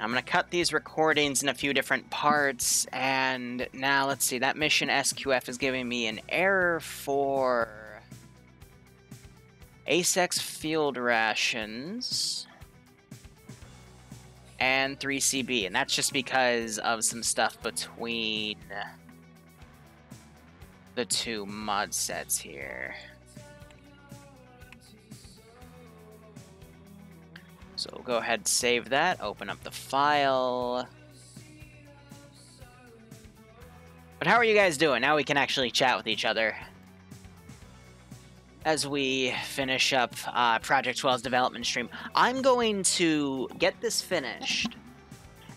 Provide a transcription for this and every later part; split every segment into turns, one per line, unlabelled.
I'm going to cut these recordings in a few different parts, and now let's see, that mission SQF is giving me an error for ASEX field rations and 3CB, and that's just because of some stuff between the two mod sets here. So we'll go ahead and save that, open up the file. But how are you guys doing? Now we can actually chat with each other as we finish up Project 12's development stream. I'm going to get this finished,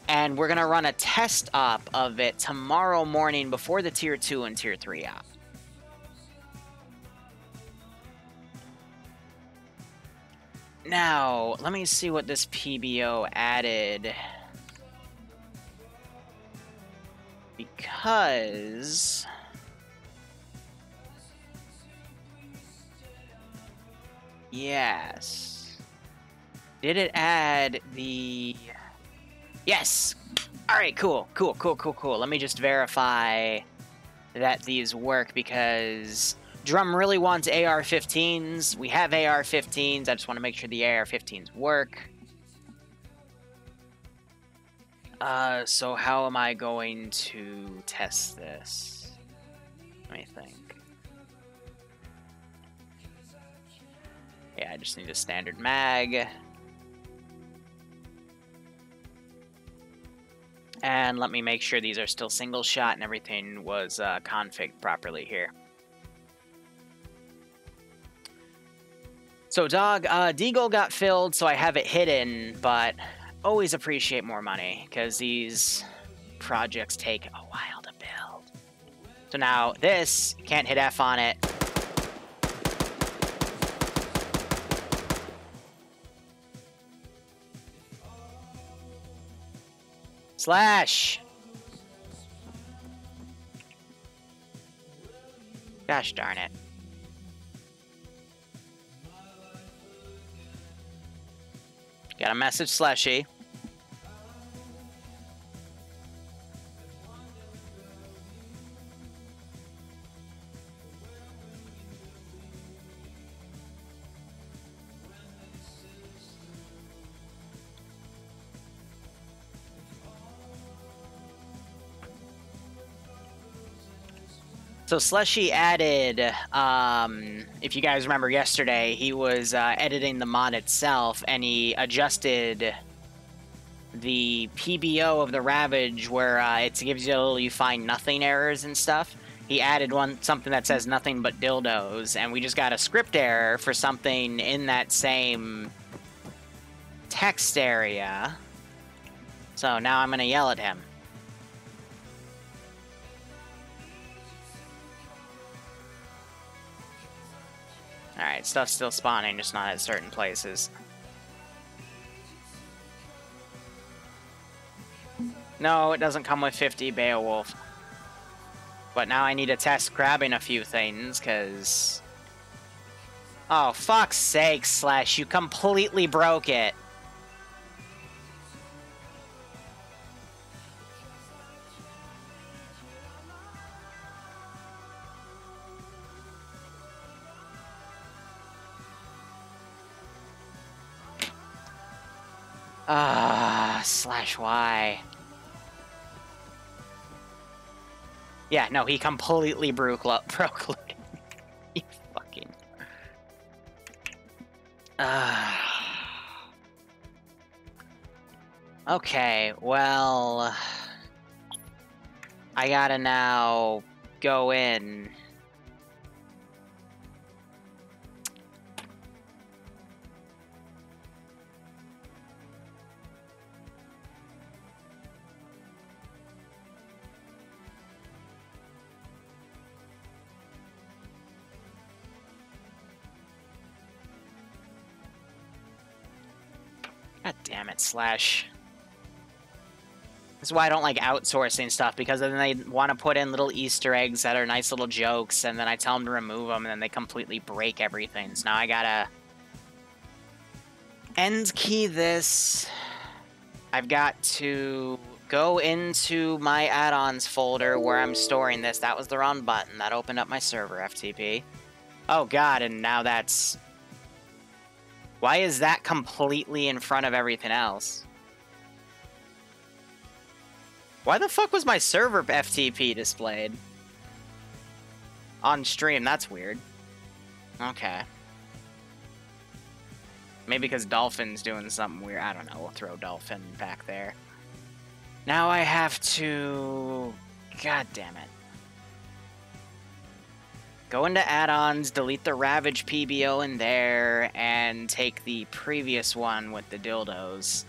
and we're going to run a test op of it tomorrow morning before the Tier 2 and Tier 3 op. Now, let me see what this PBO added. Because... yes. Did it add the... yes! Alright, cool. Let me just verify that these work, because Drum really wants AR-15s. We have AR-15s. I just want to make sure the AR-15s work. So how am I going to test this? Let me think. Yeah, I just need a standard mag. And let me make sure these are still single shot and everything was configured properly here. So, dog, Deagle got filled, so I have it hidden, but always appreciate more money, because these projects take a while to build. So now, this, can't hit F on it. Slash! Gosh darn it. Got a message, Slashy. So Slushy added, if you guys remember yesterday, he was editing the mod itself, and he adjusted the PBO of the Ravage where it gives you a little you find nothing errors and stuff. He added something that says nothing but dildos, and we just got a script error for something in that same text area. So now I'm going to yell at him. Alright, stuff's still spawning, just not at certain places. No, it doesn't come with 50 Beowulf. But now I need to test grabbing a few things, because... oh, fuck's sake, Slash, you completely broke it. Slash Y. Yeah, no, he completely broke loading. You fucking... okay, well... I gotta now go in. God damn it, Slash. This is why I don't like outsourcing stuff, because then they want to put in little Easter eggs that are nice little jokes, and then I tell them to remove them, and then they completely break everything. So now I gotta end key this. I've got to go into my add-ons folder where I'm storing this. That was the wrong button. That opened up my server FTP. Oh god, and now that's... Why is that completely in front of everything else? Why the fuck was my server FTP displayed? On stream, that's weird. Okay. Maybe because Dolphin's doing something weird. I don't know, we'll throw Dolphin back there. Now I have to... God damn it. Go into add-ons, delete the Ravage PBO in there, and take the previous one with the dildos.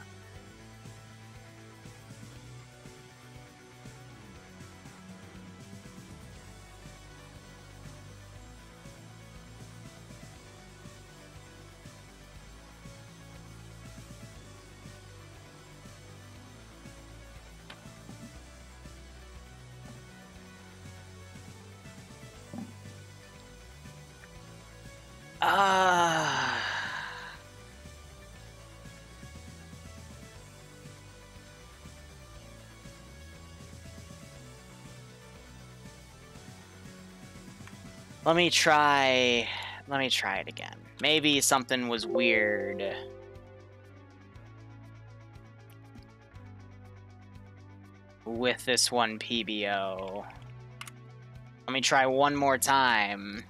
Let me try it again. Maybe something was weird. With this one PBO. Let me try one more time.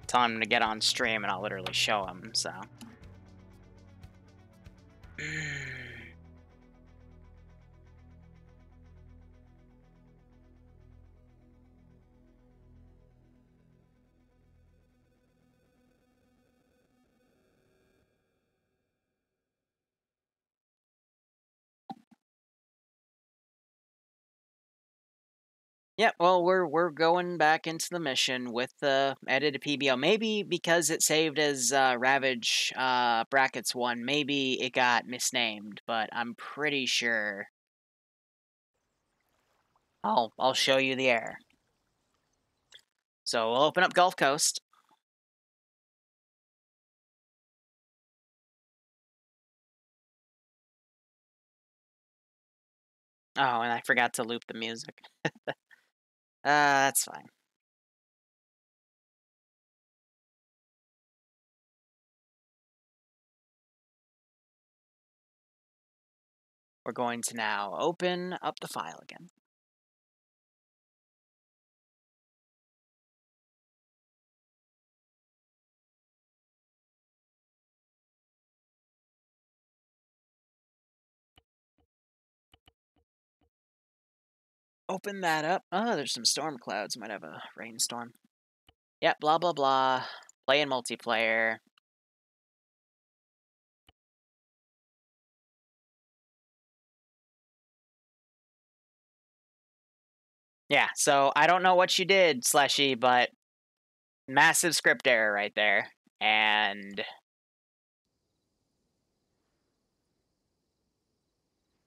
Tell him to get on stream and I'll literally show him, so. Yeah, well, we're going back into the mission with the edited PBO. Maybe because it saved as Ravage brackets 1, maybe it got misnamed, but I'm pretty sure. I'll show you the error. So we'll open up Gulf Coast. Oh, and I forgot to loop the music. That's fine. We're going to now open up the file again. Open that up. Oh, there's some storm clouds. Might have a rainstorm. Yep, blah, blah, blah. Play in multiplayer. Yeah, so I don't know what you did, Slushy, but massive script error right there. And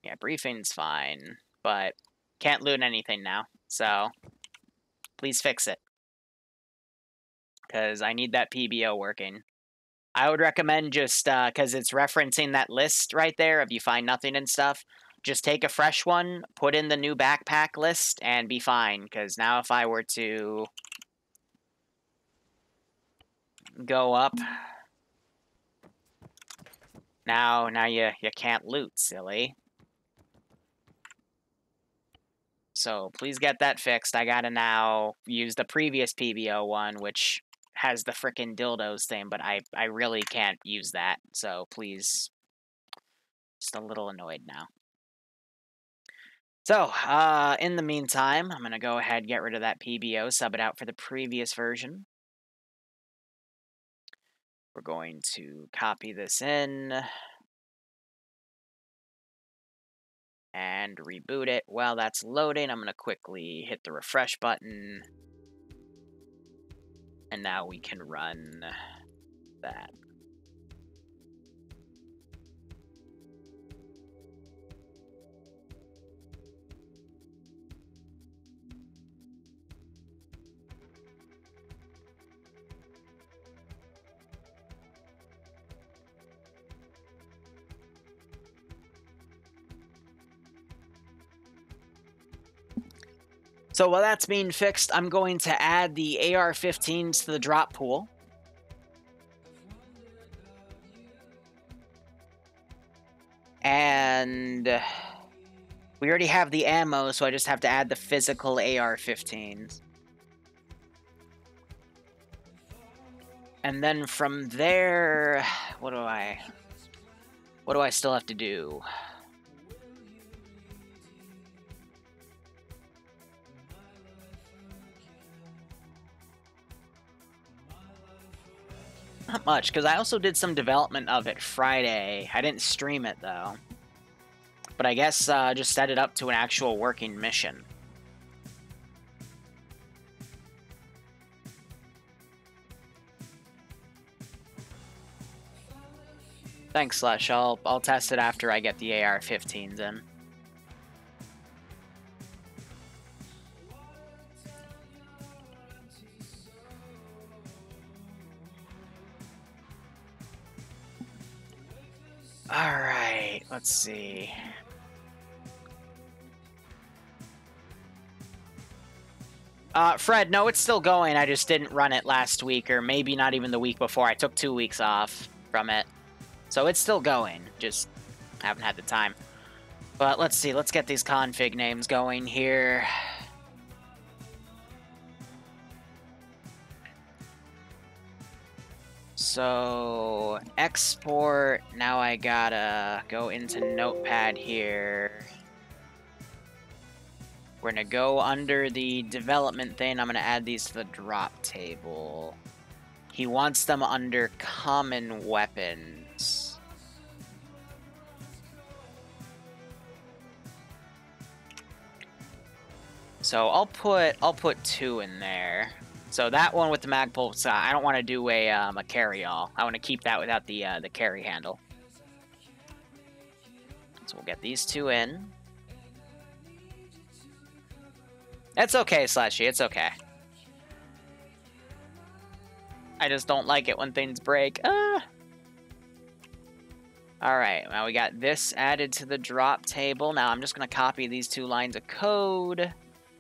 yeah, briefing's fine, but can't loot anything now. So please fix it. Because I need that PBO working. I would recommend just, because it's referencing that list right there if you find nothing and stuff, just take a fresh one, put in the new backpack list, and be fine. Because now if I were to go up, now you can't loot, silly. So please get that fixed. I gotta now use the previous PBO one, which has the frickin' dildos thing, but I really can't use that. So please, just a little annoyed now. So, in the meantime, I'm gonna go ahead and get rid of that PBO, sub it out for the previous version. We're going to copy this in and reboot it. While that's loading, I'm gonna quickly hit the refresh button. And now we can run that. So while that's being fixed, I'm going to add the AR-15s to the drop pool. And we already have the ammo, so I just have to add the physical AR-15s. And then from there, what do I still have to do? Not much, because I also did some development of it Friday. I didn't stream it, though. But I guess just set it up to an actual working mission. Thanks, Slush. I'll test it after I get the AR-15s in. Alright, let's see. Fred, no, it's still going. I just didn't run it last week, or maybe not even the week before. I took 2 weeks off from it. So it's still going, just haven't had the time. But let's see, let's get these config names going here. So, export, now I gotta go into Notepad here. We're gonna go under the development thing, I'm gonna add these to the drop table. He wants them under common weapons. So I'll put 2 in there. So that one with the mag pulse, I don't want to do a carry-all. I want to keep that without the carry handle. So we'll get these 2 in. It's okay, Slashy. It's okay. I just don't like it when things break. Alright, now we got this added to the drop table. Now I'm just going to copy these 2 lines of code.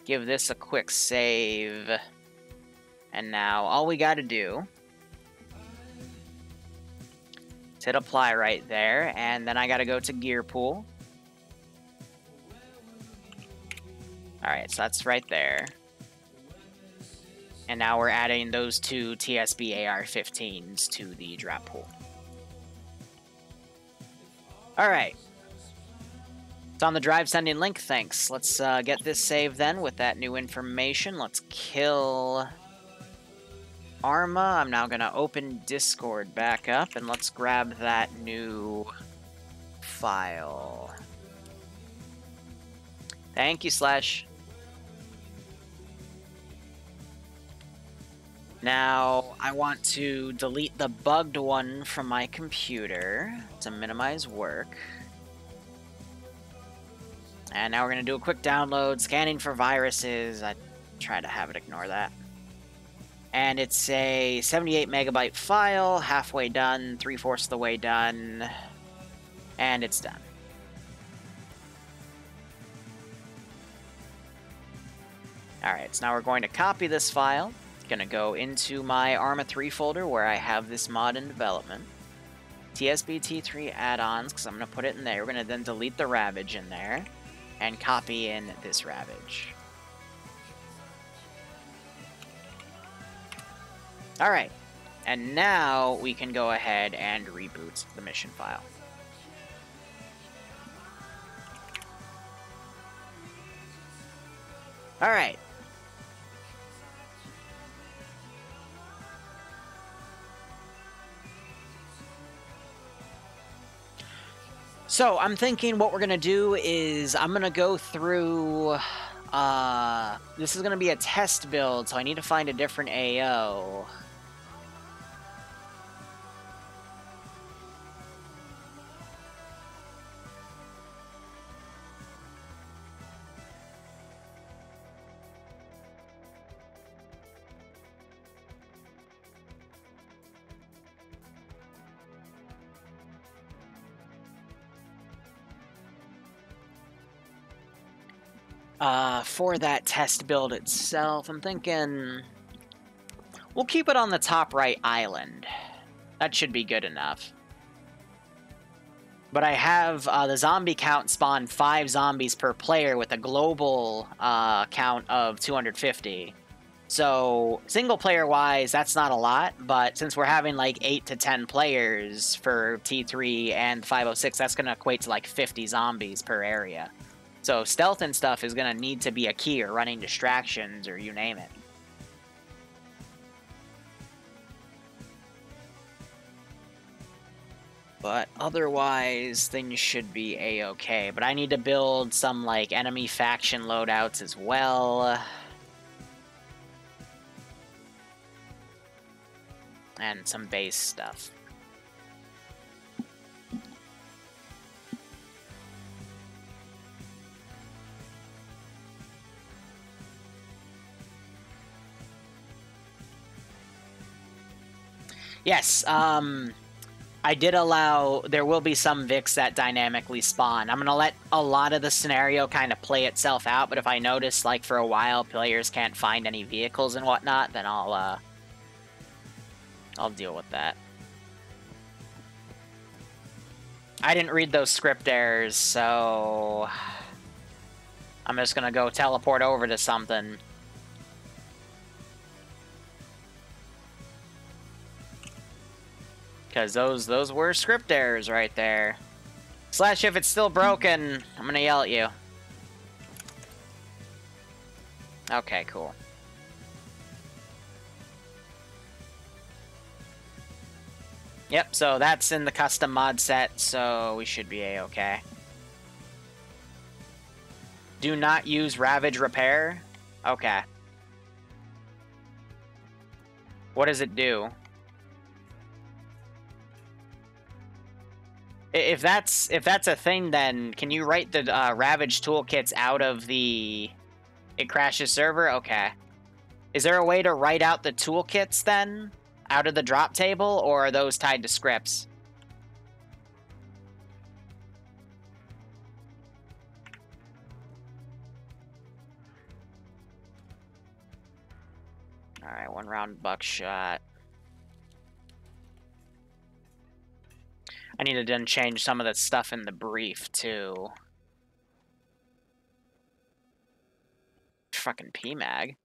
Give this a quick save. And now all we got to do is hit apply right there. And then I got to go to gear pool. Alright, so that's right there. And now we're adding those 2 TSB AR-15s to the drop pool. Alright. It's on the drive sending link, thanks. Let's get this saved then with that new information. Let's kill Arma. I'm now going to open Discord back up, and let's grab that new file. Thank you, Slash. Now, I want to delete the bugged one from my computer to minimize work. And now we're going to do a quick download, scanning for viruses. I try to have it ignore that. And it's a 78 megabyte file, halfway done, 3/4 of the way done, and it's done. Alright, so now we're going to copy this file. Going to go into my Arma 3 folder where I have this mod in development. TSB T3 add-ons, because I'm going to put it in there. We're going to then delete the Ravage in there, and copy in this Ravage. Alright, and now we can go ahead and reboot the mission file. Alright. So, I'm thinking what we're going to do is I'm going to go through... this is going to be a test build, so I need to find a different AO. For that test build itself, I'm thinking we'll keep it on the top right island. That should be good enough. But I have the zombie count spawn 5 zombies per player with a global count of 250. So, single player wise, that's not a lot, but since we're having like 8 to 10 players for T3 and 506, that's going to equate to like 50 zombies per area. So, stealth and stuff is going to need to be a key, or running distractions, or you name it. But otherwise, things should be a-okay. But I need to build some like enemy faction loadouts as well. And some base stuff. Yes, I did allow, there will be some Vix that dynamically spawn. I'm going to let a lot of the scenario kind of play itself out, but if I notice, like, for a while, players can't find any vehicles and whatnot, then I'll deal with that. I didn't read those script errors, so I'm just going to go teleport over to something. Because those were script errors right there. Slash, if it's still broken, I'm going to yell at you. Okay, cool. Yep, so that's in the custom mod set, so we should be a-okay. Do not use Ravage Repair? Okay. What does it do? If that's a thing, then can you write the Ravage toolkits out of the... It crashes server? Okay. Is there a way to write out the toolkits, then? Out of the drop table, or are those tied to scripts? Alright, 1 round buckshot. I need to then change some of the stuff in the brief, too. Fucking PMAG.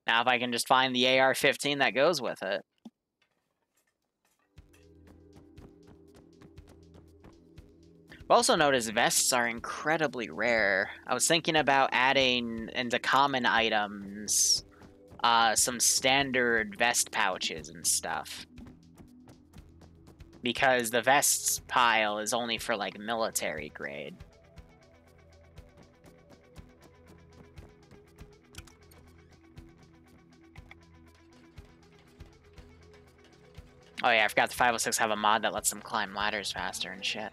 Now if I can just find the AR-15 that goes with it. Also notice vests are incredibly rare. I was thinking about adding into common items some standard vest pouches and stuff. Because the vests pile is only for like military grade. Oh yeah, I forgot the 506 have a mod that lets them climb ladders faster and shit.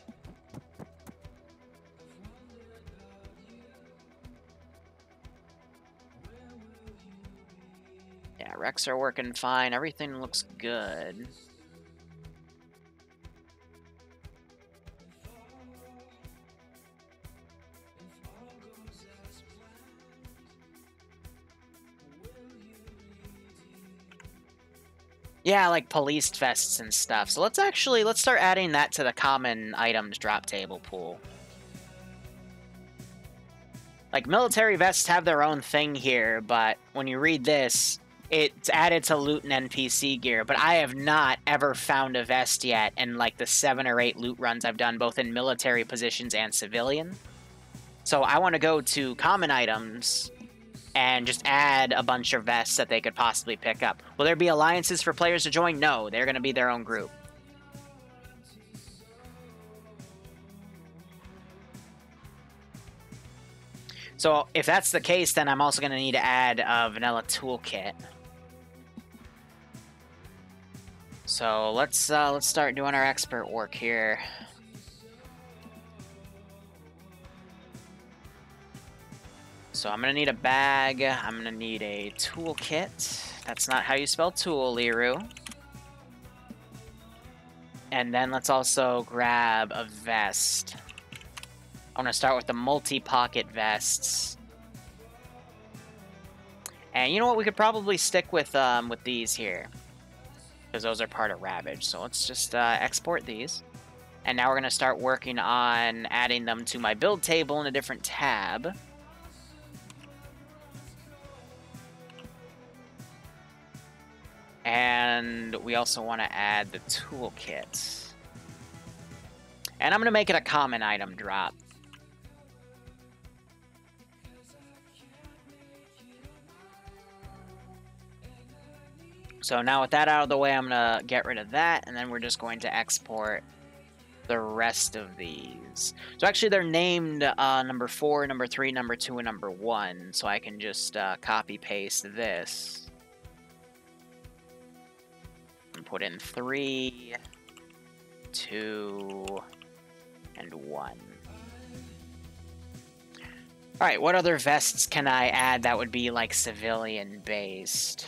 Yeah, Rex are working fine. Everything looks good. Yeah, like policed vests and stuff. So let's start adding that to the common items drop table pool. Like, military vests have their own thing here, but when you read this, it's added to loot and NPC gear. But I have not ever found a vest yet in, like, the 7 or 8 loot runs I've done, both in military positions and civilian. So I want to go to common items and just add a bunch of vests that they could possibly pick up. Will there be alliances for players to join? No, they're going to be their own group. So if that's the case, then I'm also going to need to add a vanilla toolkit. So let's start doing our expert work here. So I'm going to need a bag. I'm going to need a toolkit. That's not how you spell tool, Liru. And then let's also grab a vest. I'm going to start with the multi-pocket vests. And you know what? We could probably stick with these here, because those are part of Ravage. So let's just export these. And now we're going to start working on adding them to my build table in a different tab. And we also want to add the toolkit. And I'm going to make it a common item drop. So now with that out of the way, I'm going to get rid of that, and then we're just going to export the rest of these. So actually they're named number 4, number 3, number 2, and number 1, so I can just copy-paste this. And put in 3, 2, and 1. Alright, what other vests can I add that would be, like, civilian-based?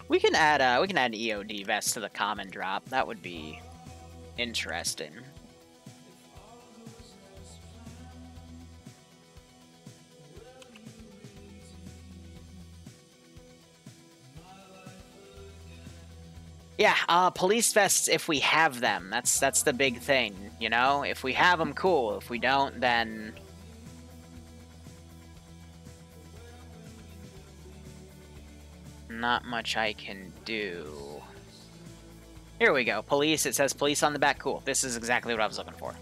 We can add an EOD vest to the common drop. That would be interesting. Yeah, police vests if we have them. That's the big thing, you know? If we have them, cool. If we don't, then not much I can do. Here we go. Police. It says police on the back. Cool. This is exactly what I was looking for.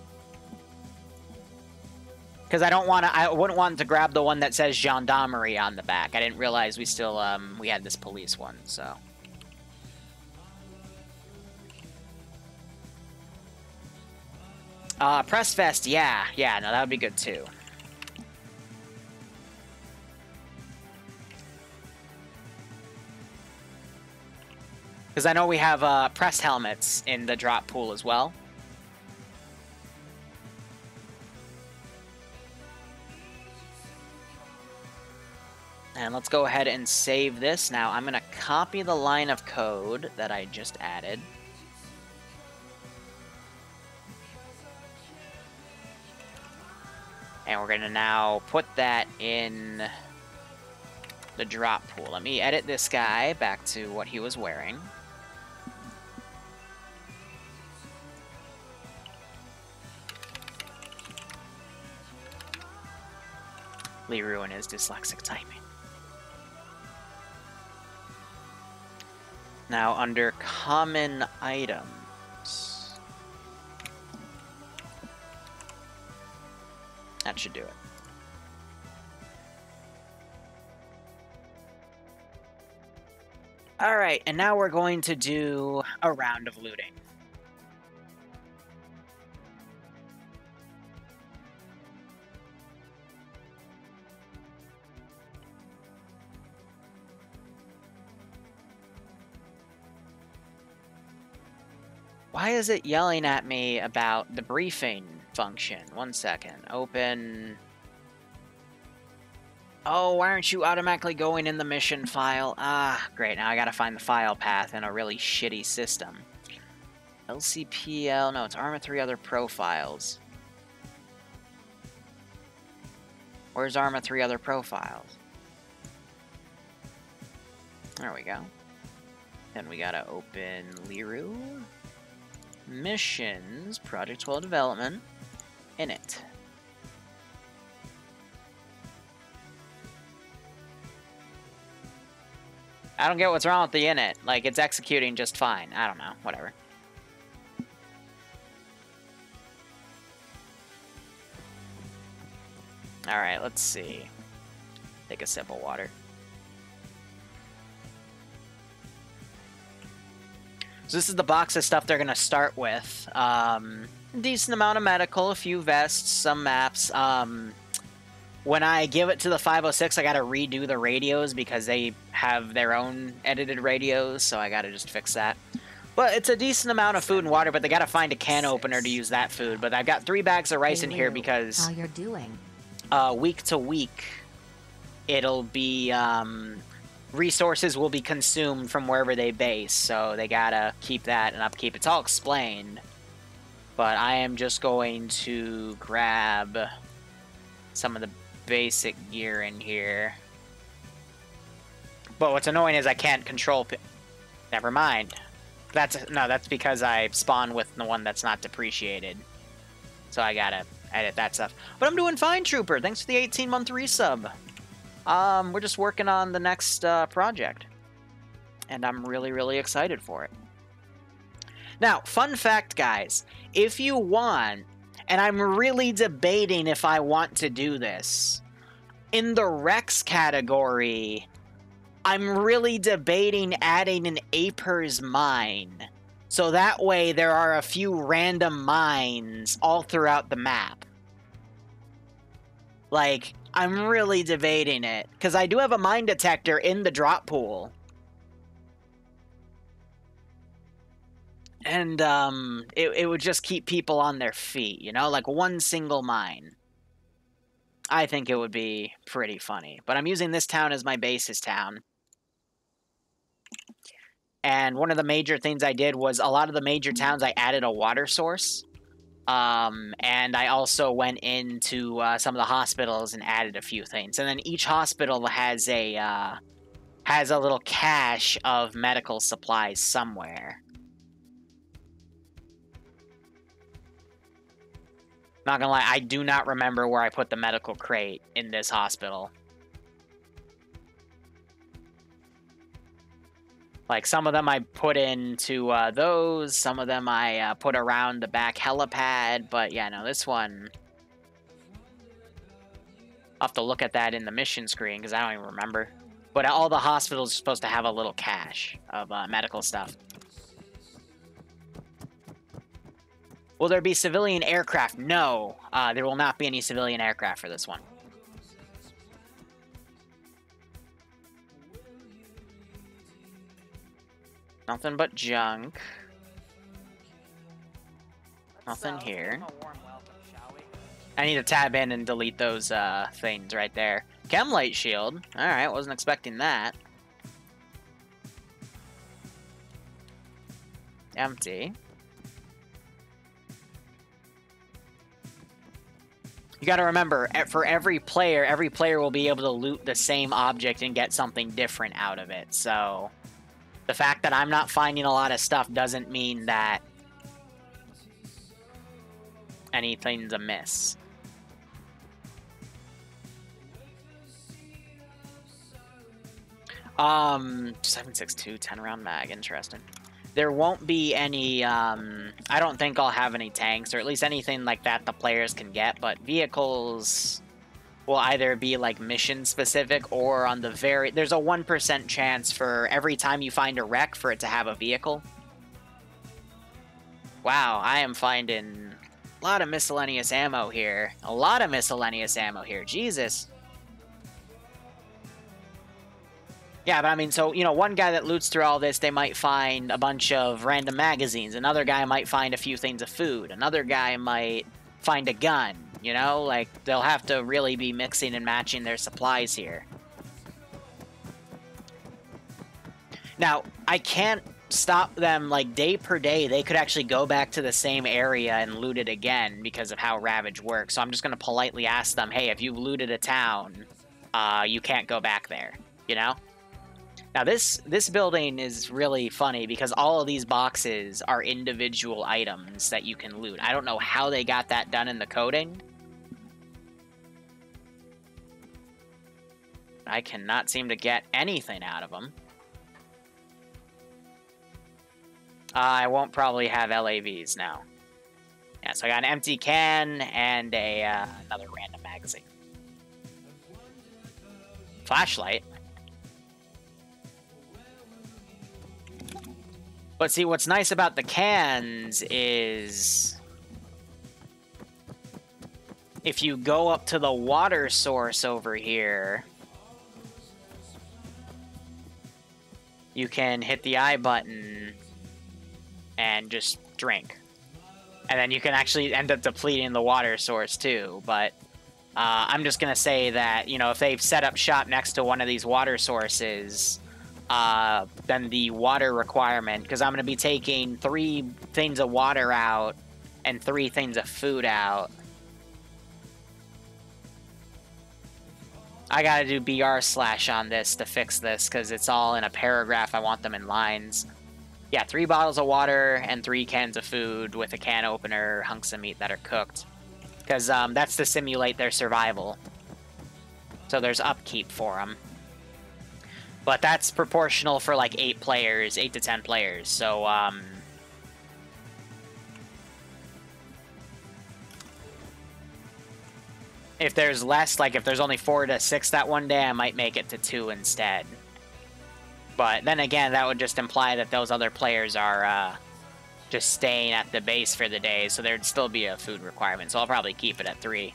Because I wouldn't want to grab the one that says gendarmerie on the back. I didn't realize we still, we had this police one, so. Press vest, yeah, no, that would be good too. Because I know we have press helmets in the drop pool as well. And let's go ahead and save this. Now I'm going to copy the line of code that I just added. And we're going to now put that in the drop pool. Let me edit this guy back to what he was wearing. Liru and his dyslexic typing. Now, under common items, that should do it. Alright, and now we're going to do a round of looting. Why is it yelling at me about the briefing function? 1 second. Open. Oh, why aren't you automatically going in the mission file? Ah, great. Now I gotta find the file path in a really shitty system. LCPL. No, it's Arma 3 other profiles. Where's Arma 3 other profiles? There we go. Then we gotta open Liru. Missions, Project 12 Development, Init. I don't get what's wrong with the init. Like, it's executing just fine. I don't know. Whatever. Alright, let's see. Take a sip of water. So this is the box of stuff they're going to start with. Decent amount of medical, a few vests, some maps. When I give it to the 506, I got to redo the radios because they have their own edited radios, so I got to just fix that. But it's a decent amount of food and water, but they got to find a can opener to use that food. But I've got 3 bags of rice in here because
how you're doing?
Week to week, it'll be... resources will be consumed from wherever they base, so they gotta keep that in upkeep. It's all explained, but I am just going to grab some of the basic gear in here. But what's annoying is I can't control... Never mind. That's because I spawned with the one that's not depreciated. So I gotta edit that stuff. But I'm doing fine, Trooper. Thanks for the 18-month resub. We're just working on the next project. And I'm really, really excited for it. Now, fun fact, guys. If you want, and I'm really debating if I want to do this, in the Rex category, I'm really debating adding an Aper's Mine. So that way there are a few random mines all throughout the map. Like, I'm really debating it. Because I do have a mine detector in the drop pool. And, it would just keep people on their feet, you know? Like, one single mine. I think it would be pretty funny. But I'm using this town as my basis town. And one of the major things I did was a lot of the major towns I added a water source. And I also went into some of the hospitals and added a few things. And then each hospital has a little cache of medical supplies somewhere. Not gonna lie, I do not remember where I put the medical crate in this hospital. Like, some of them I put into those, some of them I put around the back helipad, but yeah, no, this one... I'll have to look at that in the mission screen, because I don't even remember. But all the hospitals are supposed to have a little cache of medical stuff. Will there be civilian aircraft? No, there will not be any civilian aircraft for this one. Nothing but junk. Nothing here. I need to tab in and delete those things right there. Chemlight shield. Alright, wasn't expecting that. Empty. You gotta remember, for every player will be able to loot the same object and get something different out of it, so... The fact that I'm not finding a lot of stuff doesn't mean that anything's amiss. 7.62, 10-round mag, interesting. There won't be any, I don't think I'll have any tanks, or at least anything like that the players can get, but vehicles will either be, like, mission-specific, or on the very... There's a 1% chance for every time you find a wreck for it to have a vehicle. Wow, I am finding a lot of miscellaneous ammo here. A lot of miscellaneous ammo here. Jesus. Yeah, but I mean, so, you know, one guy that loots through all this, they might find a bunch of random magazines. Another guy might find a few things of food. Another guy might find a gun, you know? Like, they'll have to really be mixing and matching their supplies here. Now, I can't stop them, like, day per day. They could actually go back to the same area and loot it again because of how Ravage works. So I'm just going to politely ask them, hey, if you've looted a town, you can't go back there, you know? Now, this building is really funny because all of these boxes are individual items that you can loot. I don't know how they got that done in the coding. I cannot seem to get anything out of them. I won't probably have LAVs now. Yeah, so I got an empty can and another random magazine. Flashlight. But see, what's nice about the cans is if you go up to the water source over here, you can hit the I button and just drink. And then you can actually end up depleting the water source too. But I'm just going to say that, you know, if they've set up shop next to one of these water sources, then the water requirement, because I'm going to be taking 3 things of water out and 3 things of food out. I gotta do BR/ on this to fix this, because it's all in a paragraph. I want them in lines. Yeah, 3 bottles of water and 3 cans of food with a can opener, hunks of meat that are cooked. Because that's to simulate their survival. So there's upkeep for them. But that's proportional for like 8 players, 8 to 10 players. So, if there's less, like if there's only 4 to 6 that one day, I might make it to 2 instead. But then again, that would just imply that those other players are just staying at the base for the day, so there'd still be a food requirement. So I'll probably keep it at 3.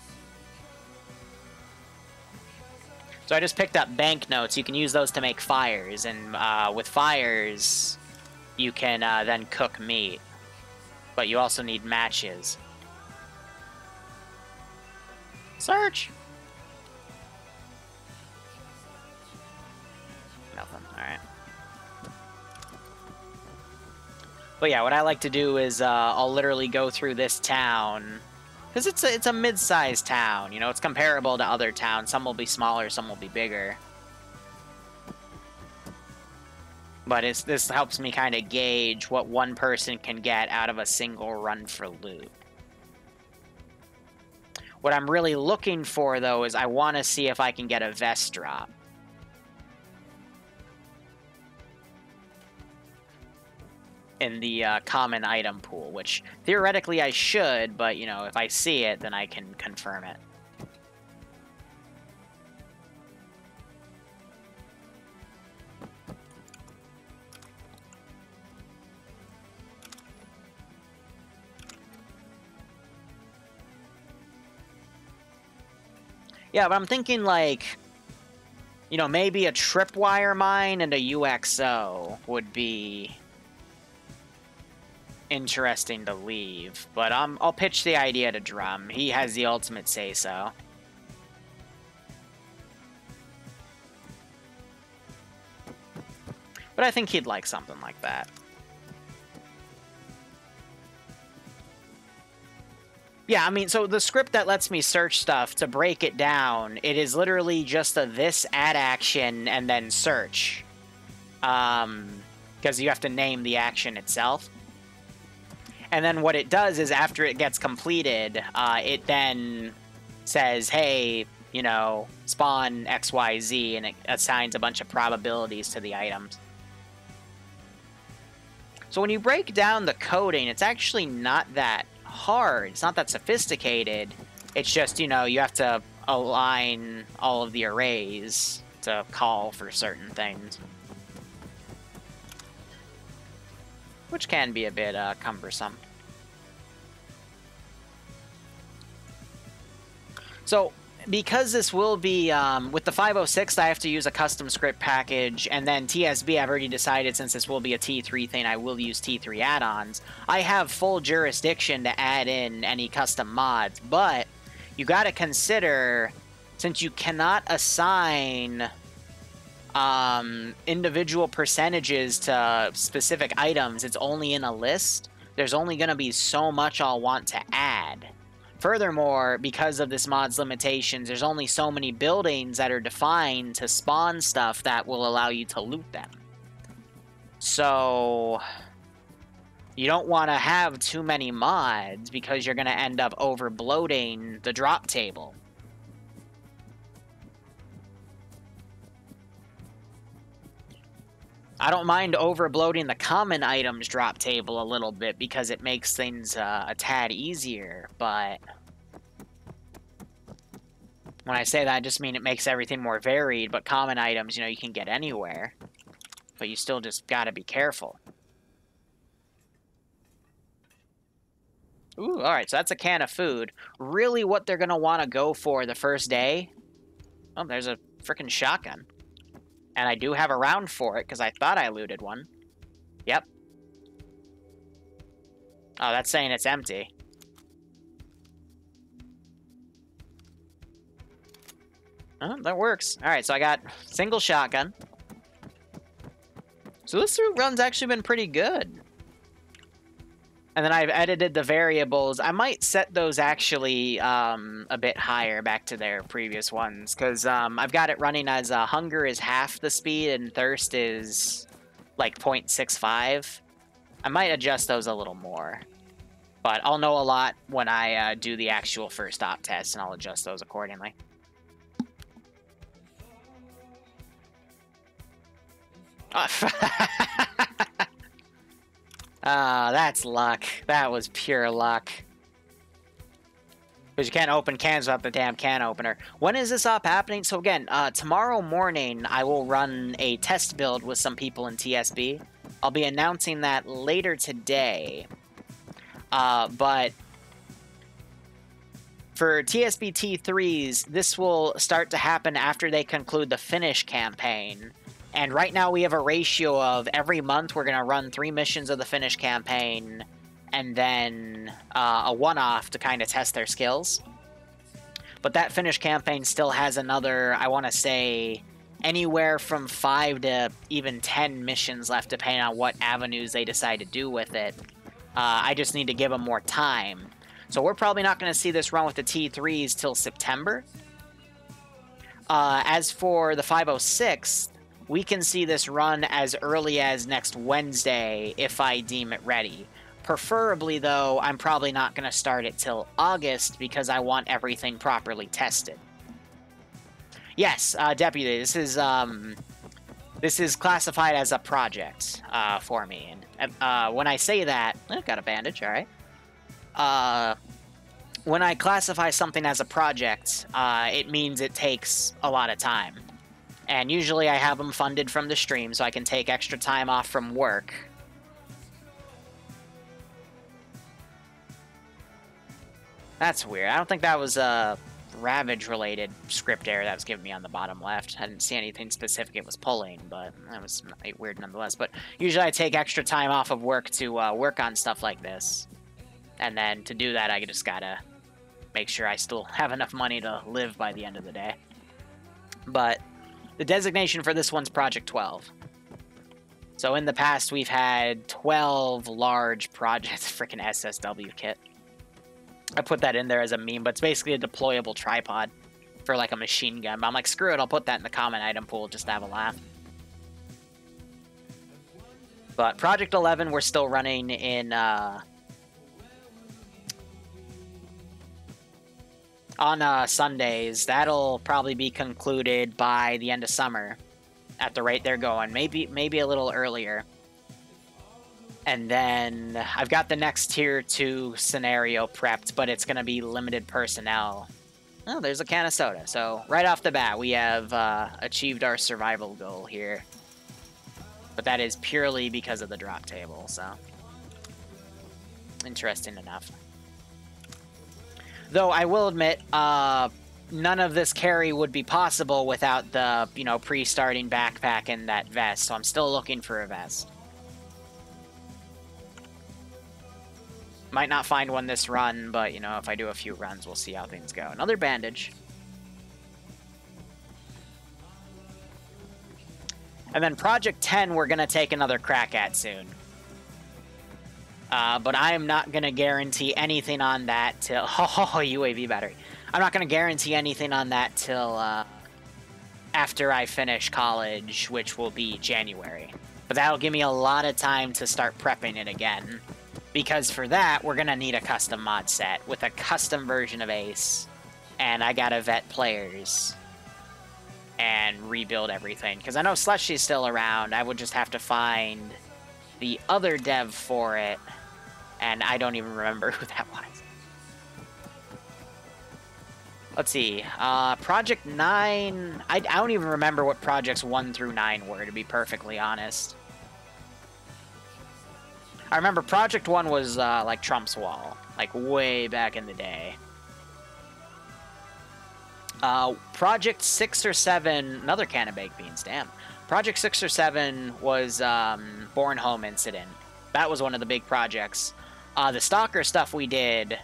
So I just picked up banknotes. You can use those to make fires, and with fires, you can then cook meat. But you also need matches. Search! Nothing. Alright. But yeah, what I like to do is I'll literally go through this town. Because it's a mid-sized town, you know? It's comparable to other towns. Some will be smaller, some will be bigger. But this helps me kind of gauge what one person can get out of a single run for loot. What I'm really looking for, though, is I want to see if I can get a vest drop. In the common item pool, which theoretically I should, but, you know, if I see it, then I can confirm it. Yeah, but I'm thinking, like, you know, maybe a tripwire mine and a UXO would be interesting to leave. But I'll pitch the idea to Drum. He has the ultimate say-so. But I think he'd like something like that. Yeah, I mean, so the script that lets me search stuff, to break it down, it is literally just a this add action and then search. Because you have to name the action itself. And then what it does is after it gets completed, it then says, hey, you know, spawn XYZ, and it assigns a bunch of probabilities to the items. So when you break down the coding, it's actually not that hard. It's not that sophisticated. It's just, you know, you have to align all of the arrays to call for certain things. Which can be a bit cumbersome. So, because this will be, with the 506, I have to use a custom script package, and then TSB, I've already decided, since this will be a T3 thing, I will use T3 add-ons. I have full jurisdiction to add in any custom mods, but you gotta consider, since you cannot assign individual percentages to specific items, it's only in a list, there's only gonna be so much I'll want to add. Furthermore, because of this mod's limitations, there's only so many buildings that are defined to spawn stuff that will allow you to loot them. So, you don't want to have too many mods because you're going to end up over-bloating the drop table. I don't mind over-bloating the common items drop table a little bit because it makes things a tad easier, but when I say that, I just mean it makes everything more varied, but common items, you know, you can get anywhere, but you still just gotta be careful. Ooh, alright, so that's a can of food. Really what they're gonna want to go for the first day? Oh, there's a frickin' shotgun. And I do have a round for it, because I thought I looted one. Yep. Oh, that's saying it's empty. Oh, that works. Alright, so I got single shotgun. So this run's actually been pretty good. And then I've edited the variables. I might set those actually a bit higher back to their previous ones, because I've got it running as hunger is half the speed and thirst is like 0.65. I might adjust those a little more. But I'll know a lot when I do the actual first op test, and I'll adjust those accordingly. That's luck. That was pure luck. Because you can't open cans without the damn can opener. When is this op happening? So again, tomorrow morning I will run a test build with some people in TSB. I'll be announcing that later today. But for TSB T3s, this will start to happen after they conclude the Finish campaign. And right now we have a ratio of every month we're going to run 3 missions of the Finish campaign and then a one-off to kind of test their skills. But that Finish campaign still has another, I want to say, anywhere from 5 to even 10 missions left, depending on what avenues they decide to do with it. I just need to give them more time. So we're probably not going to see this run with the T3s till September. As for the 506, we can see this run as early as next Wednesday if I deem it ready. Preferably, though, I'm probably not going to start it till August because I want everything properly tested. Yes, Deputy, this is classified as a project for me. And when I say that... got a bandage, alright. When I classify something as a project, it means it takes a lot of time. And usually I have them funded from the stream, so I can take extra time off from work. That's weird. I don't think that was a Ravage-related script error that was giving me on the bottom left. I didn't see anything specific it was pulling, but that was weird nonetheless. But usually I take extra time off of work to work on stuff like this. And then to do that, I just gotta make sure I still have enough money to live by the end of the day. But the designation for this one's Project 12. So in the past, we've had 12 large projects. Freaking SSW kit. I put that in there as a meme, but it's basically a deployable tripod for like a machine gun. But I'm like, screw it, I'll put that in the common item pool just to have a laugh. But Project 11, we're still running in... on Sundays. That'll probably be concluded by the end of summer at the rate they're going. Maybe a little earlier. And then I've got the next Tier 2 scenario prepped, but it's going to be limited personnel. Oh, there's a can of soda. So right off the bat, we have achieved our survival goal here. But that is purely because of the drop table, so... interesting enough. Though I will admit, none of this carry would be possible without the, pre-starting backpack and that vest, so I'm still looking for a vest. Might not find one this run, but, if I do a few runs, we'll see how things go. Another bandage. And then Project 10, we're going to take another crack at soon. But I am not going to guarantee anything on that till... Oh, UAV battery. I'm not going to guarantee anything on that till after I finish college, which will be January. But that'll give me a lot of time to start prepping it again. Because for that, we're going to need a custom mod set with a custom version of Ace. And I got to vet players and rebuild everything. Because I know Slushy's still around. I would just have to find the other dev for it. And I don't even remember who that was. Let's see. Project 9... I don't even remember what Projects 1 through 9 were, to be perfectly honest. I remember Project 1 was, like, Trump's Wall. Like, way back in the day. Project 6 or 7... Another can of baked beans, damn. Project 6 or 7 was, Born Home Incident. That was one of the big projects. The Stalker stuff we did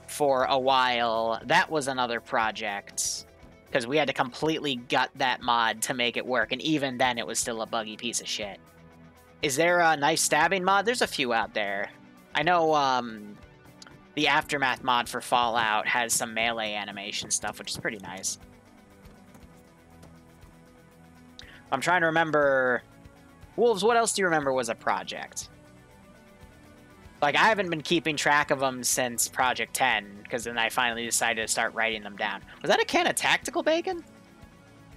for a while, that was another project. Because we had to completely gut that mod to make it work, and even then it was still a buggy piece of shit. Is there a knife stabbing mod? There's a few out there. I know the Aftermath mod for Fallout has some melee animation stuff, which is pretty nice. I'm trying to remember... Wolves, what else do you remember was a project? Like, I haven't been keeping track of them since Project 10, because then I finally decided to start writing them down. Was that a can of tactical bacon?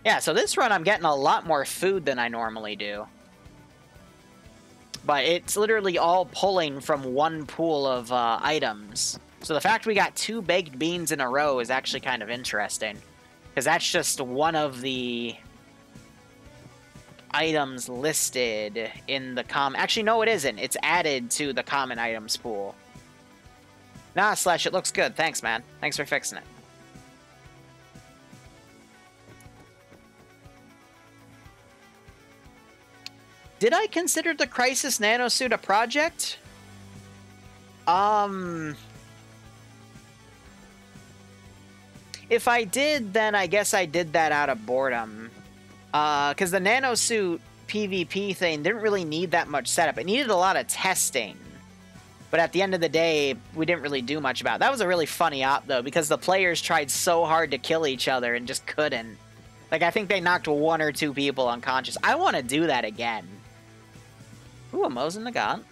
Yeah, so this run I'm getting a lot more food than I normally do. But it's literally all pulling from one pool of items. So the fact we got 2 baked beans in a row is actually kind of interesting. Because that's just one of the items listed in the Actually, no, it isn't. It's added to the common items pool. Nah, Slash, it looks good. Thanks, man. Thanks for fixing it. Did I consider the Crisis Nanosuit a project? If I did, then I guess I did that out of boredom. Because the Nanosuit PvP thing didn't really need that much setup. It needed a lot of testing. But at the end of the day, we didn't really do much about it. That was a really funny op, though, because the players tried so hard to kill each other and just couldn't. Like, I think they knocked 1 or 2 people unconscious. I want to do that again. Ooh, a Mosin Nagant.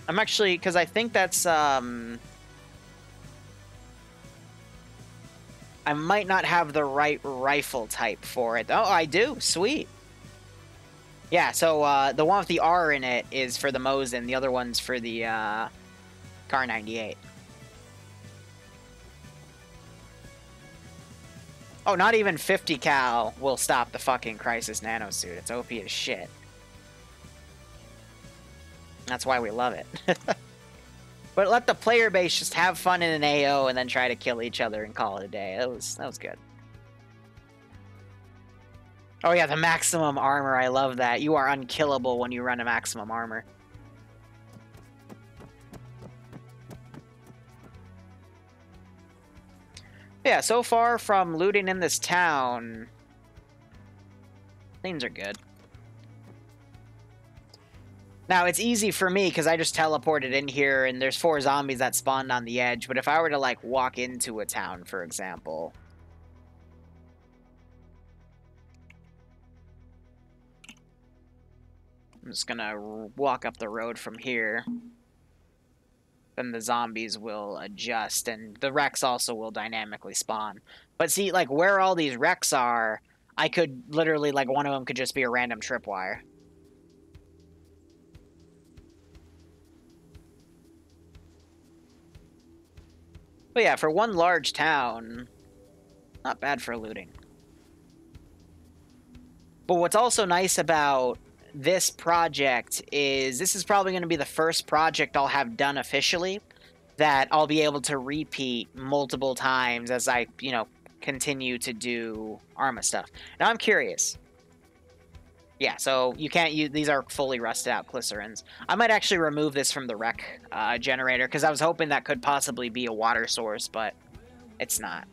I'm actually... Because I think that's, I might not have the right rifle type for it. Oh, I do. Sweet. Yeah, so the one with the R in it is for the Mosin. The other one's for the Kar 98. Oh, not even 50 cal will stop the fucking Crisis Nanosuit. It's OP as shit. That's why we love it. But let the player base just have fun in an AO and then try to kill each other and call it a day. That was good. Oh yeah, the maximum armor. I love that. You are unkillable when you run a maximum armor. Yeah, so far from looting in this town, things are good. Now, it's easy for me because I just teleported in here and there's 4 zombies that spawned on the edge. But if I were to, like, walk into a town, for example... I'm just gonna walk up the road from here. Then the zombies will adjust, and the wrecks also will dynamically spawn. But see, like, where all these wrecks are, I could literally, like, one of them could just be a random tripwire. But yeah, for one large town, not bad for looting. But what's also nice about this project is this is probably going to be the first project I'll have done officially that I'll be able to repeat multiple times as I, you know, continue to do Arma stuff. Now I'm curious. Yeah, so you can't use... These are fully rusted out glycerins. I might actually remove this from the wreck generator, because I was hoping that could possibly be a water source, but it's not.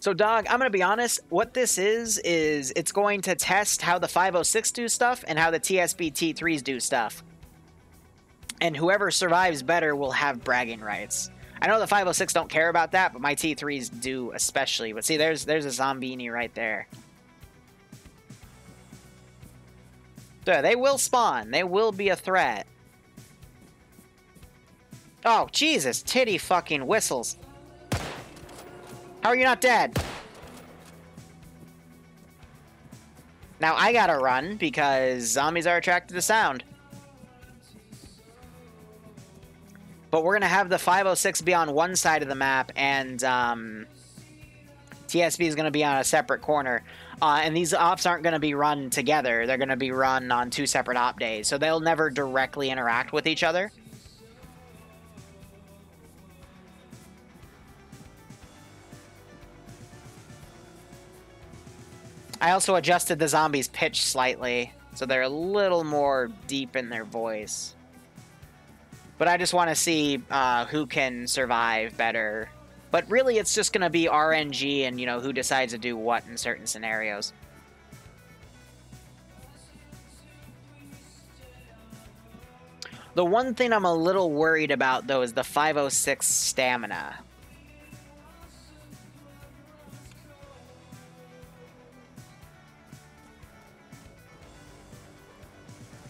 So, Dog, I'm going to be honest. What this is it's going to test how the 506 do stuff and how the TSB T3s do stuff. And whoever survives better will have bragging rights. I know the 506 don't care about that, but my T3s do especially. But see, there's a Zombini right there. So they will spawn. They will be a threat. Oh, Jesus. Titty fucking whistles. How are you not dead? Now I gotta run because zombies are attracted to sound. But we're gonna have the 506 be on one side of the map and TSB is gonna be on a separate corner. And these ops aren't gonna be run together. They're gonna be run on 2 separate op days. So they'll never directly interact with each other. I also adjusted the zombies' pitch slightly, so they're a little more deep in their voice. But I just want to see who can survive better. But really, it's just going to be RNG and, you know, who decides to do what in certain scenarios. The one thing I'm a little worried about, though, is the 506 stamina.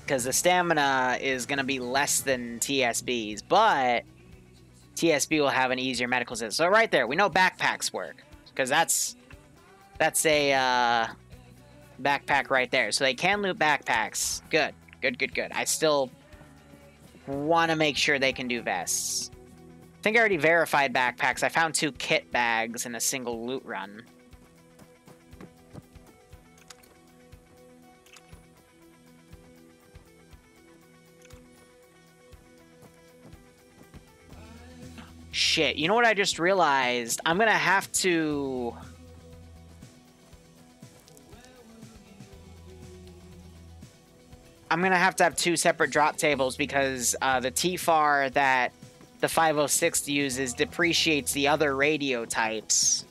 Because the stamina is going to be less than TSB's, but TSB will have an easier medical system. So right there, we know backpacks work, because that's a backpack right there. So they can loot backpacks. Good, good, good, good. I still want to make sure they can do vests. I think I already verified backpacks. I found 2 kit bags in a single loot run. Shit, you know what I just realized? I'm gonna have to... have 2 separate drop tables because the TFAR that the 506 uses depreciates the other radio types.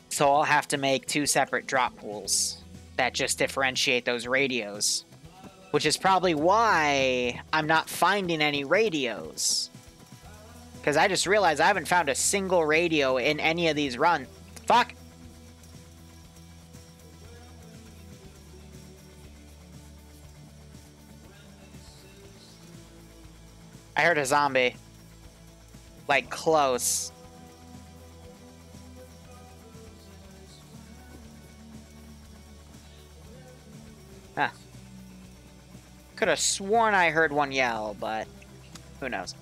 So I'll have to make 2 separate drop pools that just differentiate those radios. Which is probably why I'm not finding any radios. Because I just realized I haven't found a single radio in any of these runs. Fuck! I heard a zombie. Like, close. Huh. Could have sworn I heard one yell, but who knows.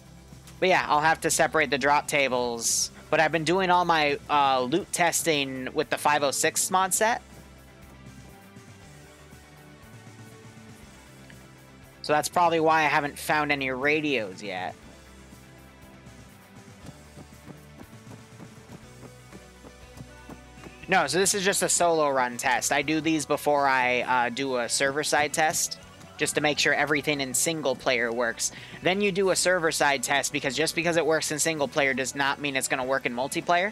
But yeah, I'll have to separate the drop tables. But I've been doing all my loot testing with the 506 mod set. So that's probably why I haven't found any radios yet. No, so this is just a solo run test. I do these before I do a server-side test, just to make sure everything in single player works. Then you do a server-side test, because just because it works in single player does not mean it's going to work in multiplayer.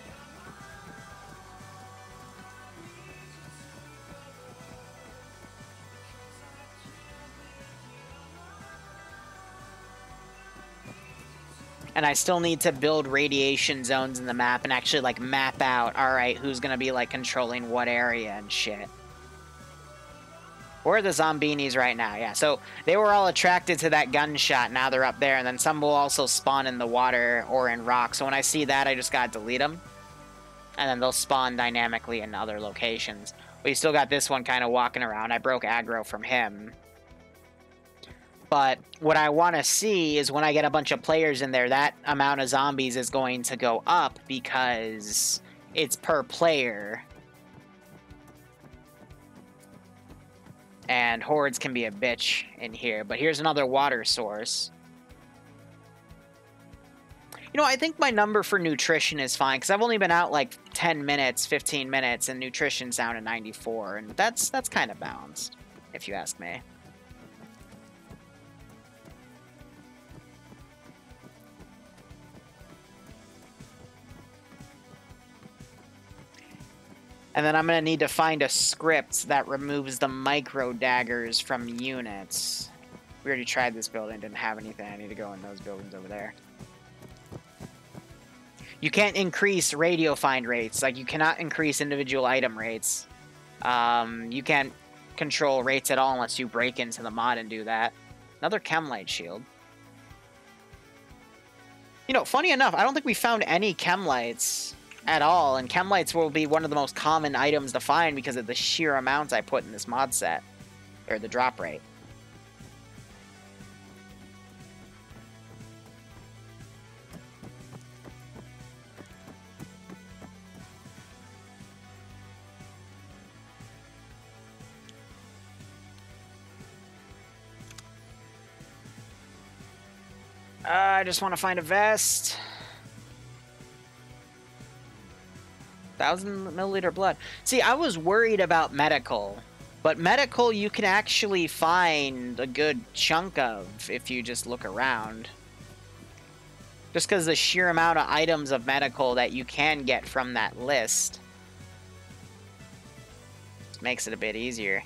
And I still need to build radiation zones in the map and actually, like, map out, alright, who's gonna be, like, controlling what area and shit. Where are the zombinis right now? Yeah, so they were all attracted to that gunshot. Now they're up there, and then some will also spawn in the water or in rock. So when I see that, I just gotta delete them. And then they'll spawn dynamically in other locations. But you still got this one kind of walking around. I broke aggro from him. But what I want to see is when I get a bunch of players in there, that amount of zombies is going to go up because it's per player. And hordes can be a bitch in here. But here's another water source. You know, I think my number for nutrition is fine, because I've only been out like 10 minutes, 15 minutes, and nutrition's down to 94. And that's kind of balanced, if you ask me. And then I'm going to need to find a script that removes the micro daggers from units. We already tried this building, didn't have anything. I need to go in those buildings over there. You can't increase radio find rates. Like, you cannot increase individual item rates. You can't control rates at all unless you break into the mod and do that. Another chem light shield. You know, funny enough, I don't think we found any chem lights at all, and chem lights will be one of the most common items to find because of the sheer amounts I put in this mod set, or the drop rate. I just want to find a vest. 1,000 milliliter blood. See, I was worried about medical, But medical, you can actually find a good chunk of if you just look around. Just because the sheer amount of items of medical that you can get from that list makes it a bit easier.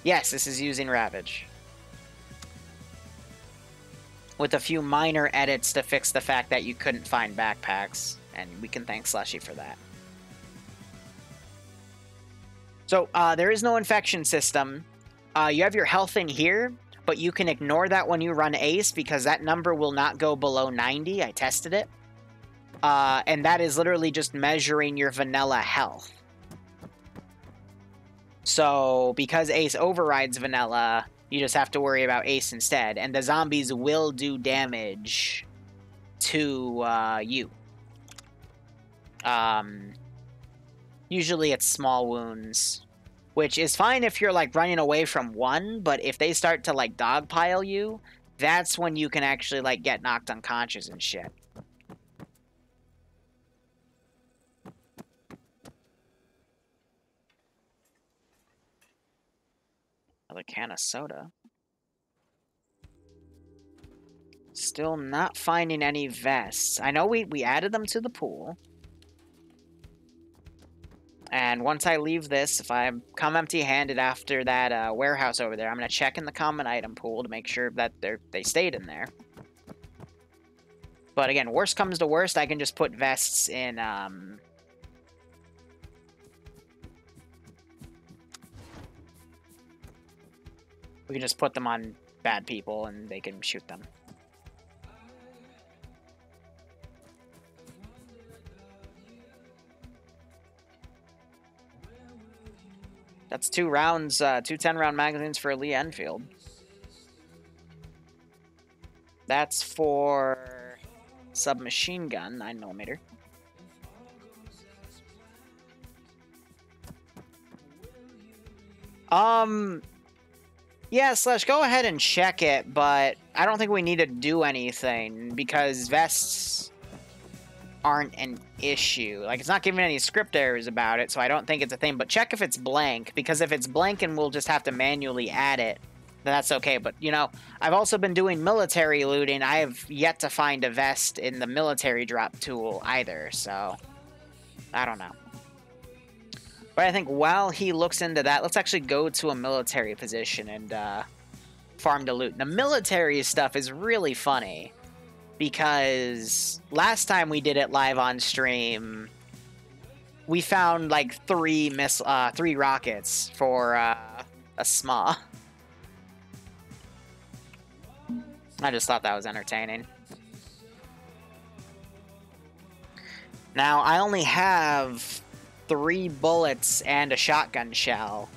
Yes, this is using Ravage. With a few minor edits to fix the fact that you couldn't find backpacks. And we can thank Slushy for that. So, there is no infection system. You have your health in here, but you can ignore that when you run Ace because that number will not go below 90. I tested it. And that is literally just measuring your vanilla health. So, because Ace overrides vanilla, you just have to worry about Ace instead. And the zombies will do damage to you. Usually it's small wounds, which is fine if you're, like, running away from one, but if they start to, like, dogpile you, that's when you can actually, like, get knocked unconscious and shit. Another can of soda. Still not finding any vests. I know we added them to the pool. And once I leave this, if I come empty-handed after that warehouse over there, I'm going to check in the common item pool to make sure that they stayed in there. But again, worst comes to worst, I can just put vests in... We can just put them on bad people and they can shoot them. That's 2 rounds, 2 10-round magazines for a Lee Enfield. That's for submachine gun, 9mm. Yeah, Slash, go ahead and check it, but I don't think we need to do anything because vests aren't an issue. Like, it's not giving any script errors about it, so I don't think it's a thing. But check if it's blank, because if it's blank and we'll just have to manually add it, then that's okay. But, you know, I've also been doing military looting. I have yet to find a vest in the military drop tool either, so I don't know. But I think while he looks into that, let's actually go to a military position and farm to loot. The military stuff is really funny. Because last time we did it live on stream, we found like 3 rockets for a SMA. I just thought that was entertaining. Now, I only have 3 bullets and a shotgun shell.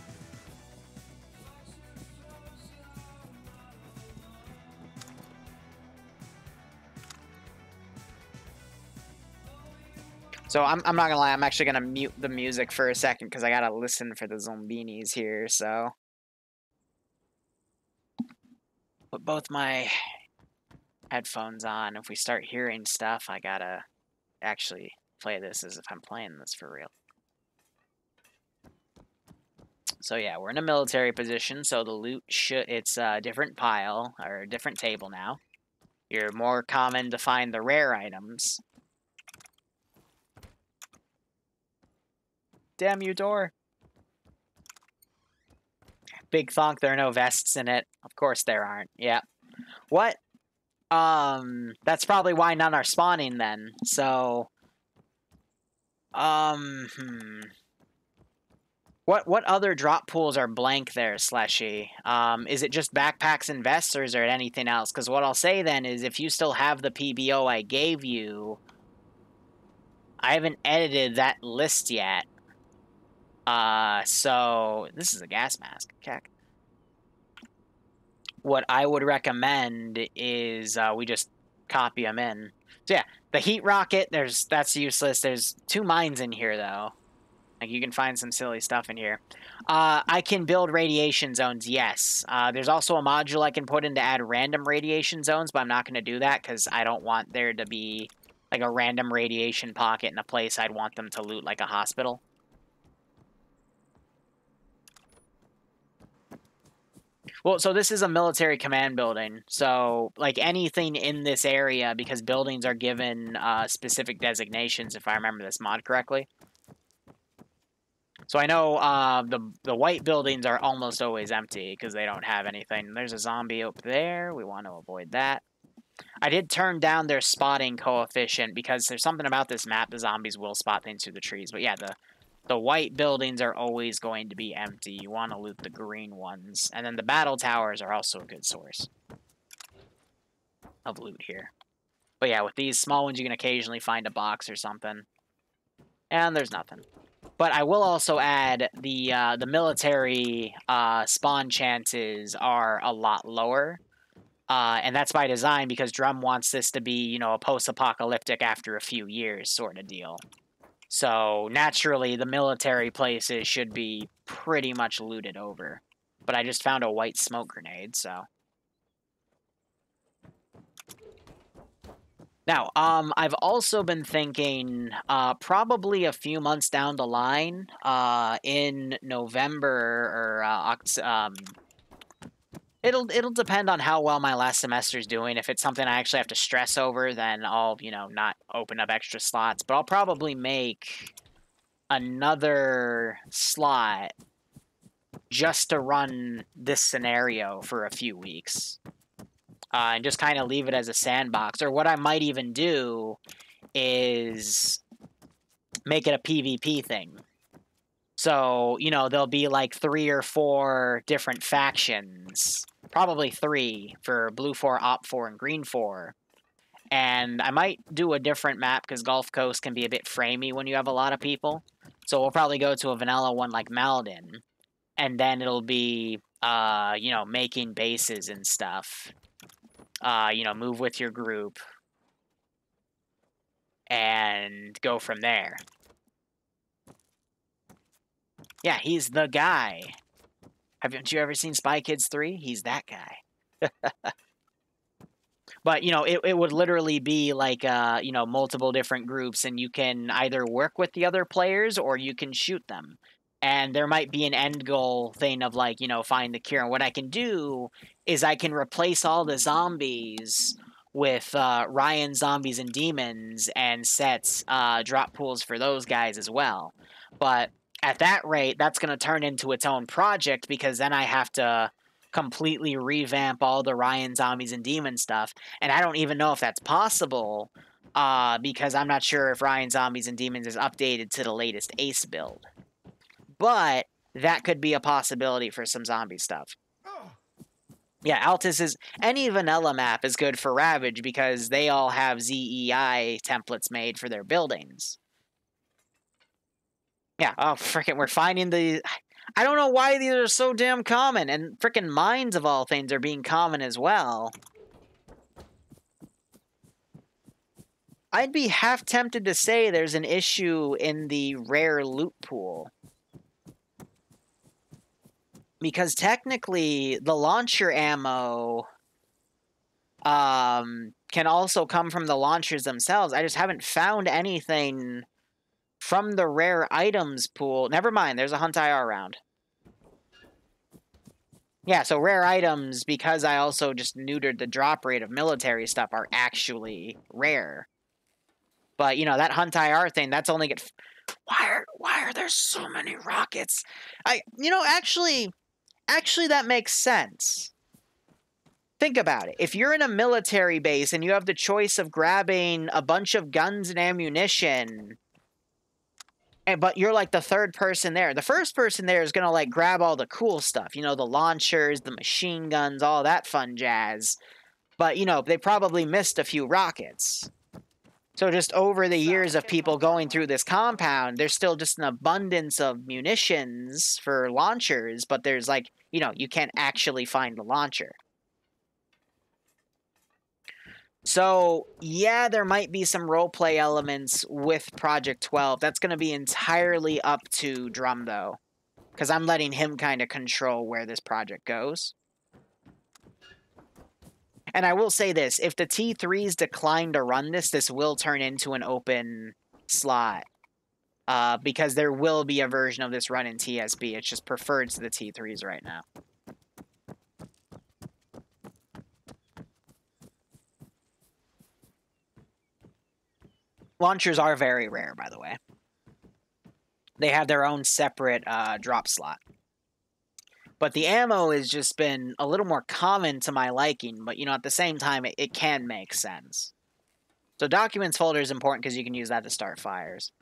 So I'm not gonna lie, I'm actually gonna mute the music for a second because I gotta listen for the zombinis here, so. Put both my headphones on. If we start hearing stuff, I gotta actually play this as if I'm playing this for real. So yeah, we're in a military position, so the loot it's a different pile, or a different table now. You're more common to find the rare items. Damn you, door. Big thonk, there are no vests in it. Of course there aren't. Yeah. What? That's probably why none are spawning then. So, What other drop pools are blank there, Slushy? Is it just backpacks and vests, or is there anything else? Because what I'll say then is if you still have the PBO I gave you, I haven't edited that list yet. So this is a gas mask. Check. What I would recommend is we just copy them in. So yeah, the heat rocket, that's useless. There's 2 mines in here though. Like you can find some silly stuff in here. I can build radiation zones, yes. There's also a module I can put in to add random radiation zones, but I'm not going to do that because I don't want there to be like a random radiation pocket in a place I'd want them to loot like a hospital. Well, so this is a military command building. So, like anything in this area, because buildings are given specific designations, if I remember this mod correctly. So I know the white buildings are almost always empty because they don't have anything. There's a zombie up there. We want to avoid that. I did turn down their spotting coefficient because there's something about this map. The zombies will spot things through the trees. But yeah, the white buildings are always going to be empty. You want to loot the green ones. And then the battle towers are also a good source of loot here. But yeah, with these small ones, you can occasionally find a box or something. And there's nothing. But I will also add the military spawn chances are a lot lower. And that's by design because Drum wants this to be, you know, a post-apocalyptic after a few years sort of deal. So naturally, the military places should be pretty much looted over. But I just found a white smoke grenade, so... Now, I've also been thinking, probably a few months down the line, in November or it'll depend on how well my last semester's doing. If it's something I actually have to stress over, then I'll, you know, not open up extra slots. But I'll probably make another slot just to run this scenario for a few weeks. And just kind of leave it as a sandbox. Or what I might even do is make it a PvP thing. So, you know, there'll be like 3 or 4 different factions. Probably 3 for Blue 4, Op 4, and Green 4. And I might do a different map because Gulf Coast can be a bit framey when you have a lot of people. So we'll probably go to a vanilla one like Malden. And then it'll be, you know, making bases and stuff. You know, move with your group and go from there. Yeah, he's the guy. Haven't you ever seen Spy Kids 3? He's that guy. But, you know, it would literally be like, you know, multiple different groups, and you can either work with the other players or you can shoot them. And there might be an end goal thing of, like, you know, find the cure. And what I can do is I can replace all the zombies with Ryan Zombies and Demons and set drop pools for those guys as well. But at that rate, that's going to turn into its own project because then I have to completely revamp all the Ryan Zombies and Demon stuff. And I don't even know if that's possible because I'm not sure if Ryan Zombies and Demons is updated to the latest Ace build. But that could be a possibility for some zombie stuff. Yeah, Altus is... Any vanilla map is good for Ravage because they all have ZEI templates made for their buildings. Yeah, oh, frickin', we're finding the... I don't know why these are so damn common, and frickin' mines of all things are being common as well. I'd be half tempted to say there's an issue in the rare loot pool. Because technically, the launcher ammo can also come from the launchers themselves. I just haven't found anything from the rare items pool. Never mind, there's a Hunt IR round. Yeah, so rare items, because I also just neutered the drop rate of military stuff, are actually rare. But, you know, that Hunt IR thing, that's only get... Why are there so many rockets? You know, actually, that makes sense. Think about it. If you're in a military base and you have the choice of grabbing a bunch of guns and ammunition, but you're like the third person there, the first person there is going to like grab all the cool stuff. You know, the launchers, the machine guns, all that fun jazz. But, you know, they probably missed a few rockets. So just over the years of people going through this compound, there's still just an abundance of munitions for launchers, but there's like, you know, you can't actually find the launcher. So, yeah, there might be some roleplay elements with Project 12. That's going to be entirely up to Drum, though, because I'm letting him kind of control where this project goes. And I will say this, if the T3s decline to run this, this will turn into an open slot. Because there will be a version of this run in TSB. It's just preferred to the T3s right now. Launchers are very rare, by the way. They have their own separate drop slot. But the ammo has just been a little more common to my liking, but, you know, at the same time, it can make sense. So documents folder is important because you can use that to start fires.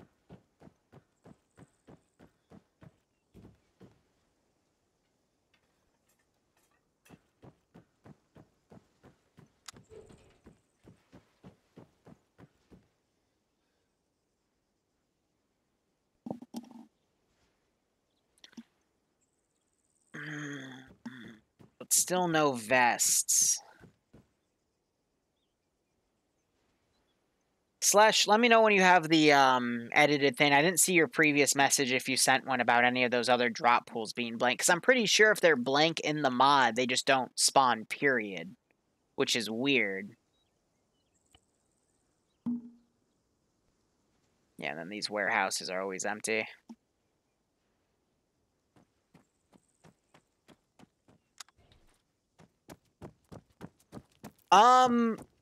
But still no vests. Slash, let me know when you have the edited thing. I didn't see your previous message if you sent one about any of those other drop pools being blank. Because I'm pretty sure if they're blank in the mod, they just don't spawn, period. Which is weird. Yeah, and then these warehouses are always empty.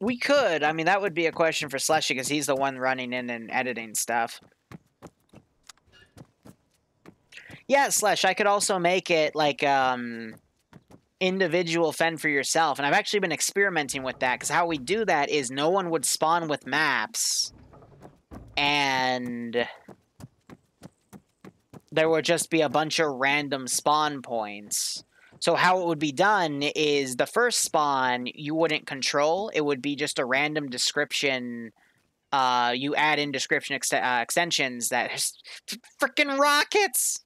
We could. I mean, that would be a question for Slushy, because he's the one running in and editing stuff. Yeah, Slush, I could also make it, like, individual fend for yourself. And I've actually been experimenting with that, because how we do that is no one would spawn with maps, and there would just be a bunch of random spawn points. So how it would be done is the first spawn you wouldn't control. It would be just a random description. You add in description extensions that freaking rockets.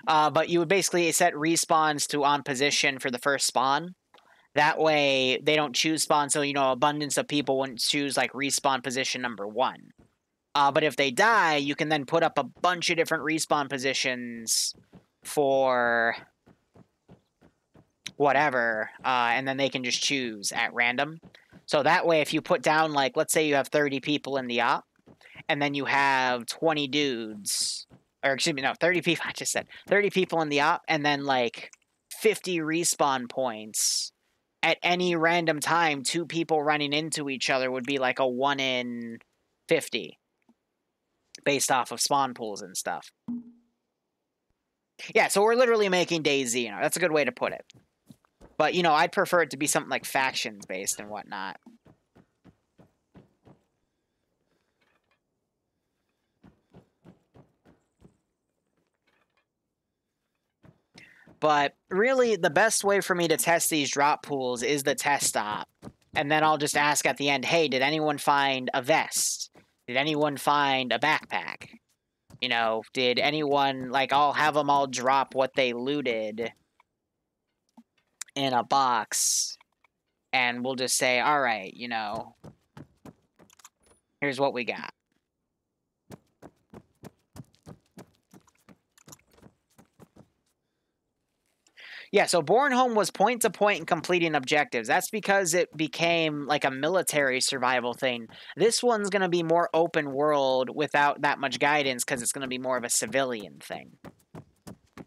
But you would basically set respawns to on position for the first spawn. That way they don't choose spawn, so, you know, abundance of people wouldn't choose, like, respawn position number 1. But if they die, you can then put up a bunch of different respawn positions for whatever, and then they can just choose at random. So that way, if you put down, like, let's say you have 30 people in the op, and then you have 20 dudes, or excuse me, no, 30 people, I just said 30 people in the op, and then, like, 50 respawn points. At any random time, 2 people running into each other would be like a 1 in 50. Based off of spawn pools and stuff. Yeah, so we're literally making DayZ, you know, that's a good way to put it. But, you know, I'd prefer it to be something like factions-based and whatnot. But really, the best way for me to test these drop pools is the test op. And then I'll just ask at the end, hey, did anyone find a vest? Did anyone find a backpack? You know, did anyone, like, I'll have them all drop what they looted in a box, and we'll just say, all right, you know, here's what we got. Yeah, so Bornholm was point-to-point and completing objectives. That's because it became like a military survival thing. This one's going to be more open world without that much guidance because it's going to be more of a civilian thing.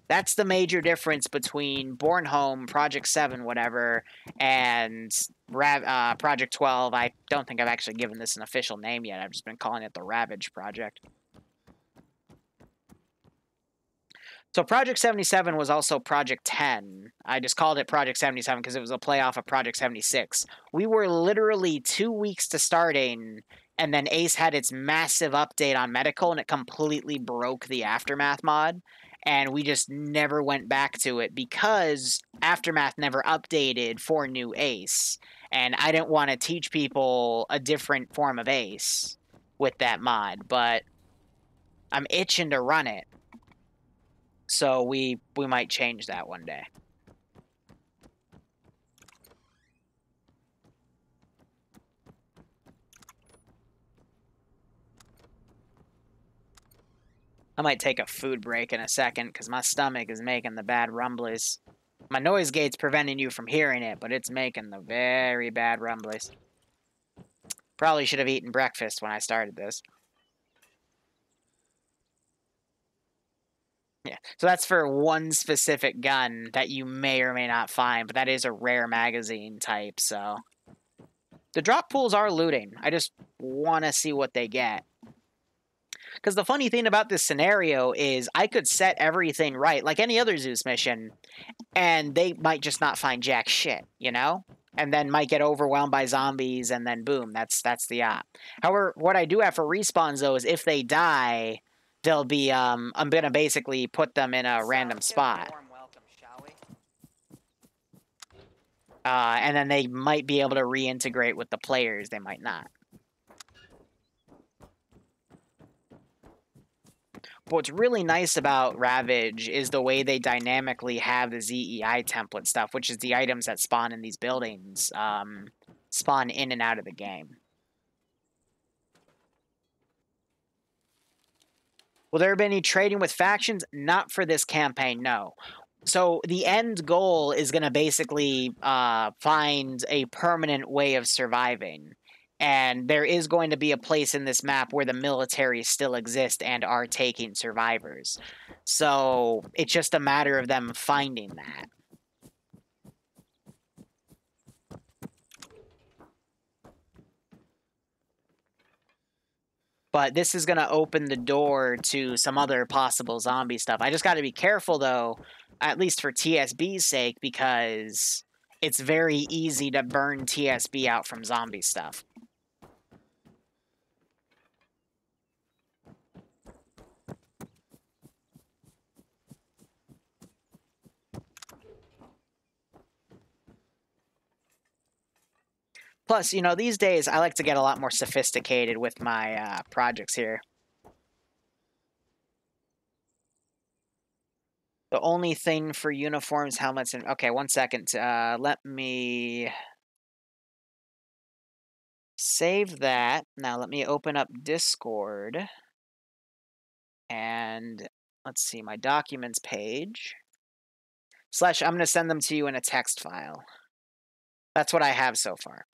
That's the major difference between Bornholm, Project 7, whatever, and Project 12. I don't think I've actually given this an official name yet. I've just been calling it the Ravage Project. So Project 77 was also Project 10. I just called it Project 77 because it was a playoff of Project 76. We were literally 2 weeks to starting, and then Ace had its massive update on medical, and it completely broke the Aftermath mod. And we just never went back to it because Aftermath never updated for new Ace. And I didn't want to teach people a different form of Ace with that mod, but I'm itching to run it. So we might change that one day. I might take a food break in a second because my stomach is making the bad rumblies. My noise gate's preventing you from hearing it, but it's making the very bad rumblies. Probably should have eaten breakfast when I started this. Yeah, so that's for one specific gun that you may or may not find, but that is a rare magazine type, so... The drop pools are looting. I just want to see what they get. Because the funny thing about this scenario is I could set everything right, like any other Zeus mission, and they might just not find jack shit, you know? And then might get overwhelmed by zombies, and then boom, that's the op. However, what I do have for respawns, though, is if they die, they'll be, I'm going to basically put them in a random spot. And then they might be able to reintegrate with the players, they might not. What's really nice about Ravage is the way they dynamically have the ZEI template stuff, which is the items that spawn in these buildings, spawn in and out of the game. Will there be any trading with factions? Not for this campaign, no. So the end goal is going to basically find a permanent way of surviving. And there is going to be a place in this map where the military still exist and are taking survivors. So it's just a matter of them finding that. But this is going to open the door to some other possible zombie stuff. I just got to be careful, though, at least for TSB's sake, because it's very easy to burn TSB out from zombie stuff. Plus, you know, these days I like to get a lot more sophisticated with my projects here. The only thing for uniforms, helmets, and... Okay, 1 second. Let me save that. Now let me open up Discord. And let's see, my documents page. / I'm going to send them to you in a text file. That's what I have so far.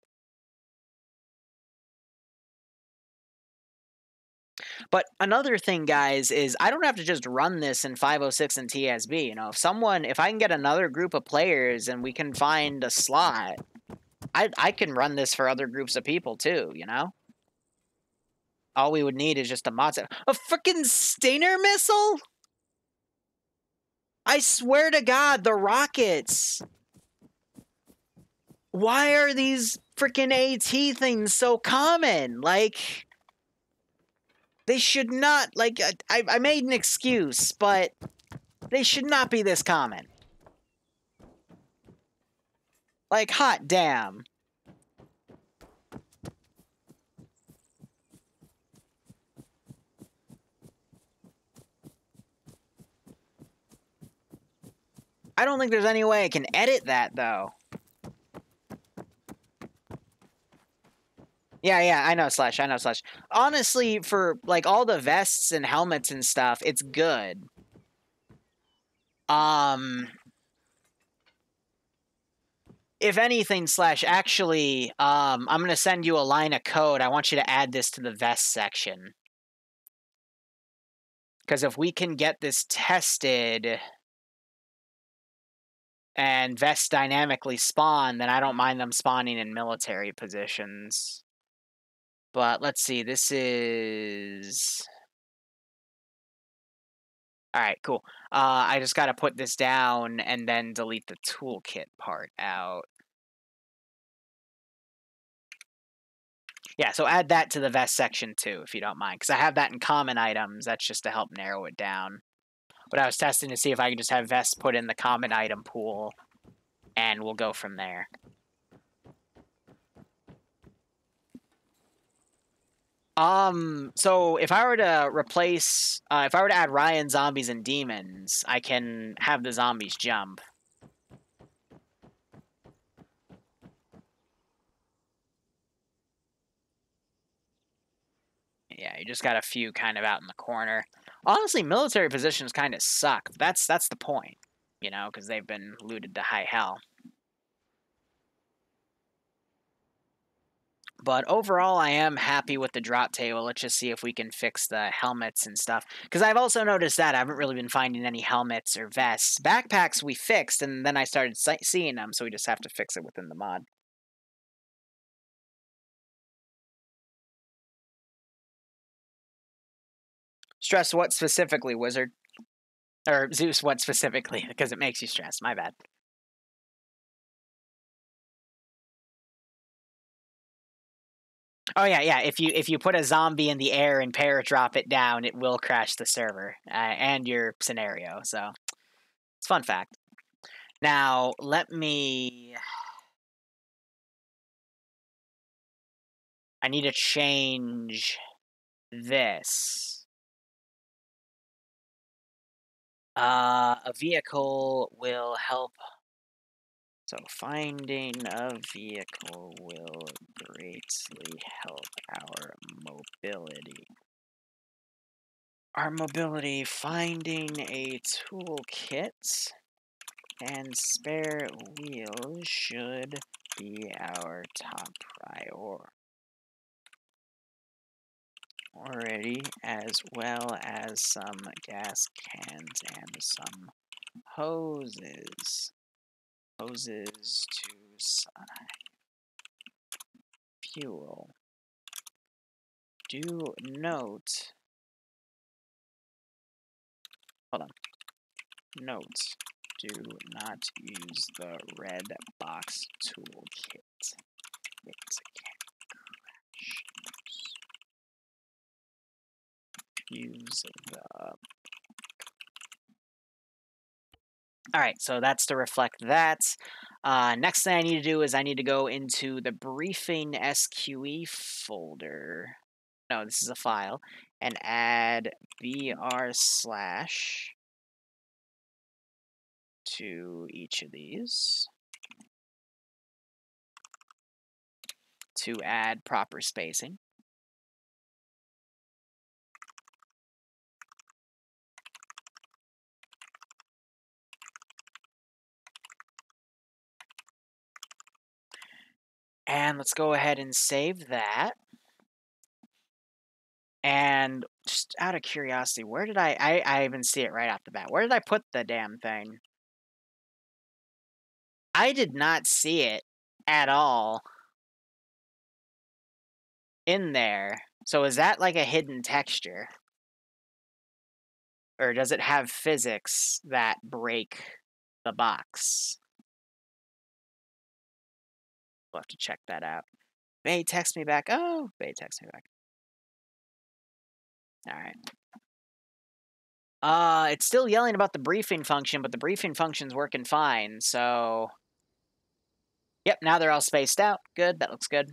But another thing, guys, is I don't have to just run this in 506 and TSB. You know, if I can get another group of players and we can find a slot, I can run this for other groups of people too, you know? All we would need is just a mod set. A freaking Stinger missile? I swear to God, the rockets. Why are these freaking AT things so common? Like... They should not, like, I made an excuse, but they should not be this common. Like, hot damn. I don't think there's any way I can edit that, though. Yeah, I know, Slash. Honestly, for, like, all the vests and helmets and stuff, it's good. If anything, Slash, actually, I'm going to send you a line of code. I want you to add this to the vest section. Because if we can get this tested and vests dynamically spawn, then I don't mind them spawning in military positions. But let's see, this is... Alright, cool. I just gotta put this down and then delete the toolkit part out. Yeah, so add that to the vest section too, if you don't mind. Because I have that in common items. That's just to help narrow it down. But I was testing to see if I could just have vests put in the common item pool. And we'll go from there. So if I were to replace, if I were to add Ryan zombies and demons, I can have the zombies jump. Yeah, you just got a few kind of out in the corner. Honestly, military positions kind of suck. That's the point, you know, because they've been looted to high hell. But overall, I am happy with the drop table. Let's just see if we can fix the helmets and stuff. Because I've also noticed that I haven't really been finding any helmets or vests. Backpacks we fixed, and then I started seeing them, so we just have to fix it within the mod. Stress what specifically, Wizard? Or Zeus, what specifically? Because it makes you stress. My bad. Oh yeah. If you put a zombie in the air and paradrop it down, it will crash the server and your scenario. So it's a fun fact. Now let me. I need to change this. A vehicle will help. So finding a vehicle will greatly help our mobility. Our mobility, finding a toolkit and spare wheels should be our top priority, as well as some gas cans and some hoses. Hoses to fuel. Do note. Hold on. Note. Do not use the red box toolkit. It can crash. Use the... Alright, so that's to reflect that. Next thing I need to do is I need to go into the briefing SQE folder. No, this is a file. And add br/ to each of these. To add proper spacing. And let's go ahead and save that. And just out of curiosity, where did I even see it right off the bat. Where did I put the damn thing? I did not see it at all in there. So is that like a hidden texture? Or does it have physics that break the box? We'll have to check that out. Bay, text me back. Oh, Bay, text me back. Alright. It's still yelling about the briefing function, but the briefing function's working fine, so... Yep, now they're all spaced out. Good, that looks good.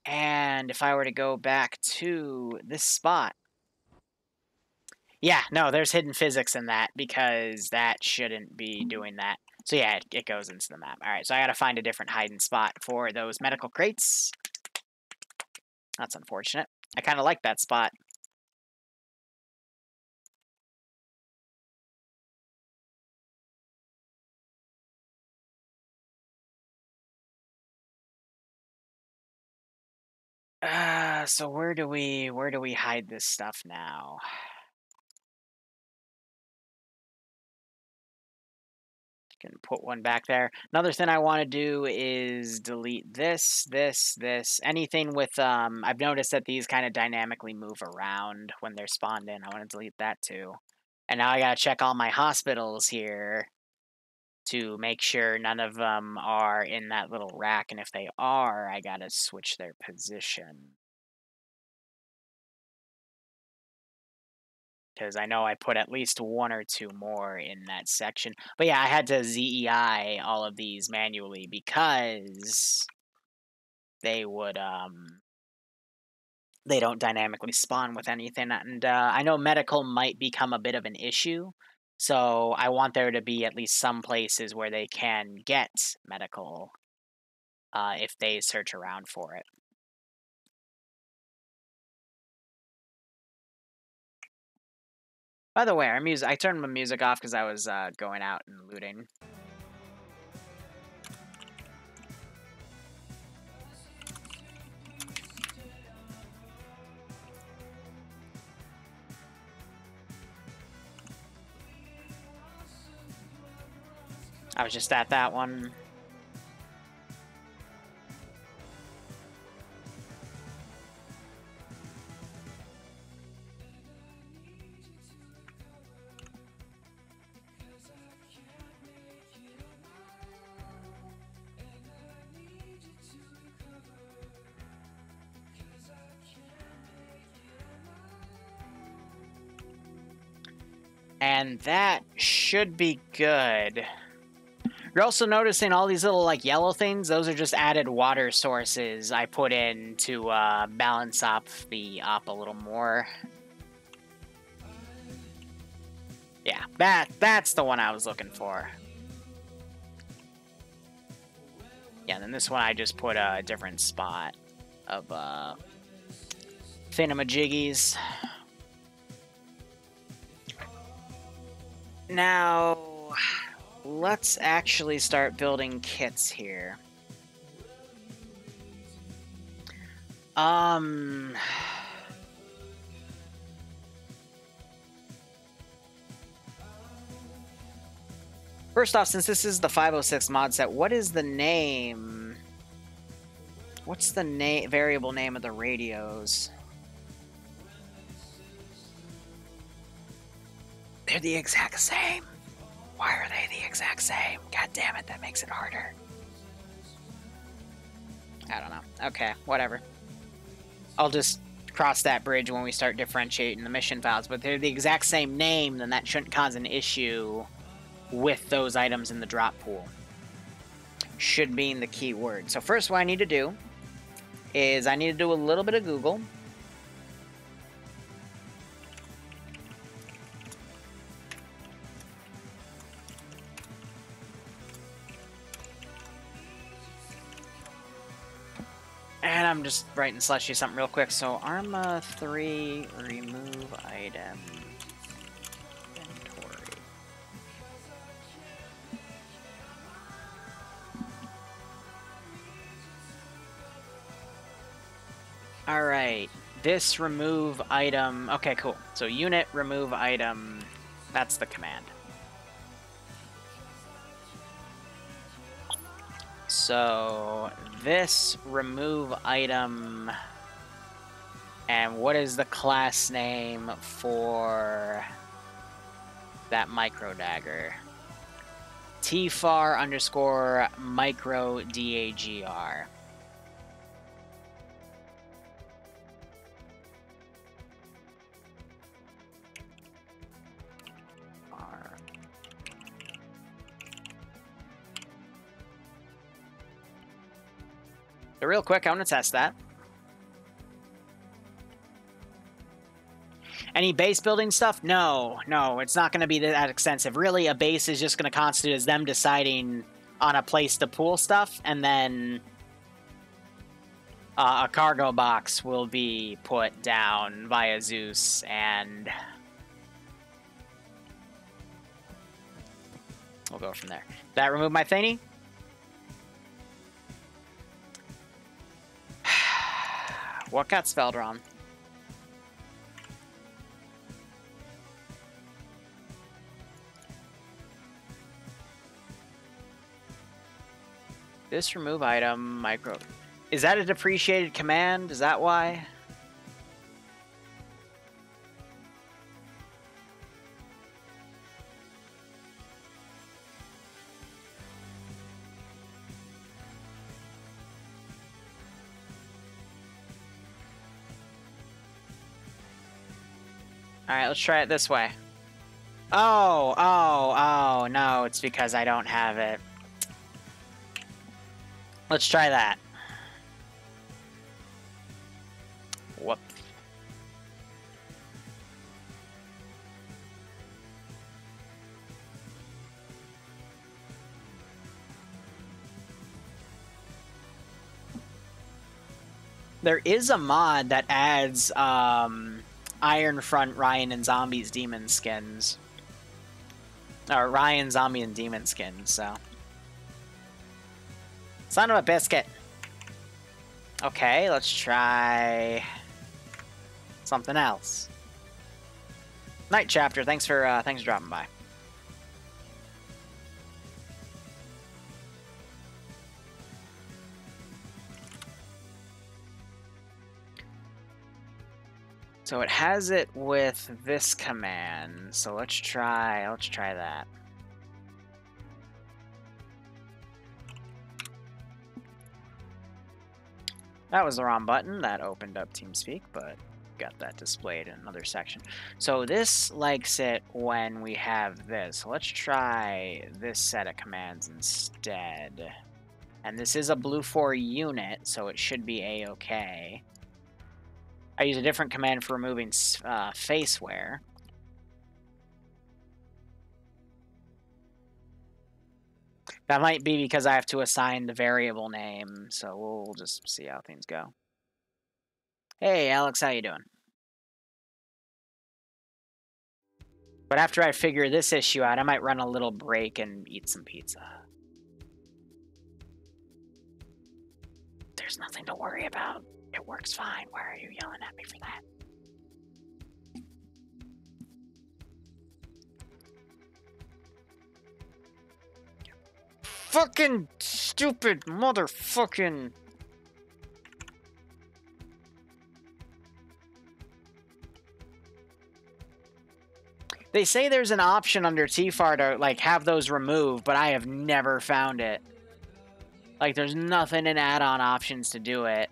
And if I were to go back to this spot... Yeah, no, there's hidden physics in that, because that shouldn't be doing that. So yeah, it goes into the map. Alright, so I gotta find a different hiding spot for those medical crates. That's unfortunate. I kind of like that spot. So where do we hide this stuff now? Can put one back there. Another thing I want to do is delete this. Anything with, I've noticed that these kind of dynamically move around when they're spawned in. I want to delete that too. And now I gotta check all my hospitals here to make sure none of them are in that little rack. And if they are, I gotta switch their position. Because I know I put at least one or two more in that section. But yeah, I had to ZEI all of these manually because they would, they don't dynamically spawn with anything. And I know medical might become a bit of an issue. So I want there to be at least some places where they can get medical if they search around for it. By the way, our music, I turned my music off because I was going out and looting. I was just at that one. And that should be good. You're also noticing all these little, like, yellow things. Those are just added water sources I put in to balance up the op a little more. Yeah, that's the one I was looking for. Yeah, and then this one I just put a different spot of thingamajiggies. Now, let's actually start building kits here. First off, since this is the 506 mod set, what is the name? What's the variable name of the radios? They're the exact same. Why are they the exact same? God damn it, that makes it harder. I don't know. Okay, whatever. I'll just cross that bridge when we start differentiating the mission files, but they're the exact same name, then that shouldn't cause an issue with those items in the drop pool. Should be in the keyword. So first what I need to do is I need to do a little bit of Google. And I'm just writing slushy something real quick. So Arma 3 remove item inventory. All right, this remove item. Okay, cool. So unit remove item, that's the command. So this remove item, and what is the class name for that micro dagger? tfar underscore micro dagr. So real quick, I want to test that. Any base building stuff? No, it's not going to be that extensive. Really, a base is just going to constitute as them deciding on a place to pool stuff, and then a cargo box will be put down via Zeus, and we'll go from there. Did that remove my thingy? What got spelled wrong? This remove item micro. Is that a depreciated command? Is that why? Alright, let's try it this way. Oh, no, it's because I don't have it. Let's try that. Whoop. There is a mod that adds, Iron Front, Ryan, and Zombies Demon skins. Or Ryan, Zombie, and Demon skins, so. Son of a biscuit. Okay, let's try something else. Night Chapter, thanks for dropping by. So it has it with this command. So let's try that. That was the wrong button. That opened up TeamSpeak, but got that displayed in another section. So this likes it when we have this. So let's try this set of commands instead. And this is a blue 4 unit, so it should be a-okay. I use a different command for removing face wear. That might be because I have to assign the variable name, so we'll just see how things go. Hey, Alex, how you doing? But after I figure this issue out, I might run a little break and eat some pizza. There's nothing to worry about. It works fine. Why are you yelling at me for that? Fucking stupid motherfucking... They say there's an option under TFAR to, like, have those removed, but I have never found it. Like, there's nothing in add-on options to do it.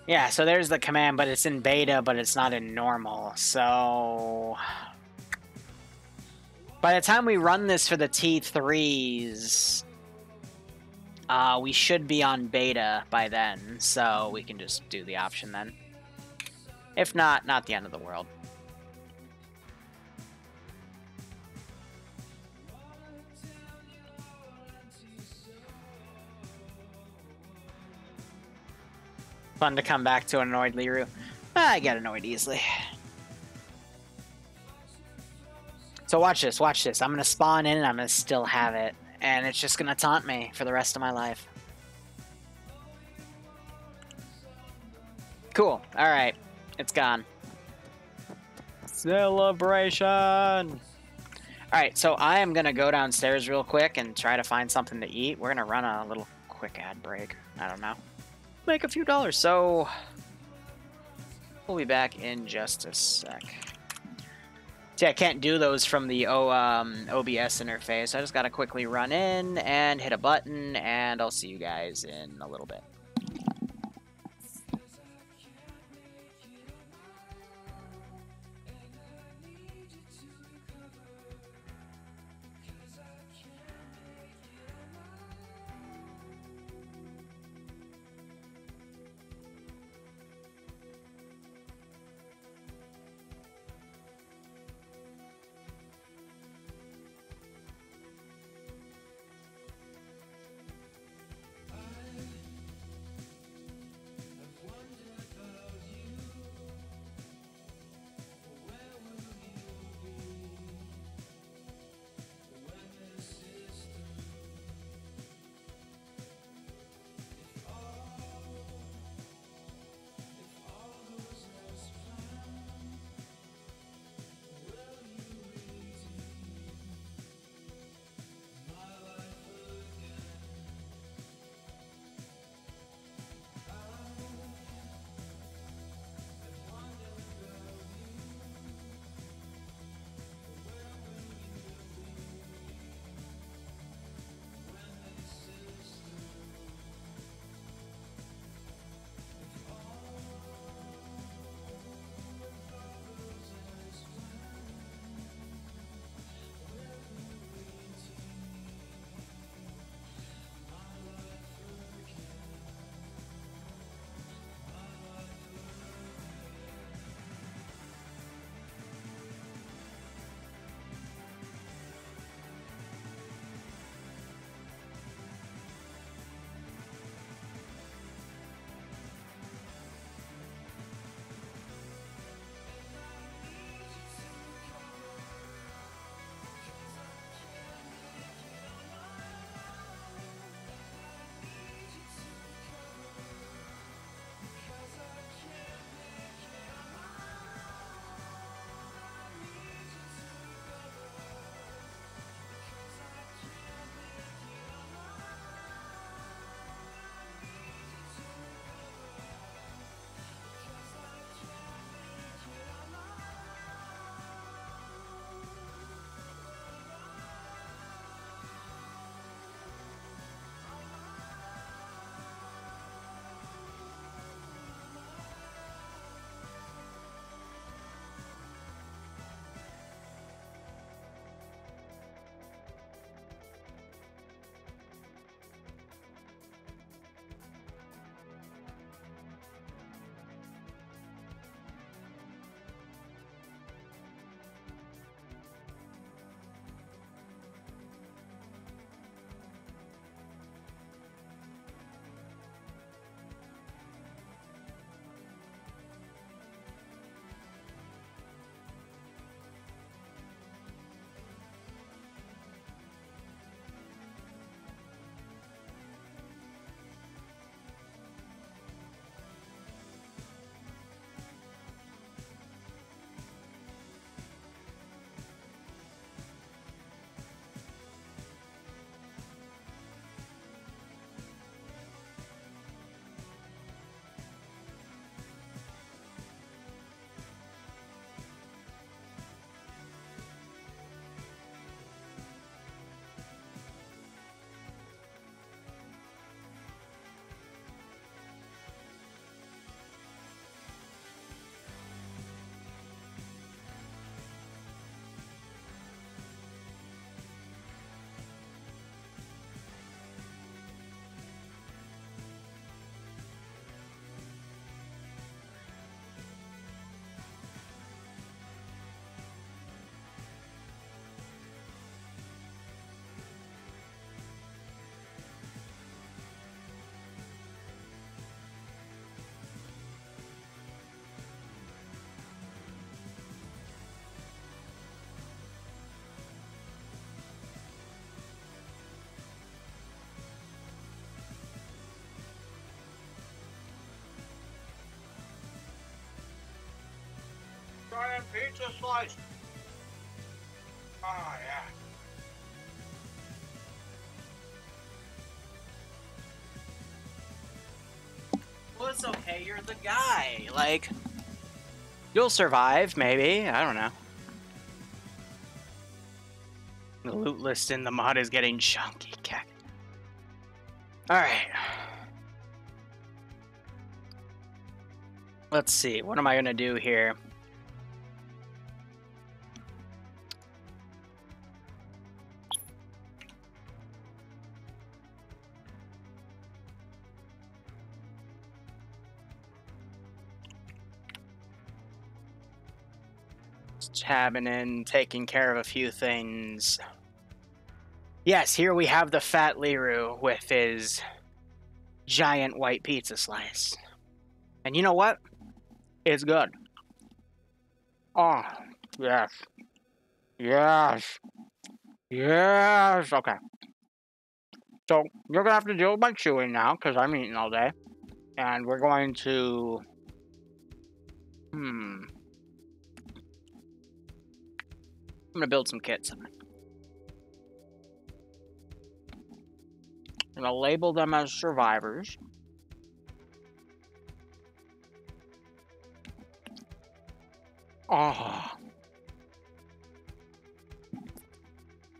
Yeah, so there's the command, but it's in beta, but it's not in normal. So by the time we run this for the T3s, we should be on beta by then, so we can just do the option then. If not, not the end of the world. Fun to come back to an annoyed Liru. I get annoyed easily. So watch this, watch this. I'm going to spawn in and I'm going to still have it. And it's just going to taunt me for the rest of my life. Cool. Alright. It's gone. Celebration! Alright, so I am going to go downstairs real quick and try to find something to eat. We're going to run a little quick ad break. I don't know. Make a few dollars, so we'll be back in just a sec. See, I can't do those from the OBS interface. I just gotta quickly run in and hit a button, and I'll see you guys in a little bit. giant pizza slice. Oh, yeah. Well, it's okay. You're the guy. Like, you'll survive, maybe. I don't know. The loot list in the mod is getting chunky. Alright. Let's see. What am I going to do here? Tabbing in, taking care of a few things. Yes, here we have the fat Liru with his giant white pizza slice. And you know what? It's good. Oh, yes. Yes. Yes. Okay. So, you're going to have to deal with my chewing now, because I'm eating all day. And we're going to... I'm going to build some kits. I'm going to label them as survivors. Oh.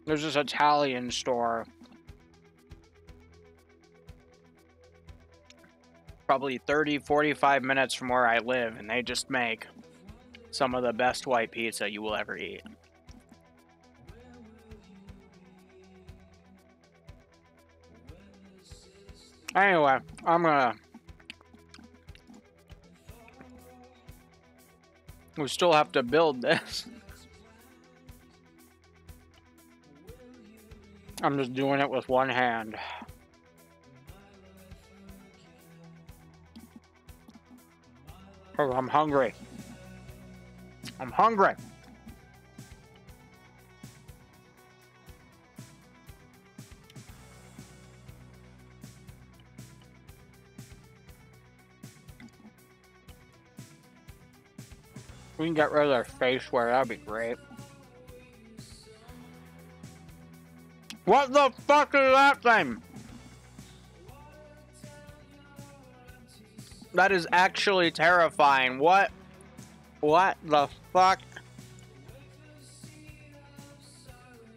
There's this Italian store. Probably 30, 45 minutes from where I live, and they just make some of the best white pizza you will ever eat. Anyway, we still have to build this. I'm just doing it with one hand. Oh, I'm hungry. I'm hungry. We can get rid of their face wear, that'd be great. What the fuck is that thing? That is actually terrifying. What the fuck?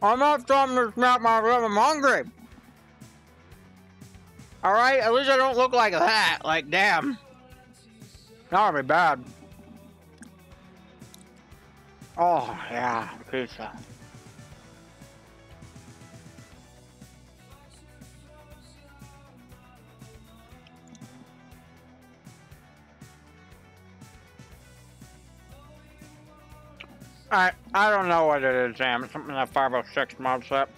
I'm not trying to snap my rib, I'm hungry. Alright, at least I don't look like that. Like, damn. That would be bad. Oh, yeah, pizza. I don't know what it is, Sam. It's something that 506 mob set.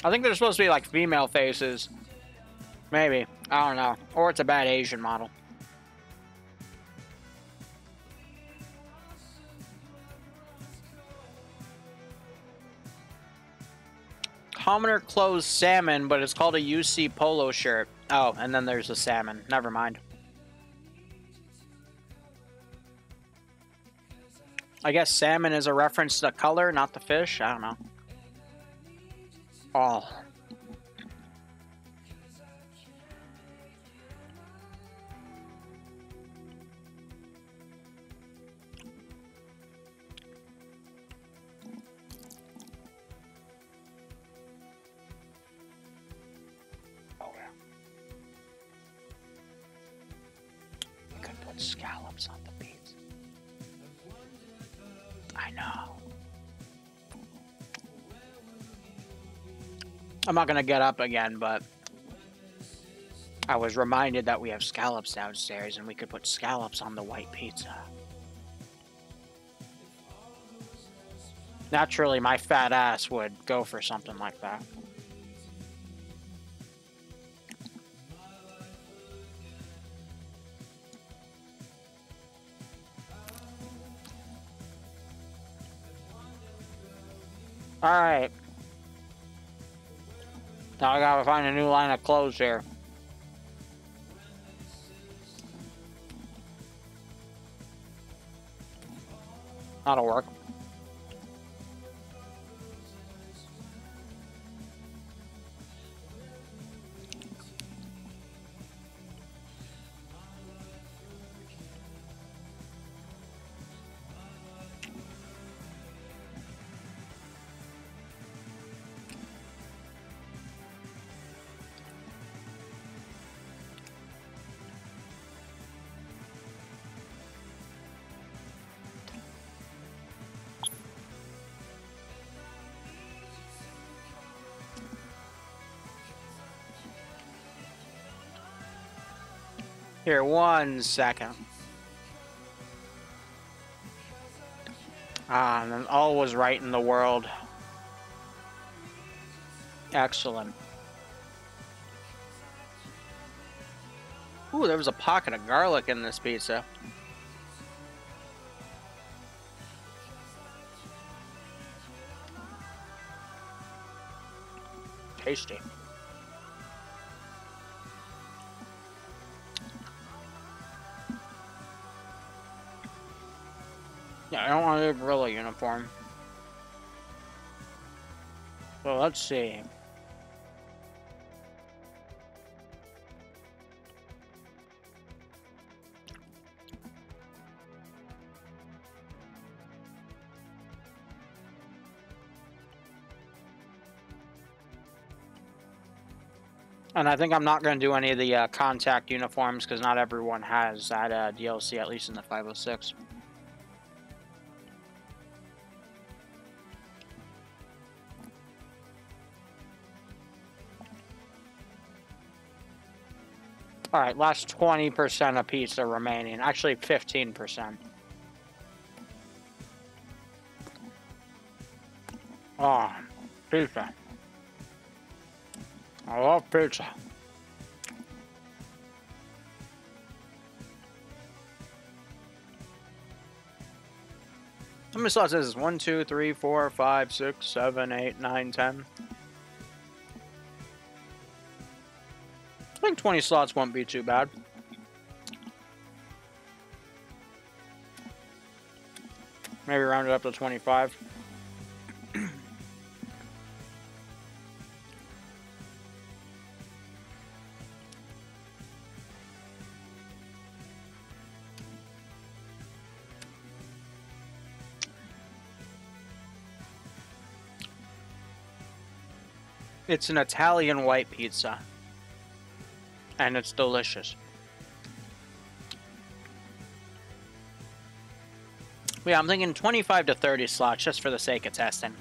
I think they're supposed to be like female faces. Maybe. I don't know. Or it's a bad Asian model. Commoner closed salmon, but it's called a UC polo shirt. Oh, and then there's a salmon. Never mind. I guess salmon is a reference to the color, not the fish. I don't know. Oh. Oh, yeah. We could put scallops on the pizza. I know. I'm not gonna get up again, but I was reminded that we have scallops downstairs and we could put scallops on the white pizza. Naturally, my fat ass would go for something like that. Alright. Now I gotta find a new line of clothes here. That'll work. Here, 1 second. Ah, and then all was right in the world. Excellent. Ooh, there was a pocket of garlic in this pizza. Tasty. Yeah, I don't want a gorilla uniform. So let's see. And I think I'm not going to do any of the contact uniforms because not everyone has that DLC, at least in the 506. Alright, last 20% of pizza remaining. Actually, 15%. Oh, pizza. I love pizza. How many slots is this? 1, 2, 3, 4, 5, 6, 7, 8, 9, 10. I think 20 slots won't be too bad. Maybe round it up to 25. It's an Italian white pizza. And it's delicious. Yeah, I'm thinking 25 to 30 slots just for the sake of testing.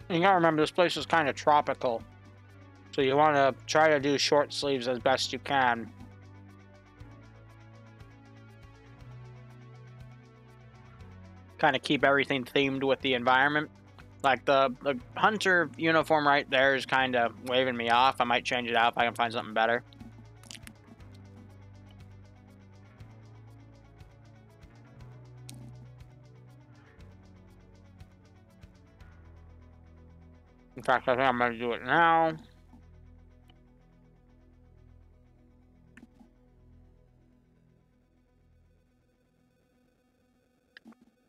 You gotta remember, this place is kind of tropical. So you want to try to do short sleeves as best you can. Kind of keep everything themed with the environment. Like the hunter uniform right there is kind of waving me off. I might change it out if I can find something better. In fact, I think I'm going to do it now.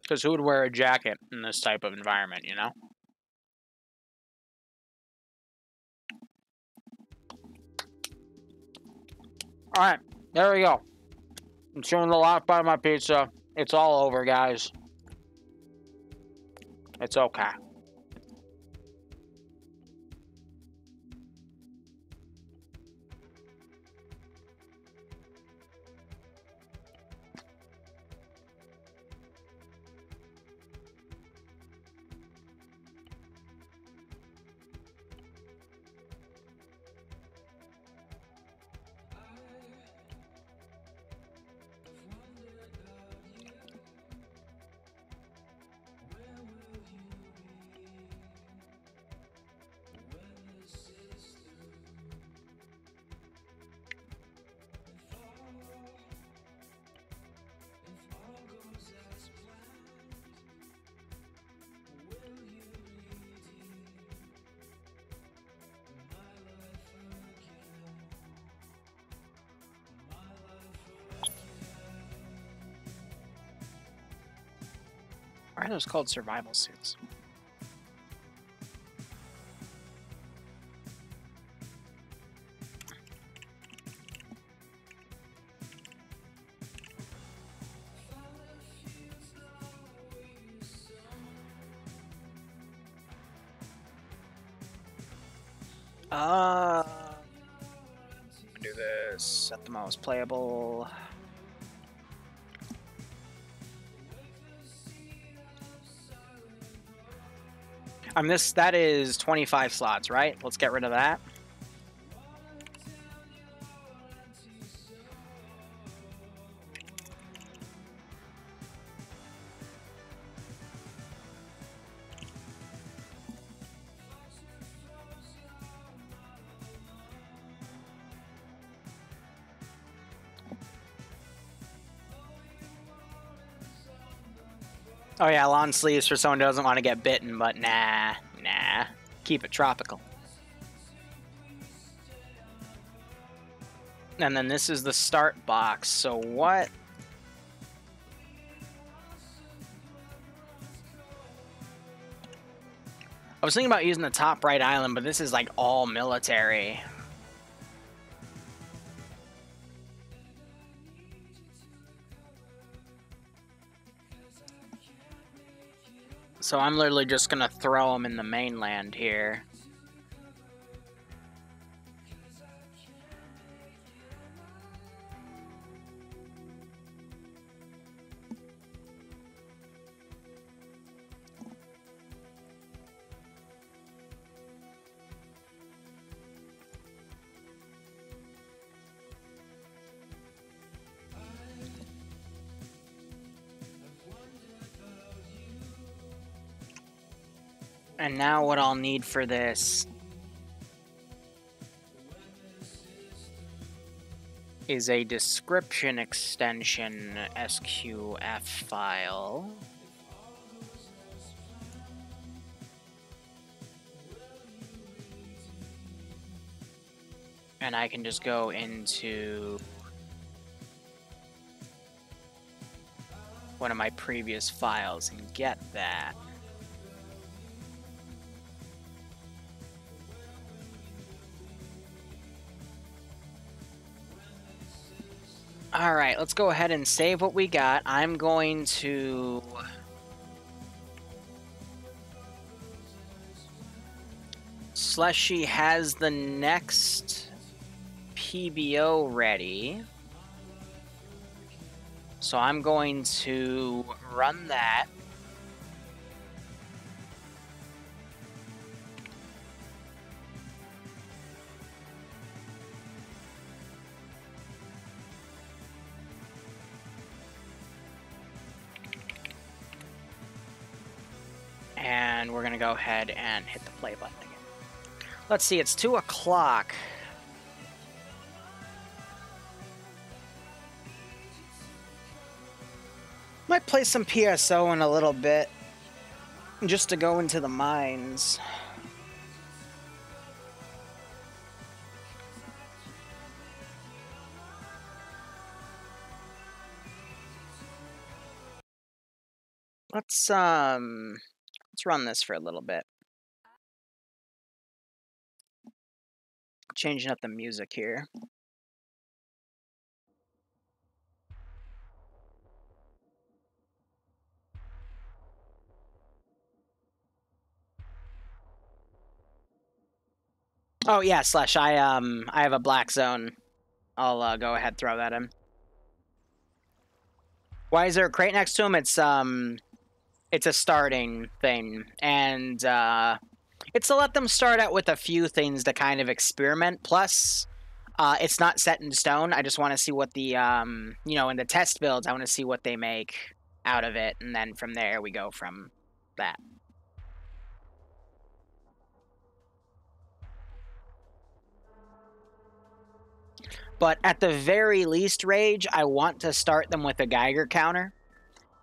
Because who would wear a jacket in this type of environment, you know? Alright, there we go. I'm chewing the last bite of my pizza. It's all over, guys. It's okay. are those called survival suits? Do this. Set the most playable. That is 25 slots, right? Let's get rid of that. Oh yeah, lawn sleeves for someone who doesn't want to get bitten, but nah. Keep it tropical. And then this is the start box, so what? I was thinking about using the top right island, but this is like all military. So I'm literally just gonna throw them in the mainland here. And now what I'll need for this is a description extension SQF file. And I can just go into one of my previous files and get that. All right, let's go ahead and save what we got. I'm going to Slushy has the next PBO ready. So I'm going to run that. And we're gonna go ahead and hit the play button again. Let's see, it's 2 o'clock. Might play some PSO in a little bit, just to go into the mines. Let's run this for a little bit. Changing up the music here. Oh yeah, Slash, I have a black zone. I'll go ahead and throw that in. Why is there a crate next to him? It's a starting thing, and it's to let them start out with a few things to kind of experiment. Plus, it's not set in stone. I just want to see what the you know, in the test builds, I want to see what they make out of it, and then from there we go from that. But at the very least, Rage, I want to start them with a Geiger counter.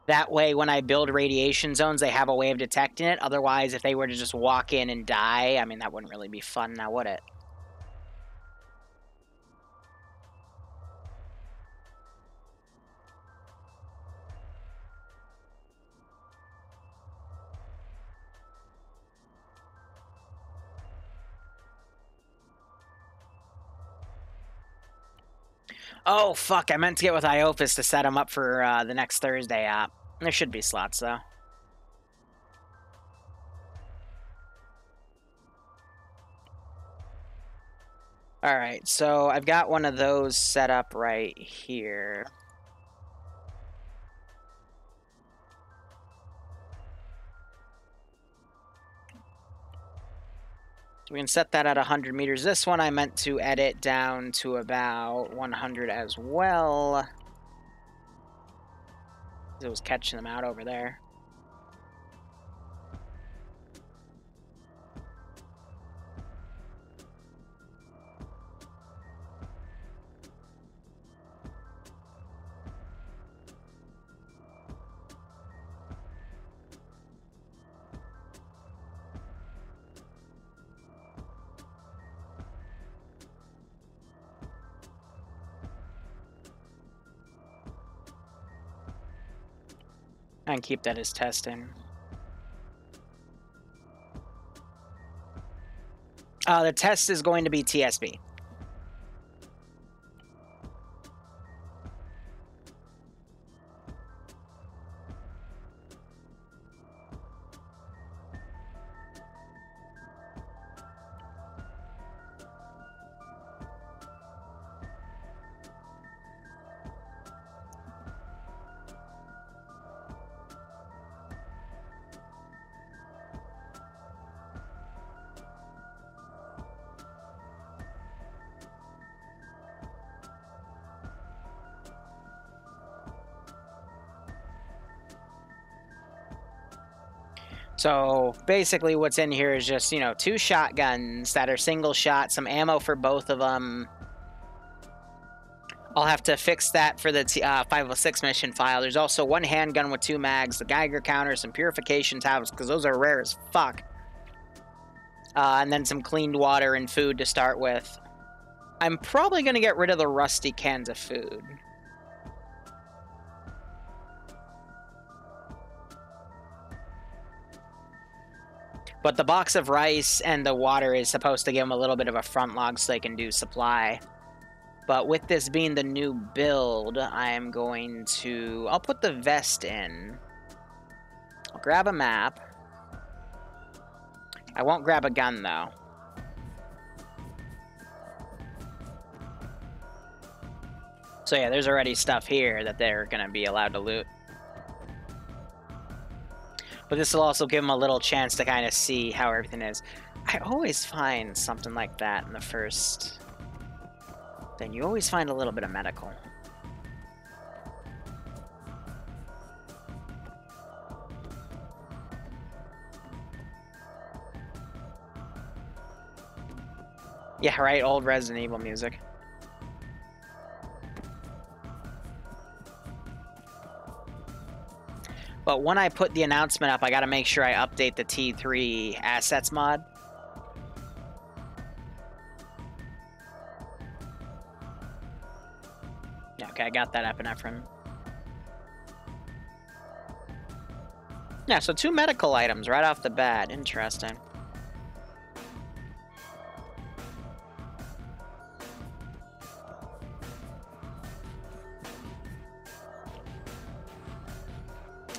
That way, when I build radiation zones, they have a way of detecting it. Otherwise, if they were to just walk in and die, I mean, that wouldn't really be fun now, would it? Oh, fuck, I meant to get with Iofis to set him up for the next Thursday app. There should be slots, though. Alright, so I've got one of those set up right here. So we can set that at 100 meters. This one I meant to edit down to about 100 as well. It was catching them out over there. And keep that as testing. The test is going to be TSB. So basically what's in here is just, you know, 2 shotguns that are single shot, some ammo for both of them. I'll have to fix that for the 506 mission file. There's also 1 handgun with 2 mags, the Geiger counter, some purification tablets, because those are rare as fuck. And then some cleaned water and food to start with. I'm probably going to get rid of the rusty cans of food. But the box of rice and the water is supposed to give them a little bit of a front log so they can do supply. But with this being the new build, I'm going to... I'll put the vest in. I'll grab a map. I won't grab a gun, though. So yeah, there's already stuff here that they're going to be allowed to loot. But this will also give them a little chance to kind of see how everything is. I always find something like that in the first... Then you always find a little bit of medical. Yeah, right, old Resident Evil music. But when I put the announcement up, I gotta make sure I update the T3 assets mod. Okay, I got that epinephrine. Yeah, so 2 medical items right off the bat. Interesting.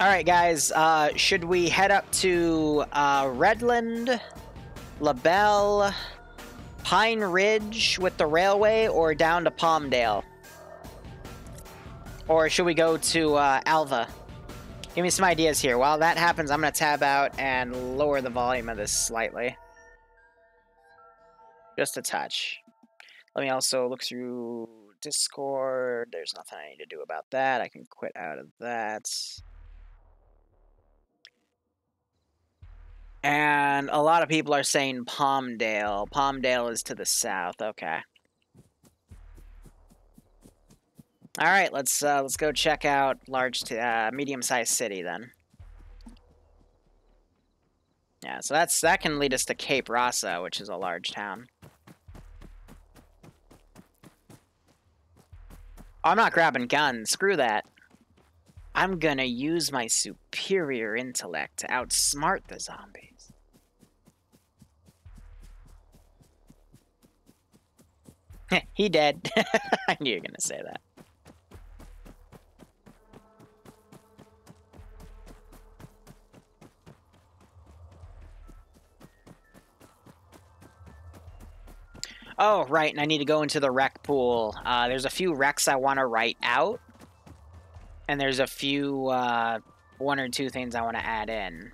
Alright, guys. Should we head up to Redland, LaBelle, Pine Ridge with the railway, or down to Palmdale? Or should we go to Alva? Give me some ideas here. While that happens, I'm going to tab out and lower the volume of this slightly. Just a touch. Let me also look through Discord. There's nothing I need to do about that. I can quit out of that. And a lot of people are saying Palmdale. Palmdale is to the south. Okay. All right, let's go check out medium-sized city then. Yeah, so that can lead us to Cape Rasa, which is a large town. Oh, I'm not grabbing guns. Screw that. I'm gonna use my superior intellect to outsmart the zombies. He dead. I knew you were gonna say that. Oh, right, and I need to go into the rec pool. There's a few recs I want to write out. And there's a few, one or two things I want to add in.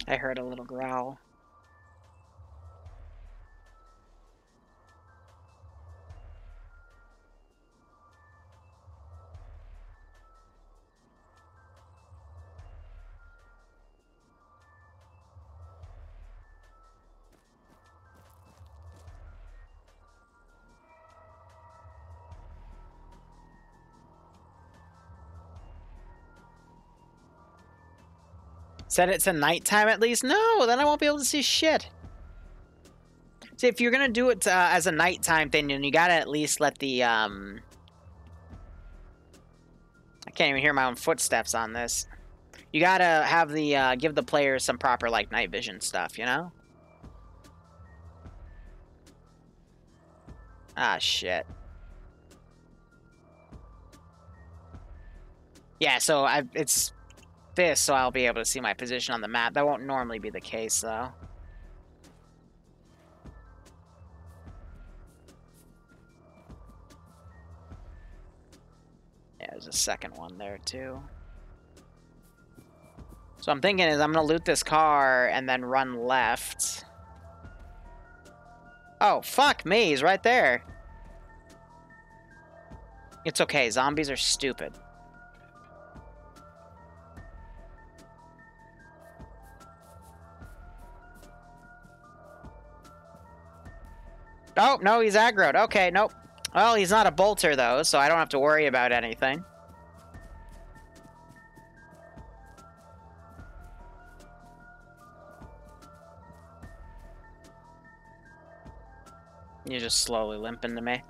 I heard a little growl. Said it's a nighttime at least? No, then I won't be able to see shit. See, if you're gonna do it as a nighttime thing, then you gotta at least let the, I can't even hear my own footsteps on this. You gotta have the, give the players some proper, like, night vision stuff, you know? Ah, shit. Yeah, so it's this, so I'll be able to see my position on the map. That won't normally be the case, though. Yeah, there's a second one there, too. So I'm thinking is I'm gonna loot this car and then run left. Oh, fuck me, he's right there. It's okay, zombies are stupid. Oh, no, he's aggroed. Okay, nope. Well, he's not a bolter, though, so I don't have to worry about anything. You're just slowly limping to me.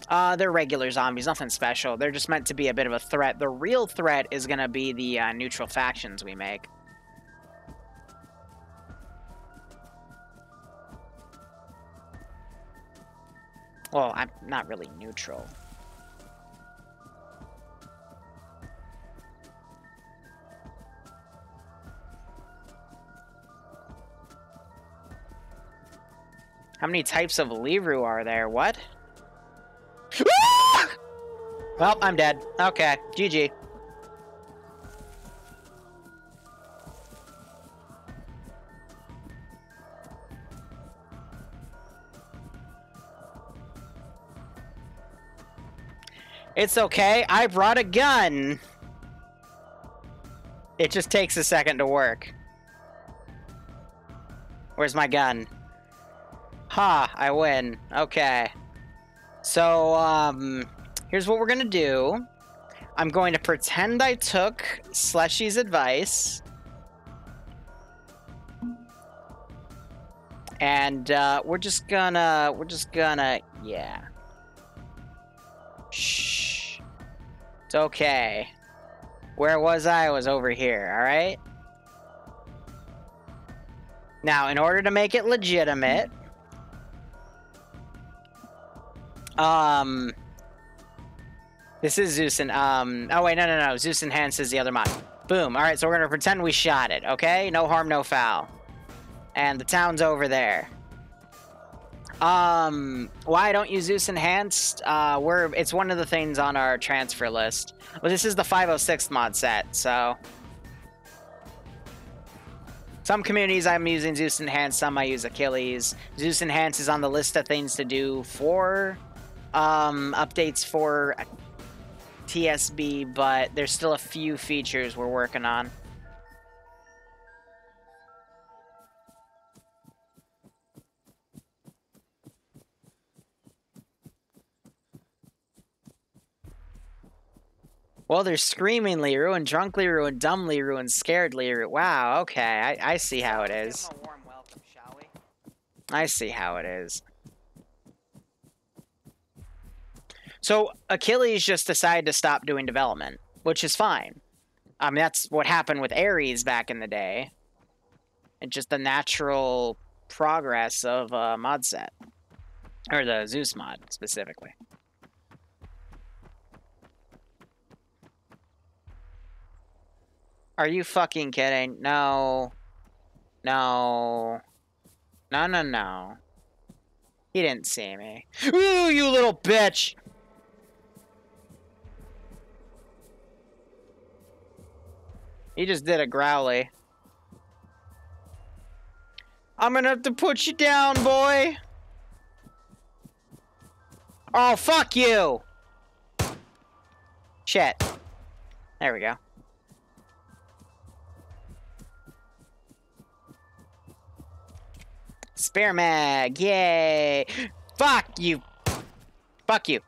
They're regular zombies, nothing special. They're just meant to be a bit of a threat. The real threat is gonna be the neutral factions we make. Well, I'm not really neutral. How many types of Liru are there? What? Well, I'm dead. Okay, GG. It's okay, I brought a gun. It just takes a second to work. Where's my gun? Ha, I win. Okay. So, here's what we're gonna do. I'm going to pretend I took Slushy's advice. And, we're just gonna, yeah. Shh. It's okay. Where was I? I was over here, alright? Now, in order to make it legitimate, this is Zeus and, oh wait, no, Zeus enhances the other mod. Boom, alright, so we're gonna pretend we shot it, okay? No harm, no foul. And the town's over there. Why don't you Zeus enhanced? It's one of the things on our transfer list. Well, this is the 506th mod set, so. Some communities I'm using Zeus enhanced, some I use Achilles. Zeus enhanced is on the list of things to do for, updates for TSB, but there's still a few features we're working on. Well, there's Screaming Liru, and Drunk Liru, and Dumb Liru, and Scared Liru. Wow, okay, I see how it is.
Give him a warm welcome, shall we?
I see how it is. So, Achilles just decided to stop doing development, which is fine. I mean, that's what happened with Ares back in the day. It's just the natural progress of a mod set. Or the Zeus mod, specifically. Are you fucking kidding? No. No. No, no, no. He didn't see me. Ooh, you little bitch! He just did a growly. I'm gonna have to put you down, boy! Oh, fuck you! Shit. There we go. Spare mag, yay! Fuck you! Fuck you.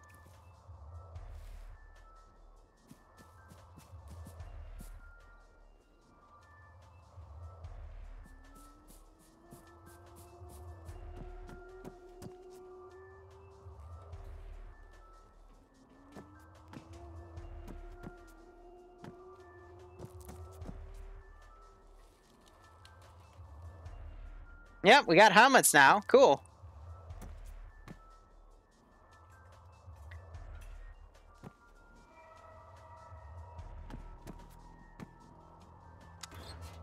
Yep, we got helmets now. Cool.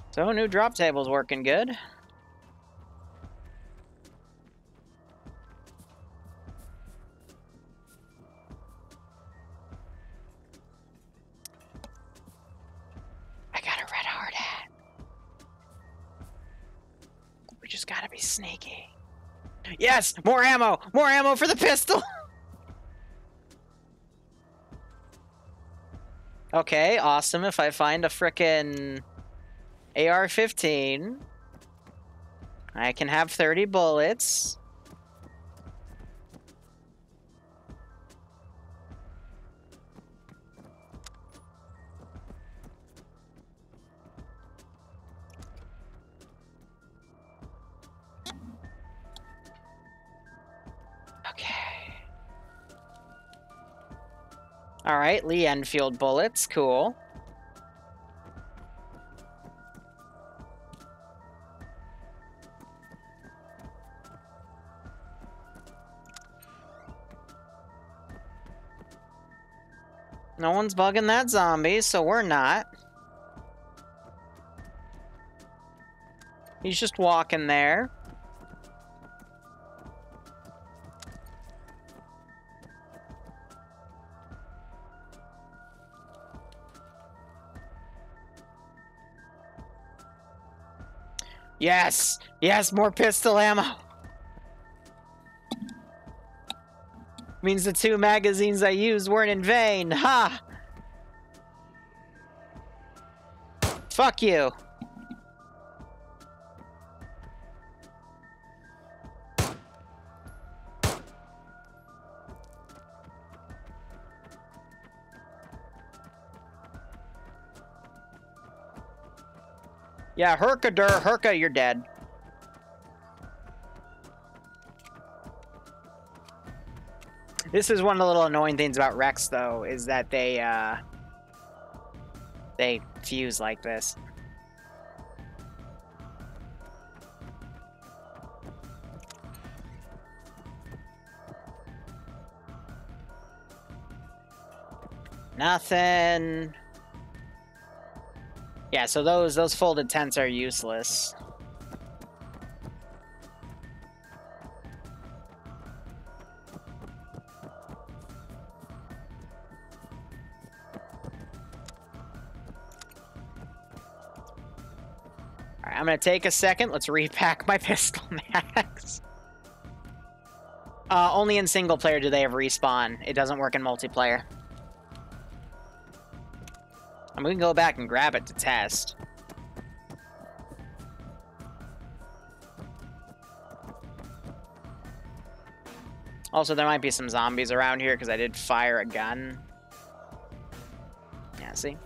So, new drop table's working good. I got a red hard hat. We just gotta be sneaky. Yes! More ammo! More ammo for the pistol! Okay, awesome. If I find a frickin' AR-15, I can have 30 bullets. Okay. Alright, Lee Enfield bullets. Cool. No one's bugging that zombie, so we're not. He's just walking there. Yes! Yes, more pistol ammo! Means the 2 magazines I used weren't in vain. Ha! Fuck you. Yeah, Herka, you're dead. This is one of the little annoying things about Rex, though, is that they fuse like this. Nothing. Yeah, so those folded tents are useless. Alright, I'm gonna take a second. Let's repack my pistol mags. Only in single player do they have respawn. It doesn't work in multiplayer. And we can go back and grab it to test. Also, there might be some zombies around here because I did fire a gun. see.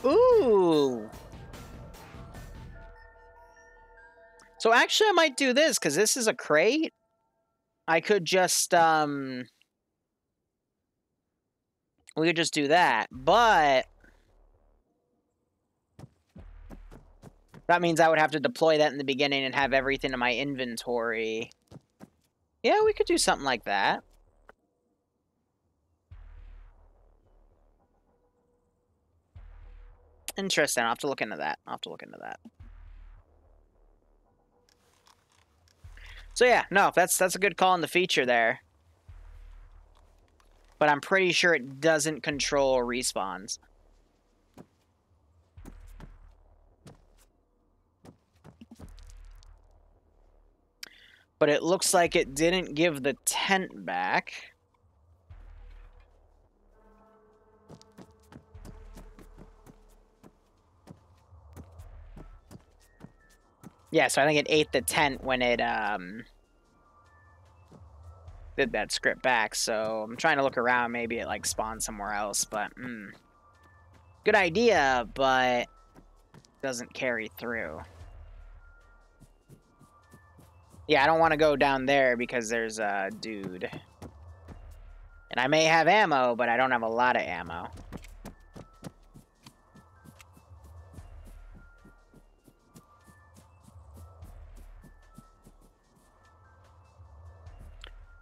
Ooh! So actually I might do this, because this is a crate. I could just, we could just do that, but that means I would have to deploy that in the beginning and have everything in my inventory. Yeah, we could do something like that. Interesting. I'll have to look into that. So yeah, no, that's a good call on the feature there. But I'm pretty sure it doesn't control respawns. But it looks like it didn't give the tent back. Yeah, so I think it ate the tent when it did that script back. So I'm trying to look around. Maybe it like spawned somewhere else. But good idea, but doesn't carry through. Yeah, I don't want to go down there because there's a dude. And I may have ammo, but I don't have a lot of ammo.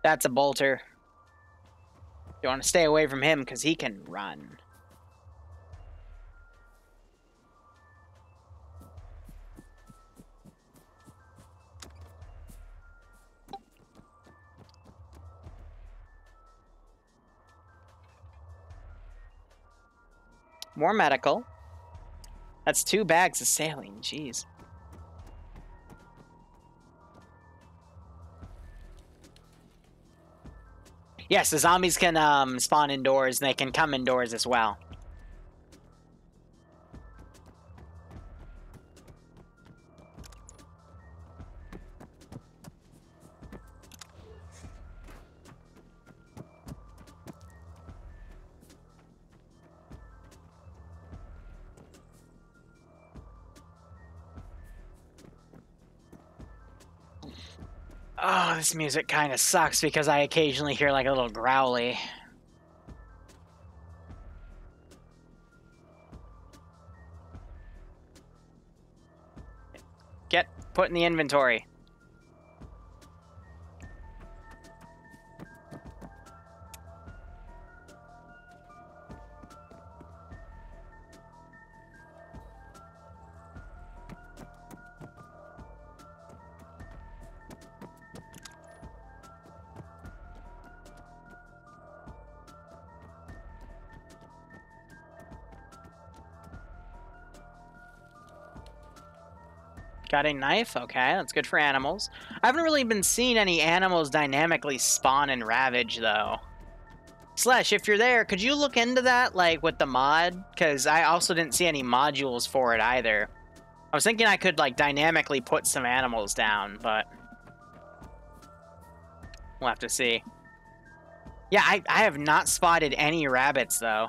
That's a bolter. You want to stay away from him because he can run. More medical. That's 2 bags of saline. Jeez. Yes, the zombies can spawn indoors, and they can come indoors as well. Oh, this music kind of sucks because I occasionally hear like a little growly. Get put in the inventory. Got a knife? Okay, that's good for animals. I haven't really been seeing any animals dynamically spawn and ravage, though. Slash, if you're there, could you look into that, like, with the mod? Because I also didn't see any modules for it, either. I was thinking I could, like, dynamically put some animals down, but we'll have to see. Yeah, I have not spotted any rabbits, though.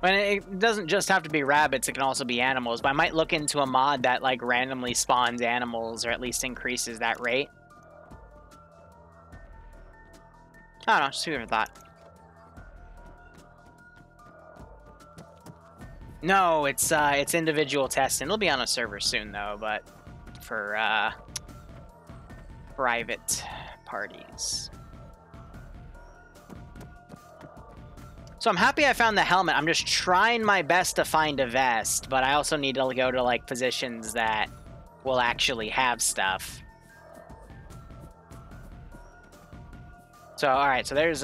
And it doesn't just have to be rabbits, it can also be animals, but I might look into a mod that, like, randomly spawns animals, or at least increases that rate. I don't know, just food for thought. No, it's individual testing. It'll be on a server soon, though, but for, private parties. So I'm happy I found the helmet. I'm just trying my best to find a vest, but I also need to go to, like, positions that will actually have stuff. So, alright, so there's,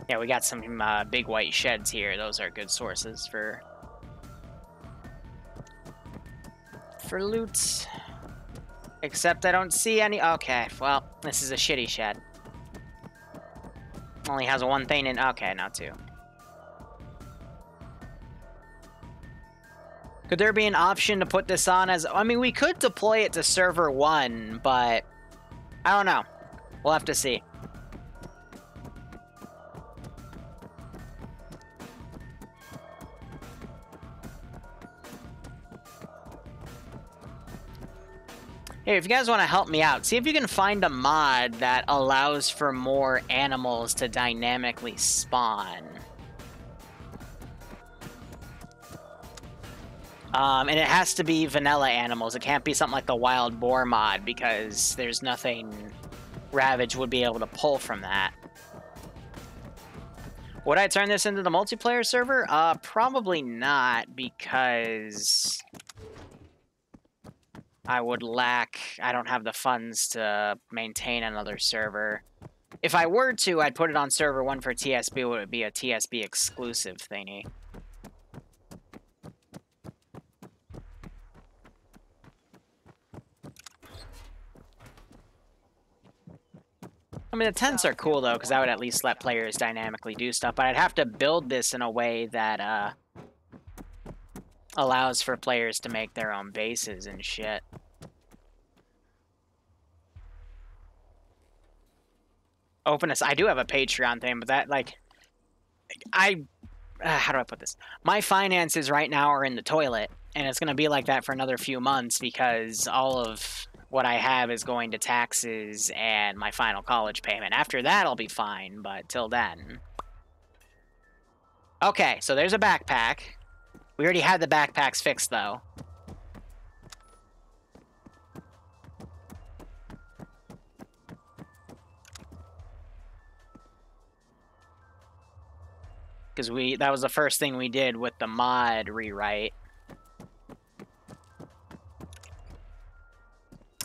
Yeah, we got some big white sheds here. Those are good sources for loot. Except I don't see any. Okay, well, this is a shitty shed. Only has one thing in. Okay, not two. Could there be an option to put this on as... I mean, we could deploy it to server 1, but... I don't know. We'll have to see. Hey, if you guys want to help me out, see if you can find a mod that allows for more animals to dynamically spawn. And it has to be vanilla animals. It can't be something like the wild boar mod, because there's nothing Ravage would be able to pull from that. Would I turn this into the multiplayer server? Probably not, because I would lack... I don't have the funds to maintain another server. If I were to, I'd put it on server 1 for TSB. It would be a TSB exclusive thingy. I mean, the tents are cool, though, because that would at least let players dynamically do stuff. But I'd have to build this in a way that allows for players to make their own bases and shit. Openness. I do have a Patreon thing, but that, like... how do I put this? My finances right now are in the toilet, and it's going to be like that for another few months, because all of... what I have is going to taxes and my final college payment. After that, I'll be fine, but till then. Okay, so there's a backpack. We already had the backpacks fixed, though. Because that was the first thing we did with the mod rewrite.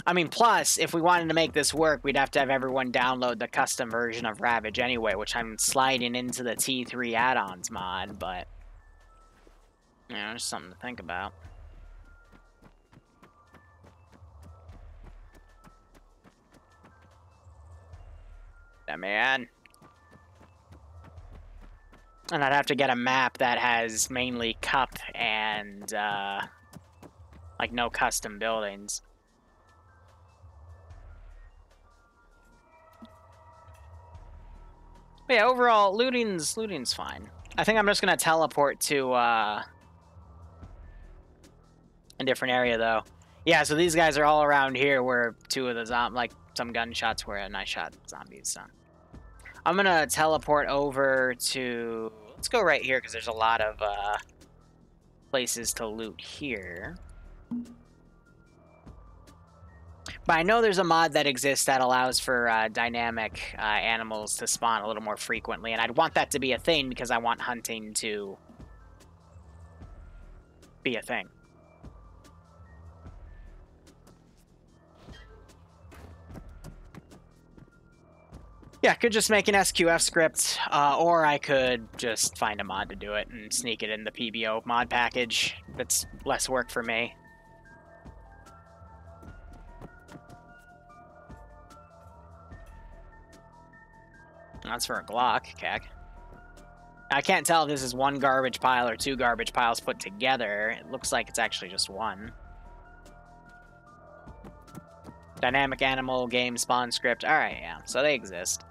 I mean, plus, if we wanted to make this work, we'd have to have everyone download the custom version of Ravage anyway, which I'm sliding into the T3 add-ons mod, but... you know, there's something to think about. Yeah, man. And I'd have to get a map that has mainly cup and, like, no custom buildings. But yeah, overall, looting's fine. I think I'm just gonna teleport to a different area, though. Yeah, so these guys are all around here where two of the like some gunshots were, and I shot zombies. So I'm gonna teleport over to. Let's go right here because there's a lot of places to loot here. But I know there's a mod that exists that allows for dynamic animals to spawn a little more frequently, and I'd want that to be a thing because I want hunting to be a thing. Yeah, I could just make an SQF script, or I could just find a mod to do it and sneak it in the PBO mod package. That's less work for me. That's for a Glock, Kek. I can't tell if this is one garbage pile or two garbage piles put together. It looks like it's actually just one. Dynamic animal game spawn script. Alright, yeah. So they exist.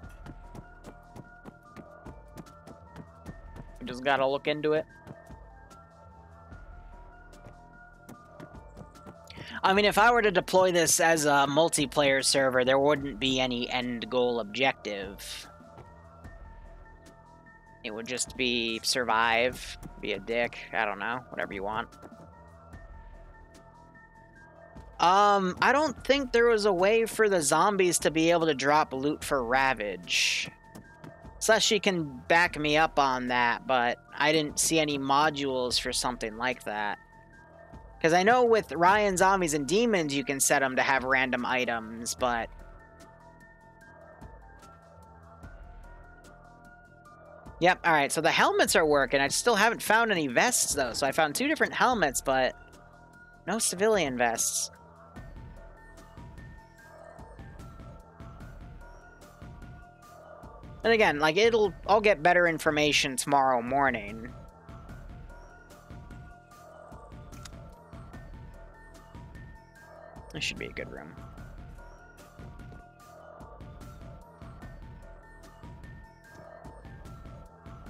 We just gotta look into it. I mean, if I were to deploy this as a multiplayer server, there wouldn't be any end goal objective. It would just be survive, be a dick, I don't know, whatever you want. I don't think there was a way for the zombies to be able to drop loot for Ravage. Slushy can back me up on that, but I didn't see any modules for something like that. Because I know with Ryan Zombies and Demons, you can set them to have random items, but... Yep, alright, so the helmets are working. I still haven't found any vests, though. So I found 2 different helmets, but no civilian vests. And again, like, I'll get better information tomorrow morning. This should be a good room.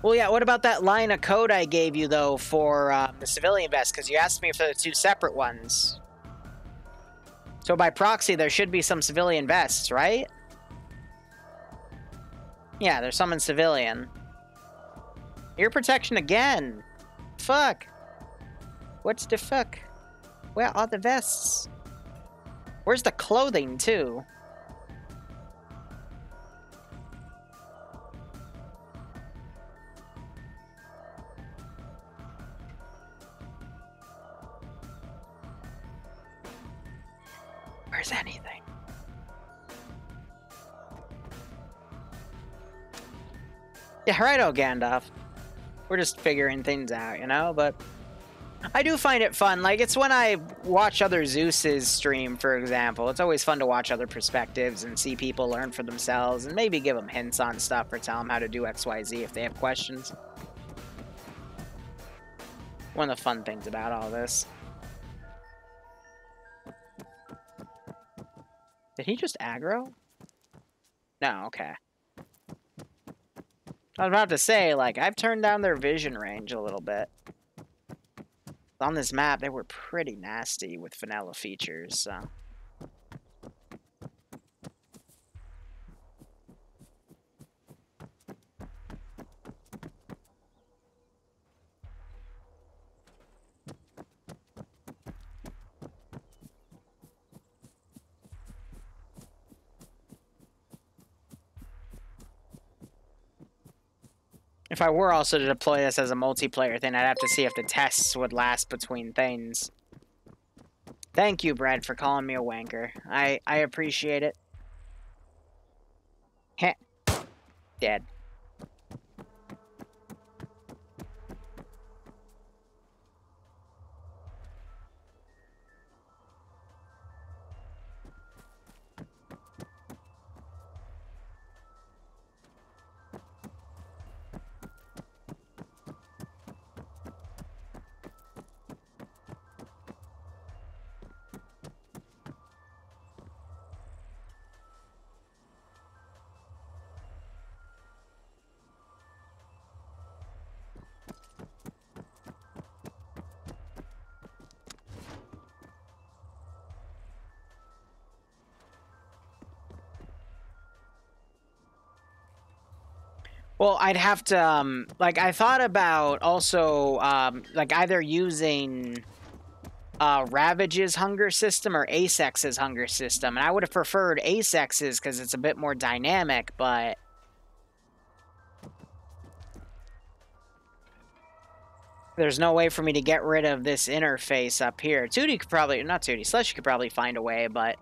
Well, yeah, what about that line of code I gave you, though, for the civilian vest? Because you asked me for the 2 separate ones. So by proxy, there should be some civilian vests, right? Yeah, there's some in civilian. Ear protection again. Fuck. What's the fuck? Where are the vests? Where's the clothing, too? Where's anything? Yeah, righto, Gandalf. We're just figuring things out, you know? But I do find it fun. Like, it's when I watch other Zeus's stream, for example. It's always fun to watch other perspectives and see people learn for themselves and maybe give them hints on stuff or tell them how to do XYZ if they have questions. One of the fun things about all this. Did he just aggro? No, okay. I was about to say, like, I've turned down their vision range a little bit. On this map, they were pretty nasty with vanilla features, so... If I were also to deploy this as a multiplayer thing, I'd have to see if the tests would last between things. Thank you, Brad, for calling me a wanker. I appreciate it. Heh. Dead. Well, I'd have to, like, I thought about also, like, either using Ravage's hunger system or Asex's hunger system. And I would have preferred Asex's because it's a bit more dynamic, but... there's no way for me to get rid of this interface up here. Tootie could probably... not Tootie, Slushy could probably find a way, but...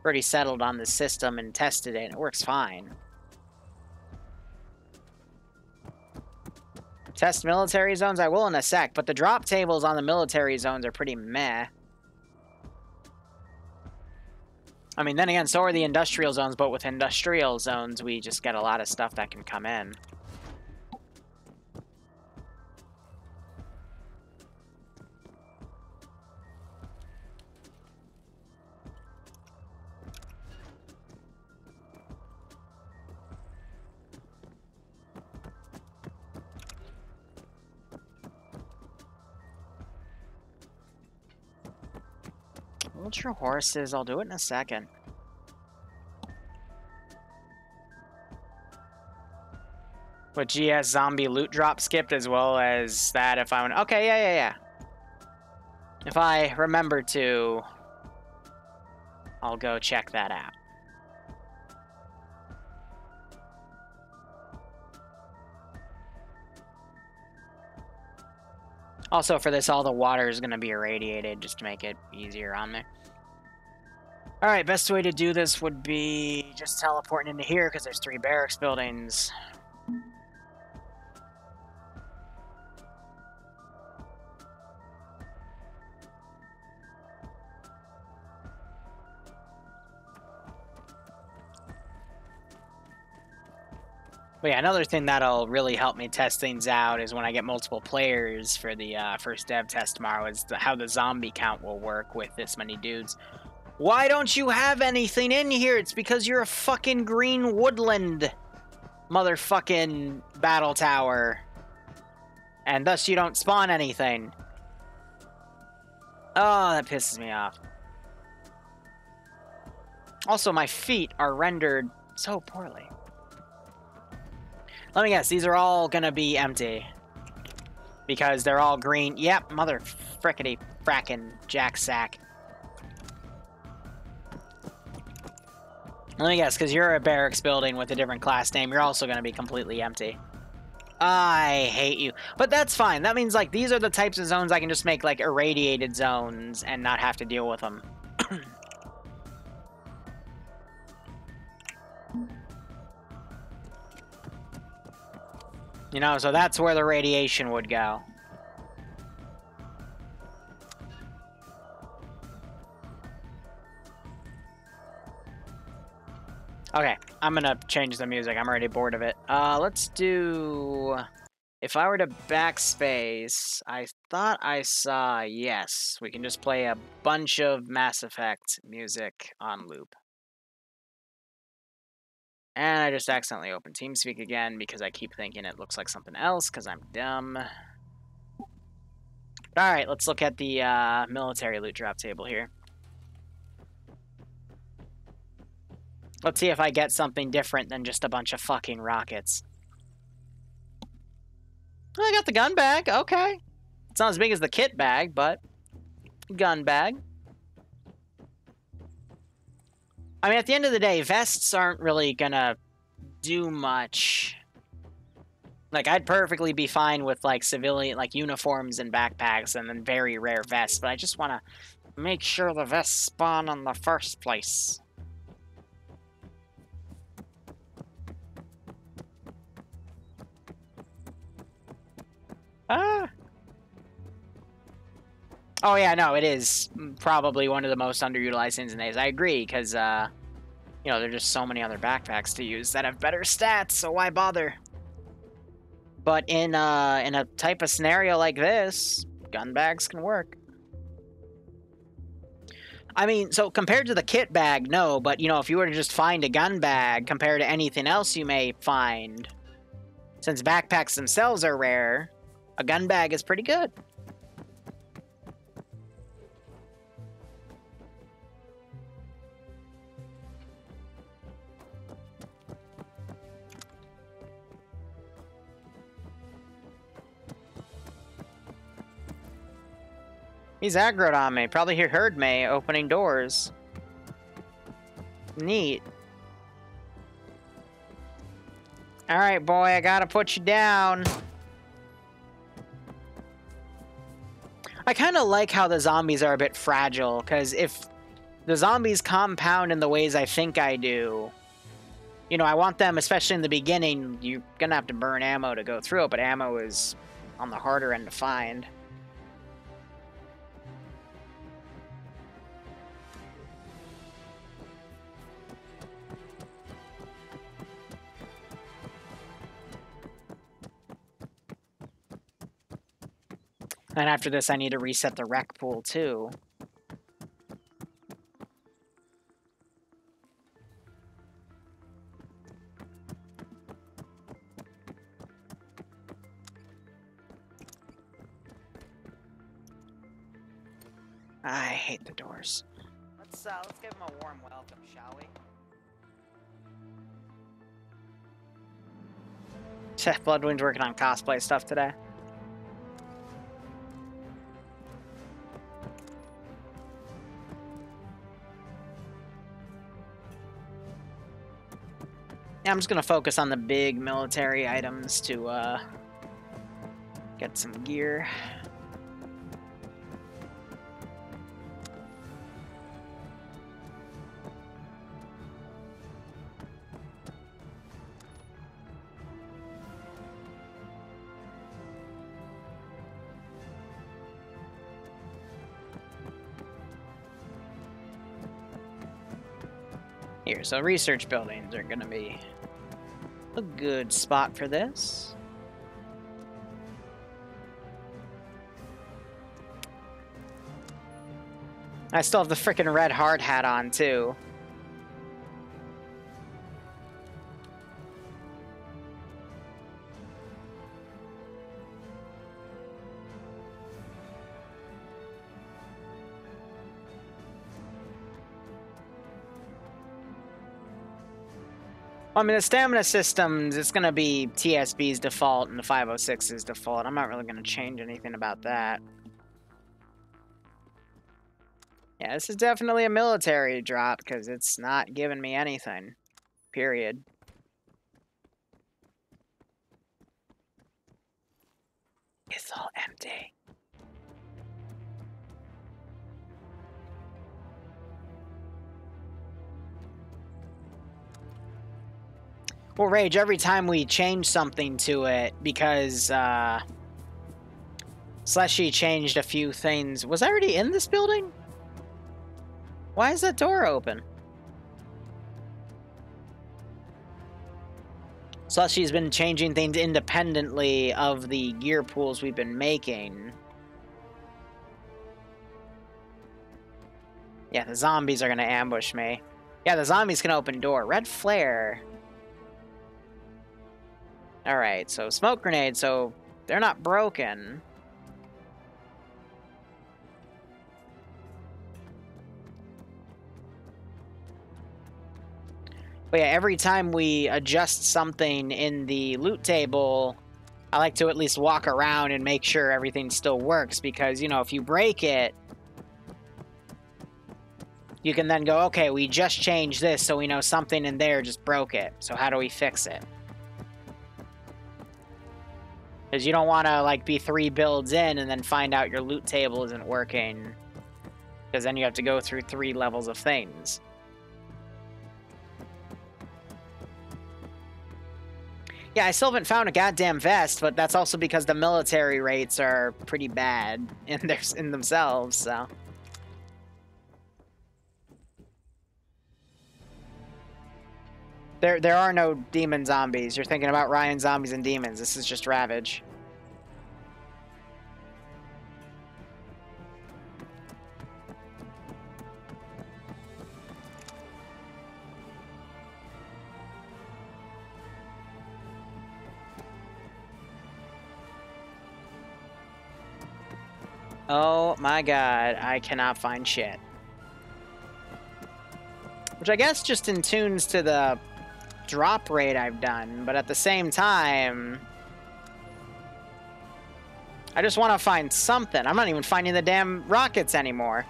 already settled on the system and tested it, and it works fine. Test military zones? I will in a sec, but the drop tables on the military zones are pretty meh. I mean, then again, so are the industrial zones, but with industrial zones, we just get a lot of stuff that can come in. Ultra horses, I'll do it in a second. But GS zombie loot drop skipped as well as that if I went... okay, yeah. If I remember to, I'll go check that out. Also, for this, all the water is going to be irradiated just to make it easier on me. Alright, best way to do this would be just teleporting into here because there's 3 barracks buildings. But yeah, another thing that'll really help me test things out is when I get multiple players for the first dev test tomorrow, is how the zombie count will work with this many dudes. Why don't you have anything in here? It's because you're a fucking green woodland motherfucking battle tower. And thus you don't spawn anything. Oh, that pisses me off. Also, my feet are rendered so poorly. Let me guess, these are all gonna be empty. Because they're all green. Yep, mother frickety frackin' jack sack. Let me guess, because you're a barracks building with a different class name, you're also gonna be completely empty. I hate you. But that's fine. That means, like, these are the types of zones I can just make, like, irradiated zones and not have to deal with them. You know, so that's where the radiation would go. Okay, I'm gonna change the music. I'm already bored of it. Let's do... If I were to backspace, I thought I saw... Yes, we can just play a bunch of Mass Effect music on loop. And I just accidentally opened TeamSpeak again because I keep thinking it looks like something else because I'm dumb. Alright, let's look at the military loot drop table here. Let's see if I get something different than just a bunch of fucking rockets. I got the gun bag, okay. It's not as big as the kit bag, but gun bag. I mean, at the end of the day, vests aren't really gonna do much. Like, I'd perfectly be fine with, like, civilian, like, uniforms and backpacks and then very rare vests, but I just want to make sure the vests spawn in the first place. Ah! Oh, yeah, no, it is probably one of the most underutilized things in days. I agree, because, you know, there are just so many other backpacks to use that have better stats, so why bother? But in a type of scenario like this, gun bags can work. I mean, so compared to the kit bag, no, but, you know, if you were to just find a gun bag compared to anything else you may find, since backpacks themselves are rare, a gun bag is pretty good. He's aggroed on me. Probably he heard me opening doors. Neat. Alright, boy, I gotta put you down. I kind of like how the zombies are a bit fragile, because if the zombies compound in the ways I think I do, you know, I want them, especially in the beginning, you're gonna have to burn ammo to go through it, but ammo is on the harder end to find. And after this, I need to reset the rec pool, too. I hate the doors. Let's give him a warm welcome, shall we? Bloodwind's working on cosplay stuff today. Yeah, I'm just gonna focus on the big military items to get some gear. Here, so research buildings are gonna be a good spot for this. I still have the frickin' red hard hat on, too. I mean, the stamina systems, it's going to be TSB's default and the 506's default. I'm not really going to change anything about that. Yeah, this is definitely a military drop because it's not giving me anything. Period. It's all empty. Well, Rage, every time we change something to it, because Slushy changed a few things. Was I already in this building? Why is that door open? Slushy's been changing things independently of the gear pools we've been making. Yeah, the zombies are going to ambush me. Yeah, the zombies can open door. Red flare. Alright, so smoke grenade, so they're not broken. But yeah, every time we adjust something in the loot table, I like to at least walk around and make sure everything still works, because, you know, if you break it, you can then go, okay, we just changed this, so we know something in there just broke it. So how do we fix it? Because you don't want to, like, be 3 builds in and then find out your loot table isn't working. Because then you have to go through 3 levels of things. Yeah, I still haven't found a goddamn vest, but that's also because the military rates are pretty bad in themselves, so... There are no demon zombies. You're thinking about Ryan Zombies and Demons. This is just Ravage. Oh my god, I cannot find shit. Which I guess just in tunes to the drop rate I've done, but at the same time, I just want to find something. I'm not even finding the damn rockets anymore.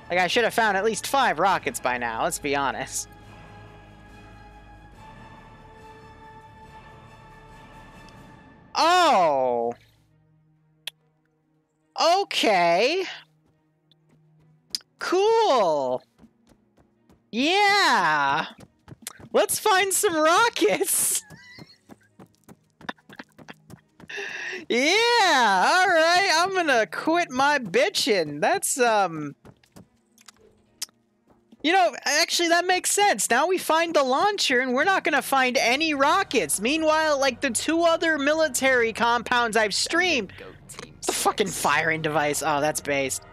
Like, I should have found at least 5 rockets by now, let's be honest. Oh! Okay. Cool. Yeah. Let's find some rockets. Yeah, all right. I'm gonna quit my bitching. That's, you know, actually, that makes sense. Now we find the launcher, and we're not gonna find any rockets. Meanwhile, like, the 2 other military compounds I've streamed... The fucking firing device. Oh, that's based.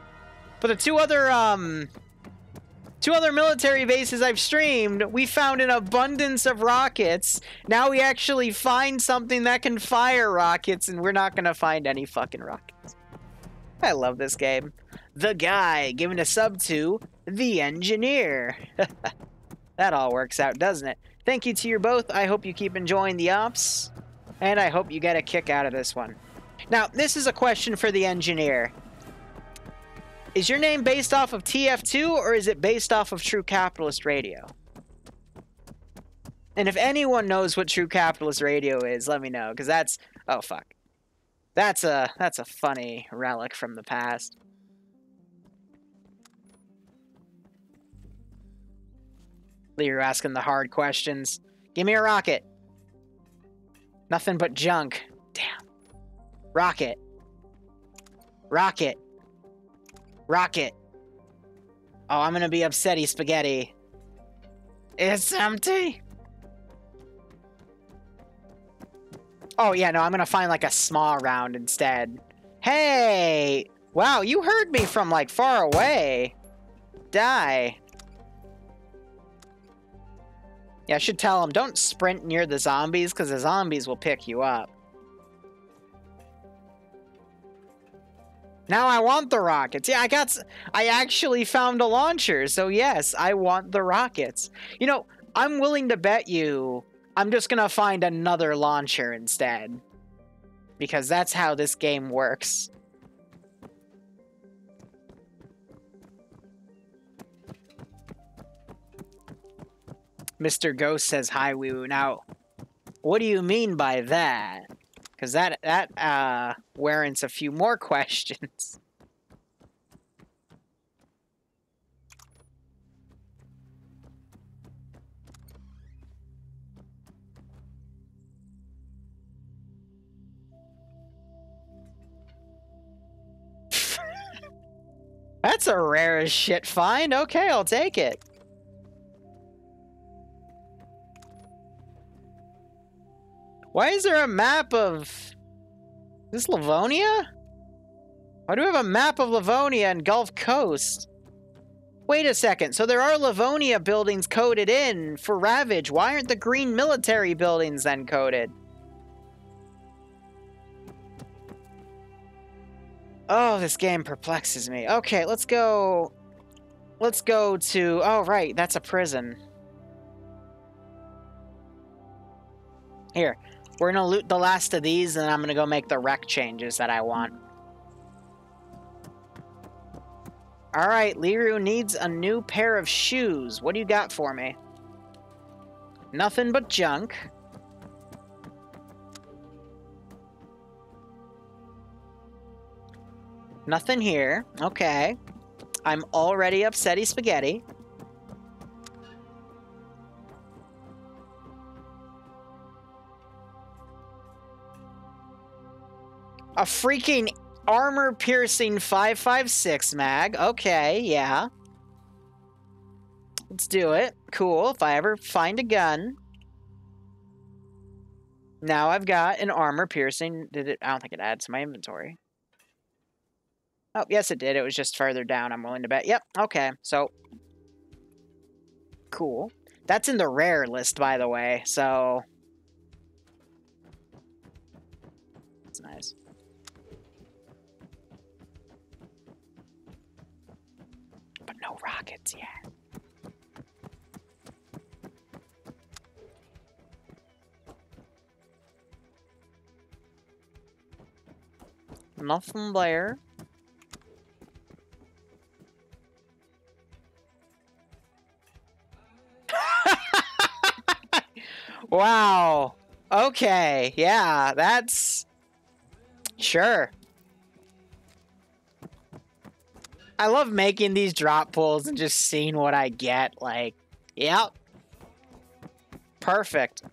But the 2 other military bases I've streamed, we found an abundance of rockets. Now we actually find something that can fire rockets, and we're not gonna find any fucking rockets. I love this game. The guy giving a sub to the engineer. That all works out, doesn't it? Thank you to you both. I hope you keep enjoying the ops, and I hope you get a kick out of this one. Now, this is a question for the engineer. Is your name based off of TF2, or is it based off of True Capitalist Radio? And if anyone knows what True Capitalist Radio is, let me know, because that's... Oh, fuck. That's a funny relic from the past. Liru asking the hard questions. Give me a rocket. Nothing but junk. Damn. Rocket. Rocket. Rocket. Oh, I'm gonna be upsetty spaghetti. It's empty. Oh, yeah, no, I'm gonna find, like, a small round instead. Hey! Wow, you heard me from, like, far away. Die. Yeah, I should tell him, don't sprint near the zombies, because the zombies will pick you up. Now I want the rockets. Yeah, I actually found a launcher, so yes, I want the rockets. You know, I'm willing to bet you I'm just gonna find another launcher instead. Because that's how this game works. Mr. Ghost says hi, woo. Now, what do you mean by that? Because that warrants a few more questions. That's a rare as shit find. Okay, I'll take it. Why is there a map of... Is this Livonia? Why do we have a map of Livonia and Gulf Coast? Wait a second, so there are Livonia buildings coded in for Ravage. Why aren't the green military buildings then coded? Oh, this game perplexes me. Okay, let's go... Let's go to... Oh, right, that's a prison. Here, we're gonna loot the last of these, and I'm gonna go make the rec changes that I want. Alright, Liru needs a new pair of shoes. What do you got for me? Nothing but junk. Nothing here. Okay. I'm already upsetty spaghetti. A freaking armor-piercing 5.56 mag. Okay, yeah. Let's do it. Cool. If I ever find a gun. Now I've got an armor-piercing... Did it? I don't think it adds to my inventory. Oh, yes, it did. It was just further down, I'm willing to bet. Yep, okay. So, cool. That's in the rare list, by the way, so... That's nice. But no rockets yet. Nothing there. Wow. Okay. Yeah, that's... Sure. I love making these drop pulls and just seeing what I get. Like, yep. Perfect.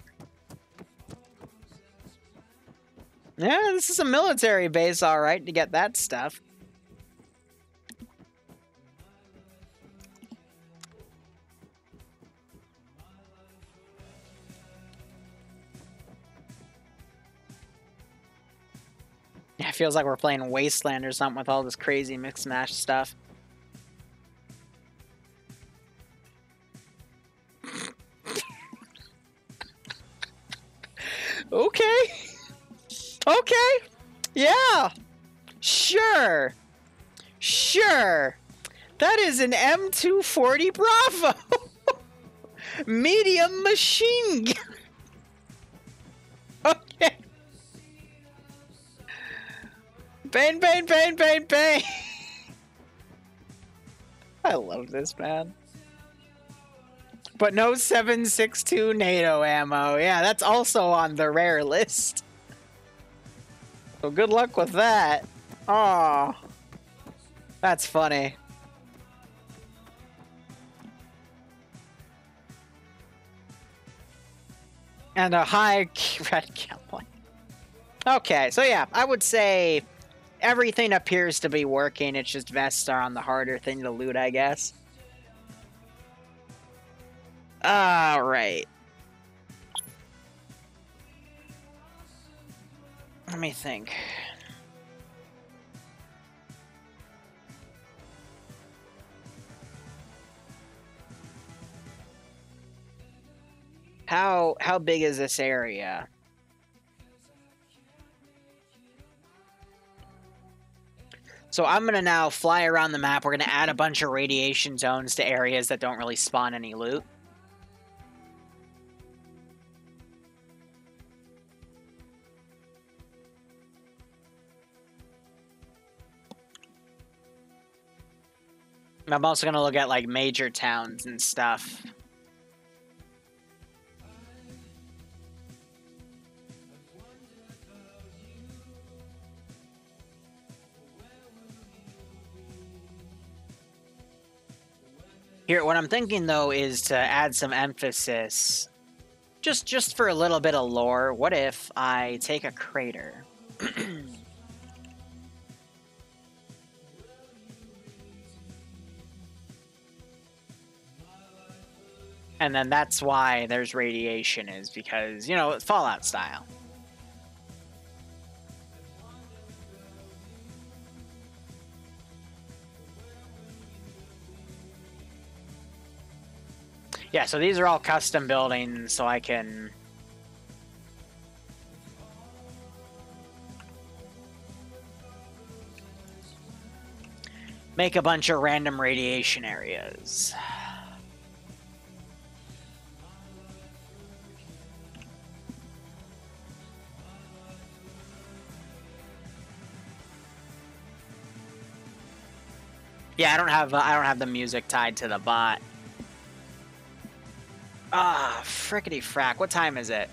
Yeah, this is a military base, all right, to get that stuff. Yeah, it feels like we're playing Wasteland or something with all this crazy mix-mash stuff. Okay. Okay. Yeah. Sure. Sure. That is an M240 Bravo. Medium machine gun. Okay. Bang, bang, bang, bang, bang. I love this, man. But no 7.62 NATO ammo. Yeah, that's also on the rare list. So good luck with that. Aw. That's funny. And a high red cowboy. Okay, so yeah, I would say everything appears to be working. It's just vests are on the harder thing to loot, I guess. Alright. Let me think. How big is this area? So I'm gonna now fly around the map. We're gonna add a bunch of radiation zones to areas that don't really spawn any loot. I'm also gonna look at like major towns and stuff. Here, what I'm thinking though is to add some emphasis, just for a little bit of lore. What if I take a crater? And then that's why there's radiation, is because, you know, Fallout style. Yeah, so these are all custom buildings, so I can... make a bunch of random radiation areas. Yeah, I don't have the music tied to the bot. Ah, frickety frack. What time is it?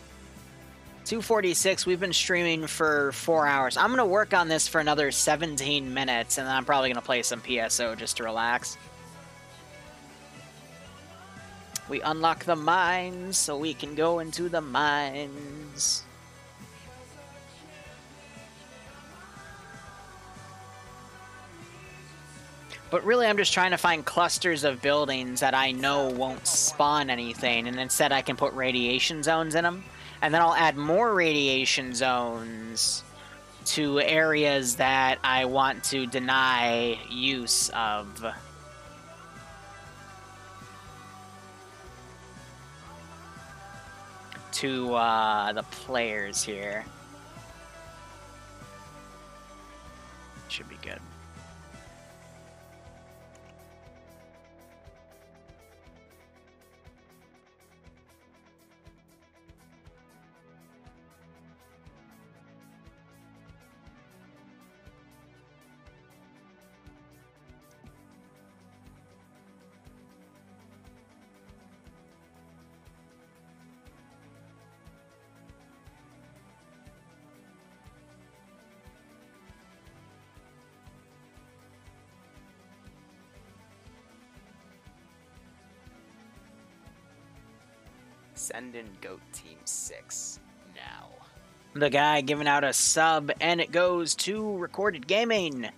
2:46. We've been streaming for 4 hours. I'm gonna work on this for another 17 minutes, and then I'm probably gonna play some PSO just to relax. We unlock the mines so we can go into the mines. But really, I'm just trying to find clusters of buildings that I know won't spawn anything, and instead I can put radiation zones in them. And then I'll add more radiation zones to areas that I want to deny use of. To the players here. Should be good.
Send in Goat Team 6 now.
The guy giving out a sub, and it goes to Recorded Gaming.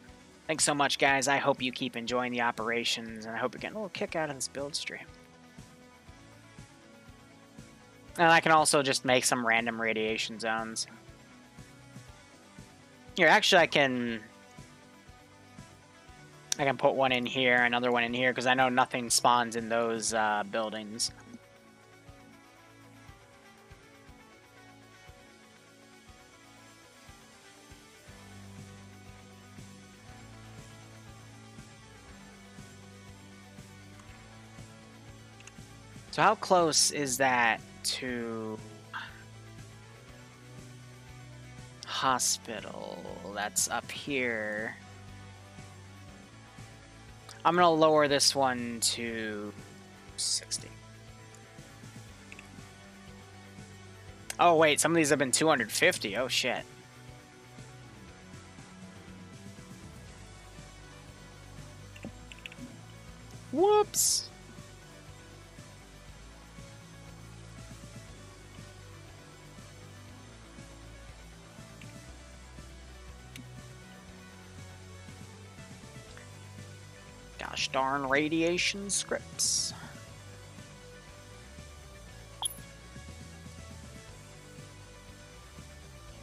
Thanks so much, guys. I hope you keep enjoying the operations, and I hope you're getting a little kick out of this build stream. And I can also just make some random radiation zones. Here, actually, I can put one in here, another one in here, because I know nothing spawns in those buildings. So how close is that to hospital? That's up here. I'm gonna lower this one to 60. Oh wait, some of these have been 250. Oh shit. Whoops. Gosh darn radiation scripts.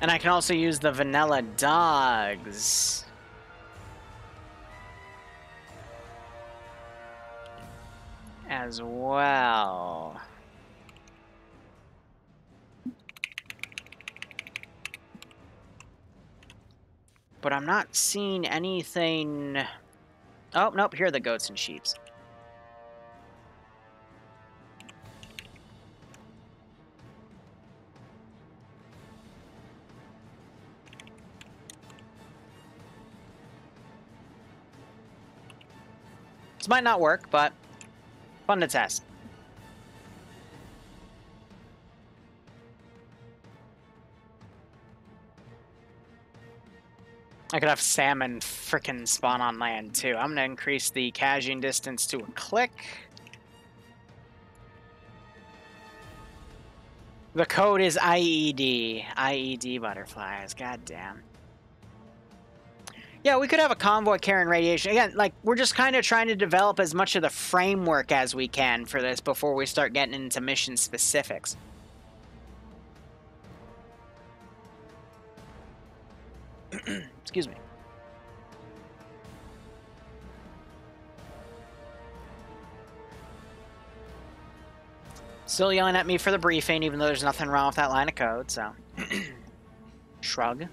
And I can also use the vanilla dogs. As well. But I'm not seeing anything... Oh, nope, here are the goats and sheeps. This might not work, but fun to test. I could have salmon frickin' spawn on land, too. I'm gonna increase the caching distance to a click. The code is IED. IED butterflies, goddamn. Yeah, we could have a convoy carrying radiation. Again, like, we're just kind of trying to develop as much of the framework as we can for this before we start getting into mission specifics. Excuse me. Still yelling at me for the briefing, even though there's nothing wrong with that line of code, so... Shrug.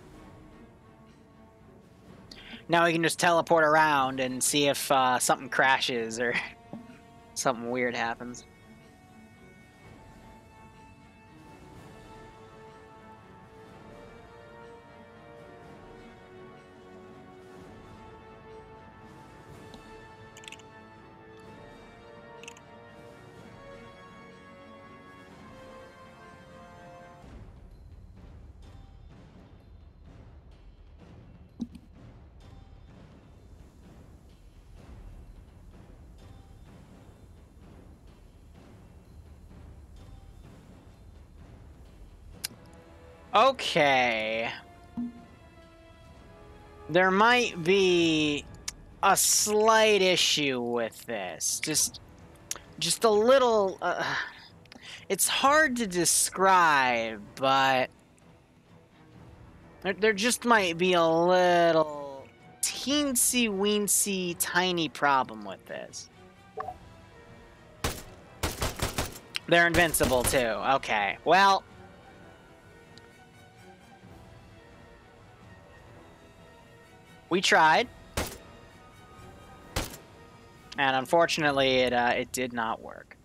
Now we can just teleport around and see if something crashes or something weird happens. Okay. There might be a slight issue with this. Just a little... it's hard to describe, but... There just might be a little teensy-weensy tiny problem with this. They're invincible, too. Okay. Well... we tried. And unfortunately, it did not work.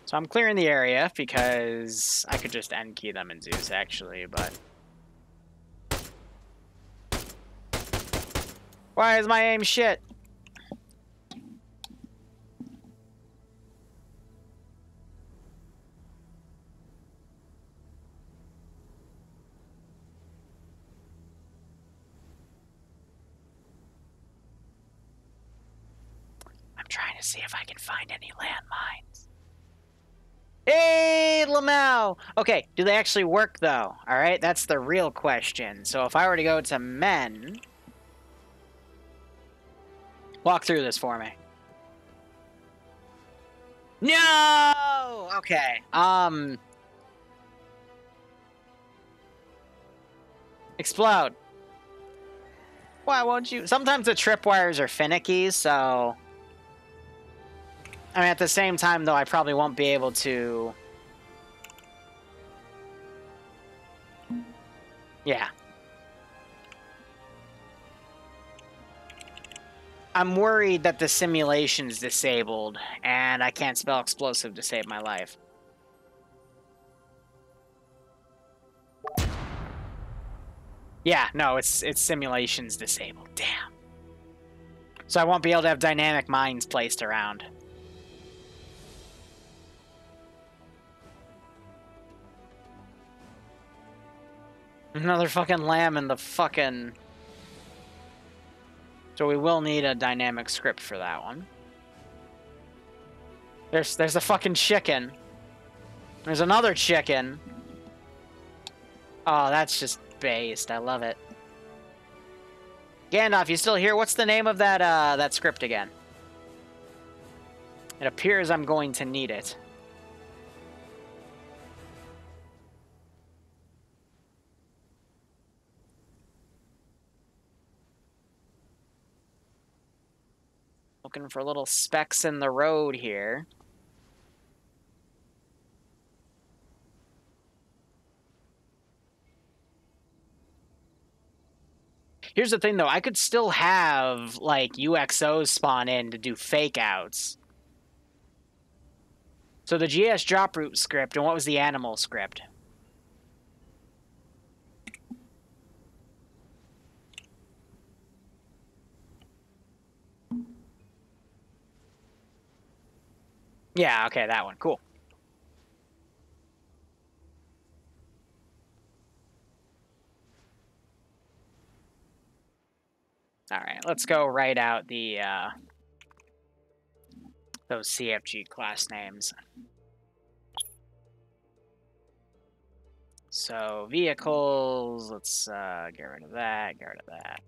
So I'm clearing the area because I could just end key them in Zeus actually, but... why is my aim shit? I'm trying to see if I can find any landmines. Hey, Lamau! Okay, do they actually work, though? Alright, that's the real question. So if I were to go to men... walk through this for me. No! Okay, explode. Why won't you? Sometimes the tripwires are finicky, so... I mean, at the same time, though, I probably won't be able to... yeah. I'm worried that the simulation's disabled, and I can't spell explosive to save my life. Yeah, no, it's simulation's disabled. Damn. So I won't be able to have dynamic mines placed around. Another fucking lamb in the fucking... So we will need a dynamic script for that one. There's a fucking chicken. There's another chicken. Oh, that's just based. I love it. Gandalf, you still here? What's the name of that script again? It appears I'm going to need it. Looking for little specks in the road here. Here's the thing, though. I could still have, like, UXOs spawn in to do fake outs. So the GS drop root script, and what was the animal script? Yeah, okay, that one. Cool. All right, let's go write out the those CFG class names. So vehicles, let's get rid of that, get rid of that.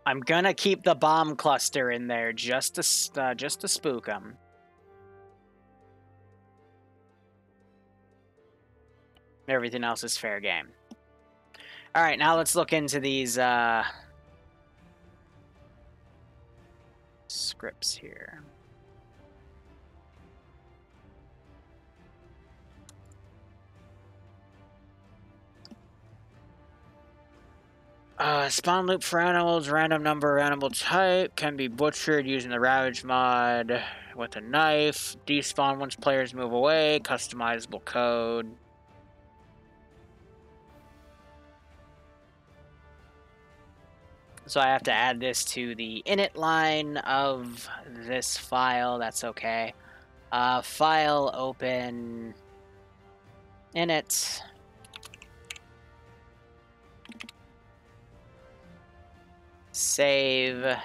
I'm gonna keep the bomb cluster in there just to spook them. Everything else is fair game. All right, now let's look into these scripts here. Spawn loop for animals, random number, animal type, can be butchered using the Ravage mod with a knife. Despawn once players move away, customizable code. So I have to add this to the init line of this file, that's okay. File open init. Save.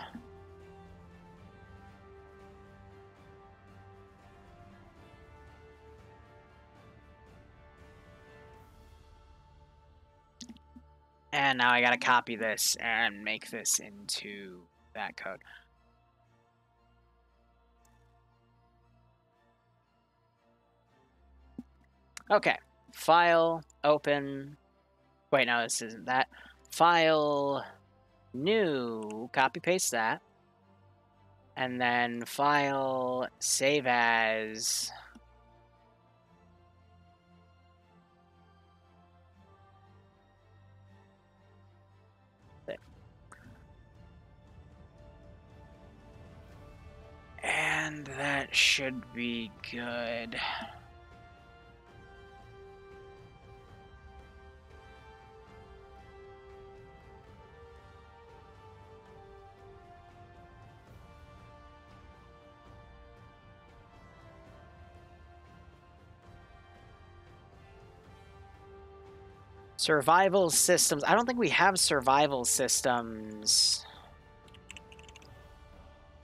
And now I gotta copy this and make this into that code. Okay, file, open. Wait, no, this isn't that. File, new, copy paste that. And then file, save as. And that should be good. Survival systems. I don't think we have survival systems.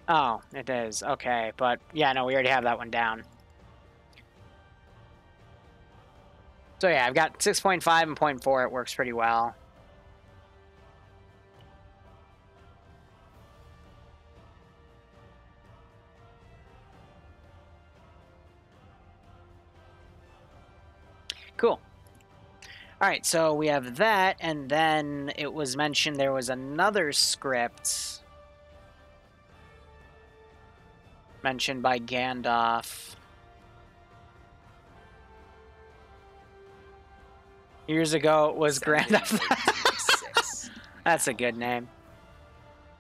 Oh, it is. Okay, but yeah, no, we already have that one down. So yeah, I've got 6.5 and 0.4. It works pretty well. Cool. All right, so we have that, and then it was mentioned there was another script mentioned by Gandalf. Years ago, it was Gandalf. That's a good name.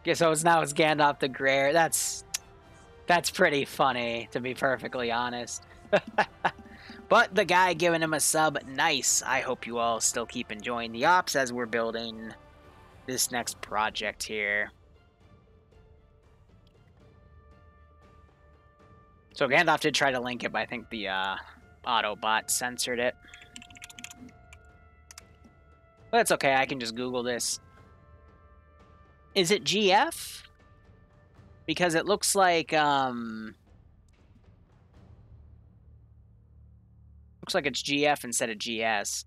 Yeah, so it's Gandalf the Grey. That's pretty funny, to be perfectly honest. But the guy giving him a sub, nice. I hope you all still keep enjoying the ops as we're building this next project here. So Gandalf did try to link it, but I think the Autobot censored it. But it's okay, I can just Google this. Is it GF? Because it looks like, looks like it's GF instead of GS.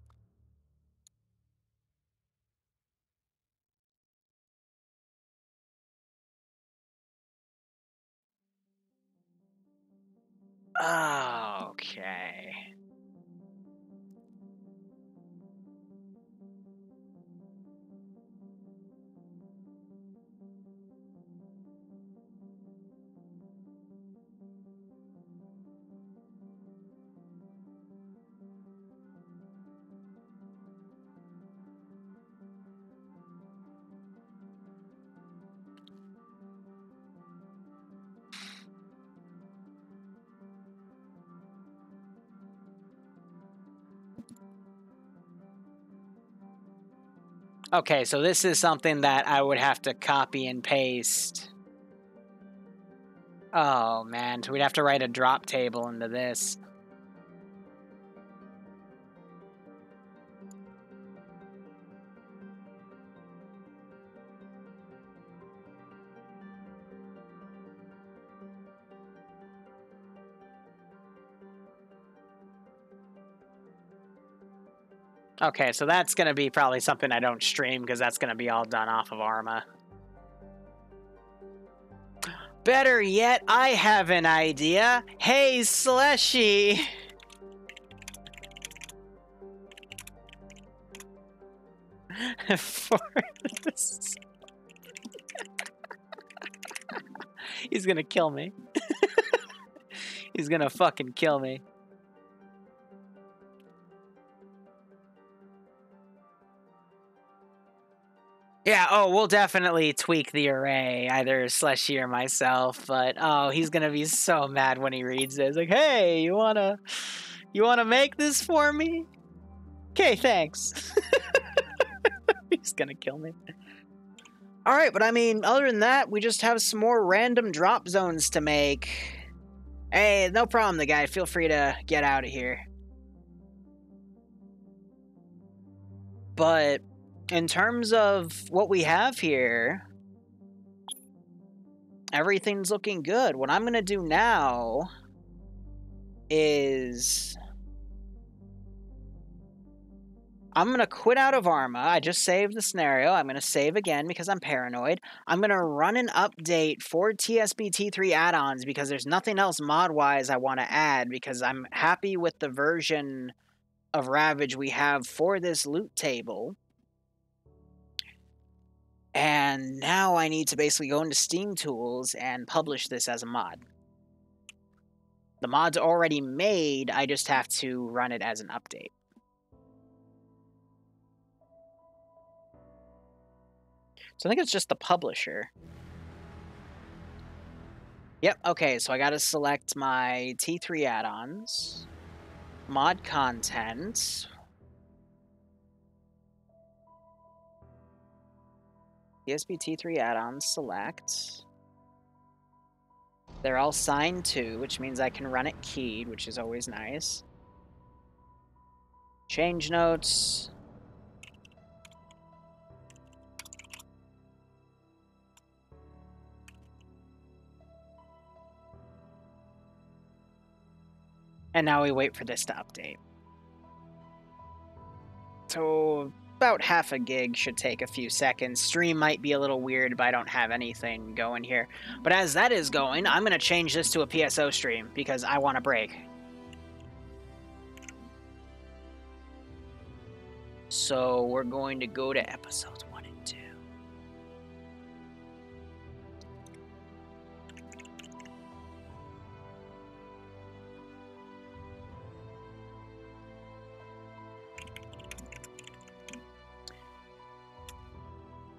Okay. Okay, so this is something that I would have to copy and paste. Oh, man. We'd have to write a drop table into this. Okay, so that's going to be probably something I don't stream because that's going to be all done off of Arma. Better yet, I have an idea. Hey, Slushy! For this. He's gonna kill me. He's gonna fucking kill me. Yeah, oh, we'll definitely tweak the array, either Slushy or myself, but oh, he's gonna be so mad when he reads this. Like, hey, you wanna make this for me? Okay, thanks. He's gonna kill me. Alright, but I mean, other than that, we just have some more random drop zones to make. Hey, no problem, the guy. Feel free to get out of here. But in terms of what we have here, everything's looking good. What I'm going to do now is I'm going to quit out of Arma. I just saved the scenario. I'm going to save again because I'm paranoid. I'm going to run an update for TSB T3 add-ons because there's nothing else mod-wise I want to add because I'm happy with the version of Ravage we have for this loot table. And now I need to basically go into Steam Tools and publish this as a mod. The mod's already made, I just have to run it as an update. So I think it's just the publisher. Yep, okay, so I gotta select my T3 add-ons, mod content, TSB T3 add-ons, select. They're all signed to, which means I can run it keyed, which is always nice. Change notes. And now we wait for this to update. So about half a gig should take a few seconds. Stream might be a little weird if I don't have anything going here. But as that is going, I'm going to change this to a PSO stream because I want a break. So we're going to go to episodes 1 and 2.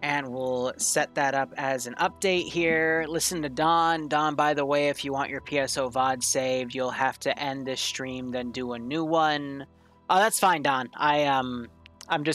And we'll set that up as an update here. Listen to Don. Don, by the way, if you want your PSO VOD saved, you'll have to end this stream, then do a new one. Oh, that's fine, Don. I'm just